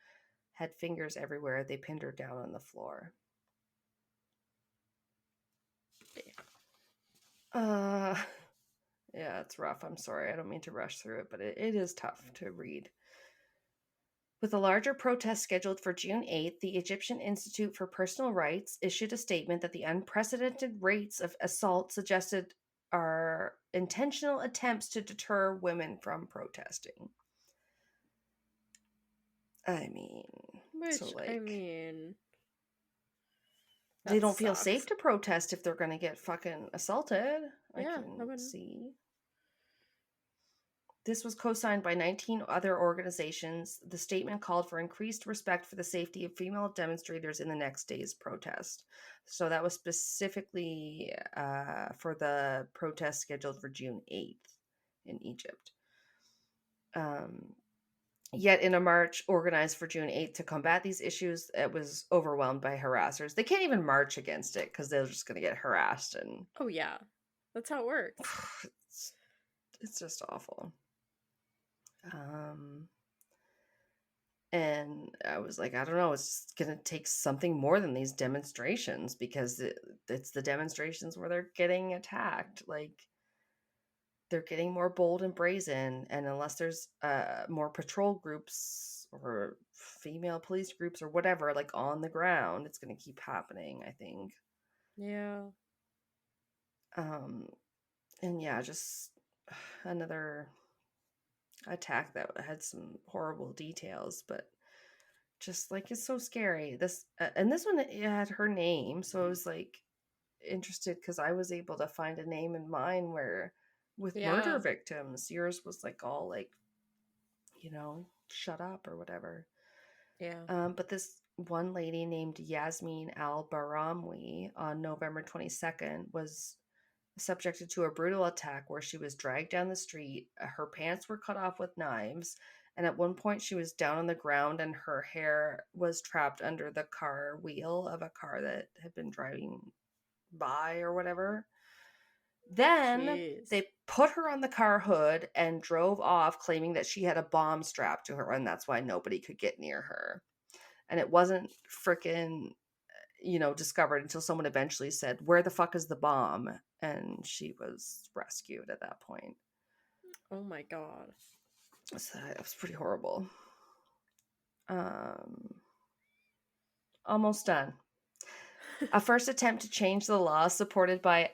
B: had fingers everywhere. They pinned her down on the floor. Yeah, it's rough. I'm sorry. I don't mean to rush through it, but it is tough to read. With a larger protest scheduled for June 8th, the Egyptian Institute for Personal Rights issued a statement that the unprecedented rates of assault suggested are intentional attempts to deter women from protesting. I mean, they don't feel safe to protest if they're going to get fucking assaulted.
C: Yeah,
B: I can see. This was co-signed by 19 other organizations. The statement called for increased respect for the safety of female demonstrators in the next day's protest. So that was specifically for the protest scheduled for June 8th in Egypt. Yet in a march organized for June 8th to combat these issues, it was overwhelmed by harassers. They can't even march against it because they're just going to get harassed. And
C: oh, yeah. That's how it works.
B: It's just awful. And I was like, I don't know, it's going to take something more than these demonstrations because it's the demonstrations where they're getting attacked. Like, they're getting more bold and brazen. And unless there's more patrol groups or female police groups or whatever, like on the ground, it's going to keep happening, I think.
C: Yeah.
B: And yeah, just another attack that had some horrible details, but just like it's so scary. This and this one, it had her name, so I was like interested because I was able to find a name in mine where with murder victims, yours was like all like, shut up or whatever.
C: Yeah.
B: But this one lady named Yasmin Al-Baramwi on November 22nd was subjected to a brutal attack where she was dragged down the street. Her pants were cut off with knives, and at one point she was down on the ground and her hair was trapped under the car wheel of a car that had been driving by or whatever. Then they put her on the car hood and drove off, claiming that she had a bomb strapped to her and that's why nobody could get near her. And it wasn't freaking discovered until someone eventually said, "Where the fuck is the bomb?" And she was rescued at that point.
C: Oh my god.
B: So it was pretty horrible. Almost done. A first attempt to change the law supported by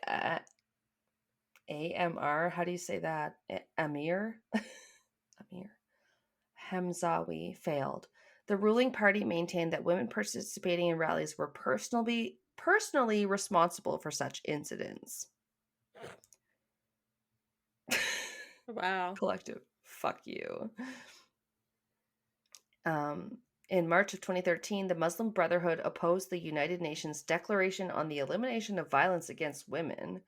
B: AMR, how do you say that? Amir? Amir Hamzawi failed. The ruling party maintained that women participating in rallies were personally responsible for such incidents.
C: Wow.
B: Collective. Fuck you. In March of 2013, the Muslim Brotherhood opposed the United Nations Declaration on the Elimination of Violence Against Women,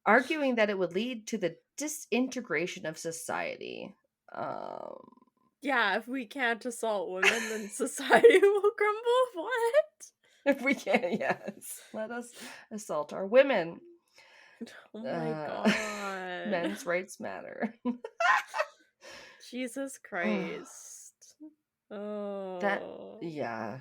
B: arguing that it would lead to the disintegration of society.
C: Yeah, if we can't assault women, then society will crumble. What?
B: If we can, yes. Let us assault our women.
C: Oh my god.
B: Men's rights matter.
C: Jesus Christ. Oh.
B: Yeah.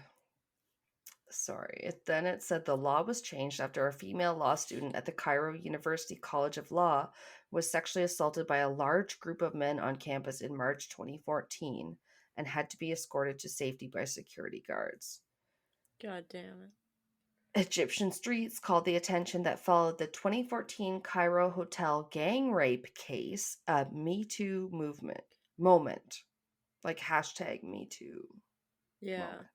B: Sorry. Then it said the law was changed after a female law student at the Cairo University College of Law was sexually assaulted by a large group of men on campus in March 2014 and had to be escorted to safety by security guards.
C: God damn it.
B: Egyptian streets called the attention that followed the 2014 Cairo hotel gang rape case a Me Too moment. Like hashtag Me Too.
C: Yeah.
B: Moment.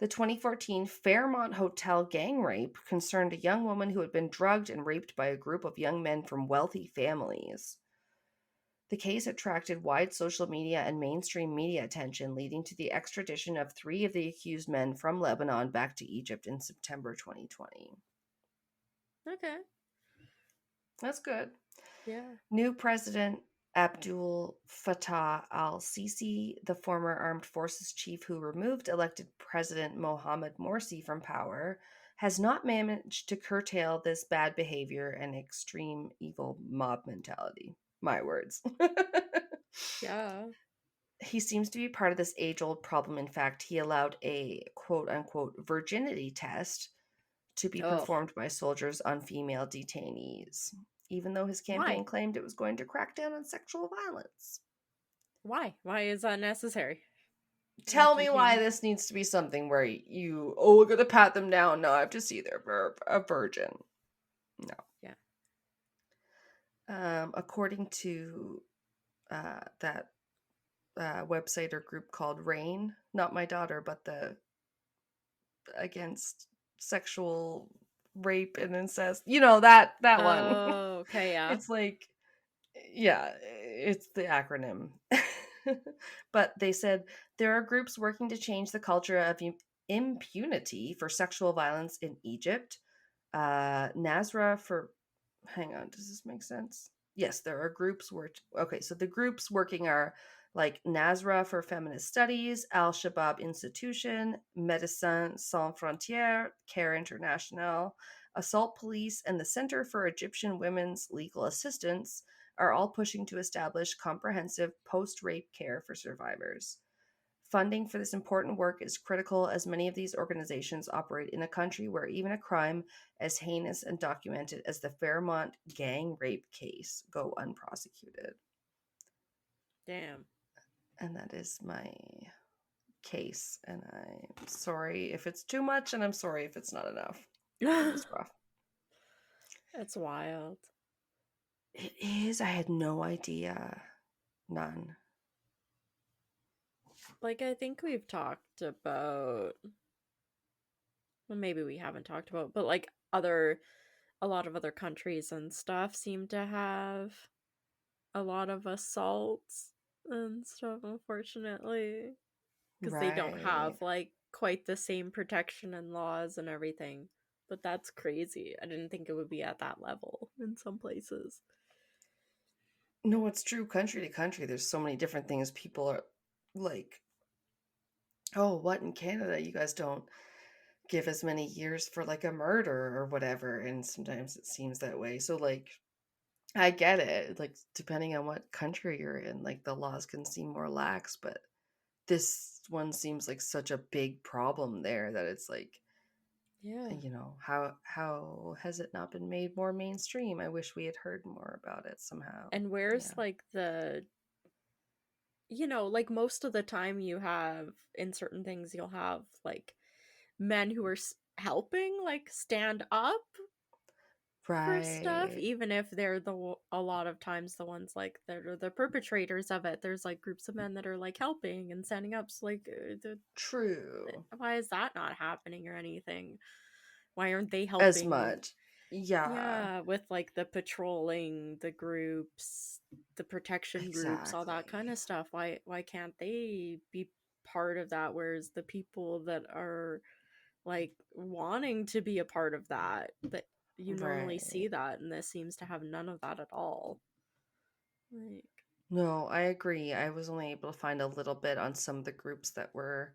B: The 2014 Fairmont Hotel gang rape concerned a young woman who had been drugged and raped by a group of young men from wealthy families. The case attracted wide social media and mainstream media attention, leading to the extradition of 3 of the accused men from Lebanon back to Egypt in September 2020.
C: Okay.
B: That's good.
C: Yeah.
B: New President Abdul Fattah al-Sisi, the former armed forces chief who removed elected President Mohamed Morsi from power, has not managed to curtail this bad behavior and extreme evil mob mentality. My words.
C: Yeah.
B: He seems to be part of this age-old problem. In fact, he allowed a quote-unquote virginity test to be performed by soldiers on female detainees, even though his campaign claimed it was going to crack down on sexual violence.
C: Why? Why is that necessary?
B: Tell me why this needs to be something where we're going to pat them down. No, I have to see they're a virgin. No.
C: Yeah.
B: According to that website or group called RAIN, not my daughter, but the against sexual rape and incest, that one.
C: Oh, okay, yeah.
B: It's like, yeah, it's the acronym. But they said there are groups working to change the culture of impunity for sexual violence in Egypt. Nasra for, hang on, does this make sense? Yes, there are groups so the groups working are like Nasra for Feminist Studies, Al-Shabaab Institution, Médecins Sans Frontières, Care International, Assault Police, and the Center for Egyptian Women's Legal Assistance are all pushing to establish comprehensive post-rape care for survivors. Funding for this important work is critical as many of these organizations operate in a country where even a crime as heinous and documented as the Fairmont gang rape case go unprosecuted. Damn. And that is my case. And I'm sorry if it's too much, and I'm sorry if it's not enough. It was rough.
C: That's wild.
B: It is. I had no idea. None.
C: Like, I think we've talked about, well, maybe we haven't talked about, but like a lot of other countries and stuff seem to have a lot of assaults and stuff, unfortunately, because they don't have like quite the same protection and laws and everything. But that's crazy. I didn't think it would be at that level in some places.
B: No, it's true. Country to country, there's so many different things. People are like, oh, what, in Canada you guys don't give as many years for like a murder or whatever, and sometimes it seems that way. So like, I get it, like depending on what country you're in, like the laws can seem more lax, but this one seems like such a big problem there that it's like,
C: yeah,
B: how has it not been made more mainstream? I wish we had heard more about it somehow.
C: And where's like the, like most of the time you have in certain things, you'll have like men who are helping like stand up for stuff,
B: Right.
C: even if they're a lot of times the ones like that are the perpetrators of it. There's like groups of men that are like helping and standing up. So like,
B: True.
C: why is that not happening or anything? Why aren't they
B: As
C: helping?
B: much. Yeah.
C: Yeah, with like the patrolling, the groups, the protection groups, all that kind
B: Exactly.
C: of stuff. Why can't they be part of that? Whereas the people that are like wanting to be a part of that you normally see
B: Right.
C: that, and this seems to have none of that at all. Like,
B: No, I agree. I was only able to find a little bit on some of the groups that were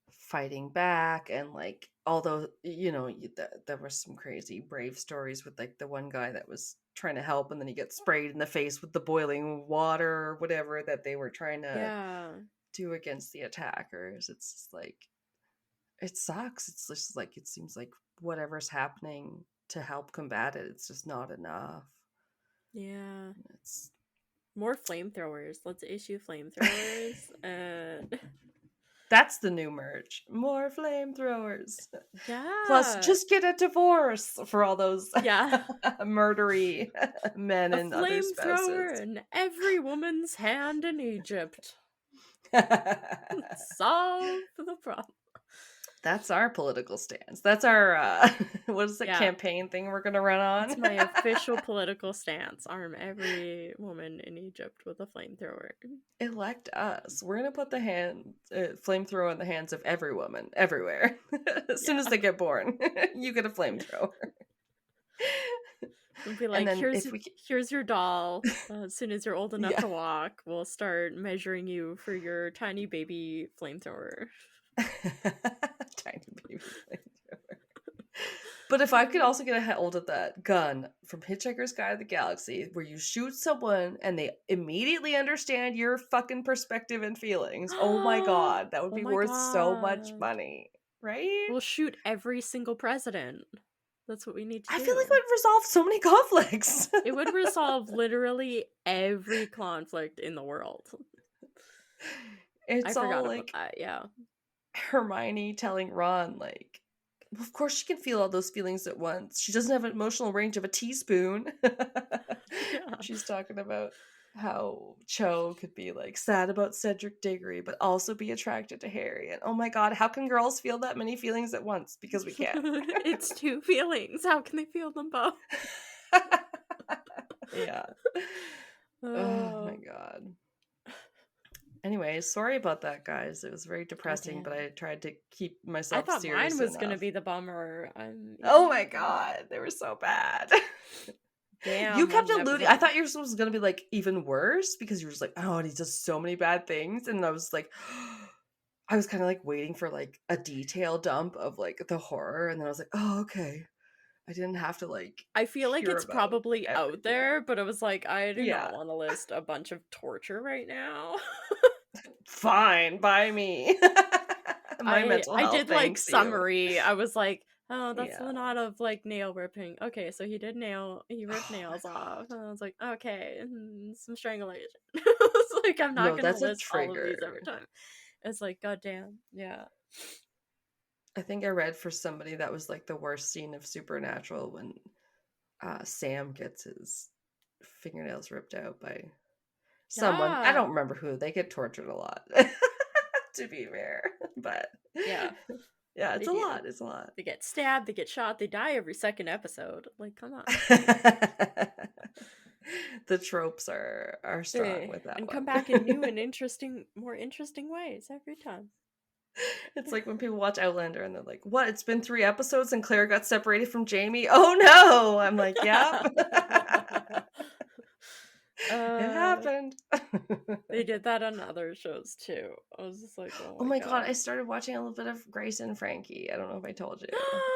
B: fighting back, and like, although there were some crazy brave stories with like the one guy that was trying to help and then he gets sprayed in the face with the boiling water or whatever that they were trying to
C: yeah,
B: do against the attackers. It's just like, it sucks. It's just like, it seems like whatever's happening to help combat it, it's just not enough.
C: yeah.
B: It's
C: More flamethrowers. Let's issue flamethrowers. And
B: that's the new merch. More flamethrowers. Plus,
C: yeah,
B: just get a divorce for all those
C: yeah.
B: murdery men
C: A
B: and other spouses.
C: flamethrower in every woman's hand in Egypt. Solve the problem.
B: That's our political stance. That's our what is the
C: Yeah.
B: campaign thing we're gonna run on?
C: It's my official political stance. Arm every woman in Egypt with a flamethrower.
B: Elect us. We're gonna put the flamethrower in the hands of every woman everywhere. As soon as they get born, you get a flamethrower.
C: We'll be like,
B: then
C: here's your doll. As soon as you're old enough
B: Yeah.
C: to walk, we'll start measuring you for your tiny baby flamethrower.
B: Tiny baby flamethrower. But if I could also get a hold of that gun from Hitchhiker's Guide to the Galaxy, where you shoot someone and they immediately understand your fucking perspective and feelings, oh my god, that would be worth so much money, right?
C: We'll shoot every single president. That's what we need to do.
B: I feel like it would resolve so many conflicts.
C: It would resolve literally every conflict in the world.
B: It's
C: I forgot
B: all
C: about
B: like
C: that, yeah.
B: Hermione telling Ron, like, well, of course she can feel all those feelings at once. She doesn't have an emotional range of a teaspoon.
C: Yeah.
B: She's talking about how Cho could be like sad about Cedric Diggory, but also be attracted to Harry. And oh my god, how can girls feel that many feelings at once? Because we can't.
C: It's two feelings. How can they feel them both?
B: Yeah. Oh my god. Anyways, sorry about that, guys. It was very depressing, but I tried to keep myself
C: I thought
B: serious
C: mine was going to
B: enough.
C: be the bummer.
B: Oh my god, they were so bad.
C: Damn.
B: You kept alluding. I thought yours was going to be like even worse because you were just like, oh, and he does so many bad things. And I was like, I was kind of like waiting for like a detail dump of like the horror. And then I was like, oh, okay. I didn't have to like.
C: I feel like it's probably
B: everything
C: out there, but it was like, I do
B: Yeah.
C: not want to list a bunch of torture right now.
B: Fine, by me. My mental health.
C: I did like
B: thanks
C: summary.
B: you.
C: I was like, oh, that's
B: Yeah.
C: not of like nail ripping. Okay, so he ripped nails off. And I was like, okay, and some strangulation. It's like, I'm not gonna list all of these every time. It's like, goddamn, yeah.
B: I think I read for somebody that was like the worst scene of Supernatural when Sam gets his fingernails ripped out by someone. I don't remember who. They get tortured a lot, to be fair. But
C: yeah,
B: it's a lot. It's a lot.
C: They get stabbed. They get shot. They die every second episode. Like, come on.
B: The tropes are strong with that
C: and
B: one.
C: come back in new and more interesting ways every time.
B: It's like when people watch Outlander and they're like, what? It's been 3 episodes and Claire got separated from Jamie? Oh no! I'm like, yep. It happened.
C: They did that on other shows too. I was just like,
B: oh my god, I started watching a little bit of Grace and Frankie. I don't know if I told you.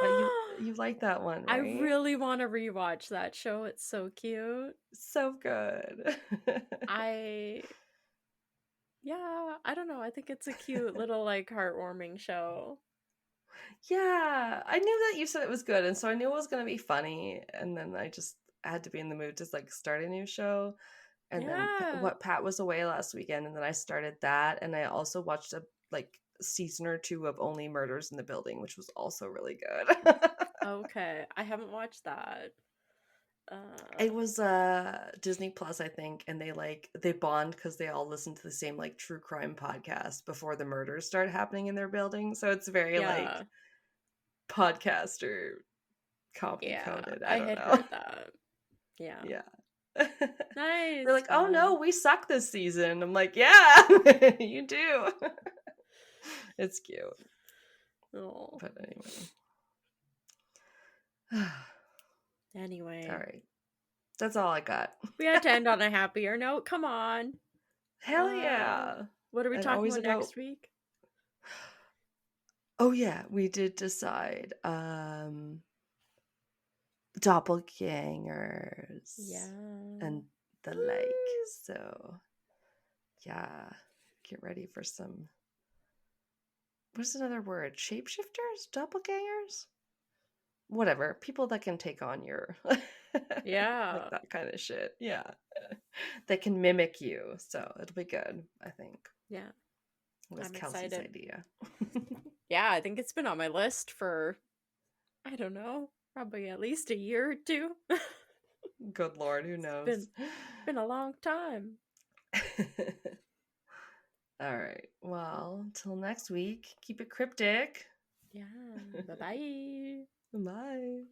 B: But you like that one, right?
C: I really want to rewatch that show. It's so cute.
B: So good.
C: I don't know. I think it's a cute little like heartwarming show.
B: Yeah, I knew that you said it was good, and so I knew it was going to be funny, and then I just had to be in the mood to like start a new show. And then Pat was away last weekend, and then I started that, and I also watched season or 2 of Only Murders in the Building, which was also really good.
C: Okay, I haven't watched that.
B: It was Disney Plus, I think, and they bond because they all listen to the same like true crime podcast before the murders start happening in their building. So it's very like
C: Yeah,
B: podcaster copy
C: yeah,
B: coded.
C: I
B: I don't
C: had
B: know.
C: heard that. Yeah,
B: Yeah.
C: nice.
B: They're like, oh
C: fun.
B: no, we suck this season. I'm like, yeah, you do. It's cute.
C: Oh,
B: But anyway.
C: anyway,
B: All right. That's all I got.
C: we had to end on a happier note. Come on.
B: Hell yeah.
C: What are we
B: And
C: talking
B: always
C: about
B: about
C: next week?
B: Oh yeah, we did decide. Doppelgangers.
C: Yeah.
B: And the like. So yeah. Get ready for some, what's another word? Shapeshifters? Doppelgangers? Whatever. People that can take on your
C: Yeah.
B: like that kind of shit. Yeah. That can mimic you. So it'll be good, I think.
C: Yeah.
B: It was
C: I'm
B: Kelsey's
C: excited.
B: idea.
C: Yeah, I think it's been on my list for, I don't know, probably at least a year or two.
B: Good Lord, who knows?
C: Been a long time.
B: All right. Well, till next week, keep it cryptic.
C: Yeah. Bye-bye.
B: Bye.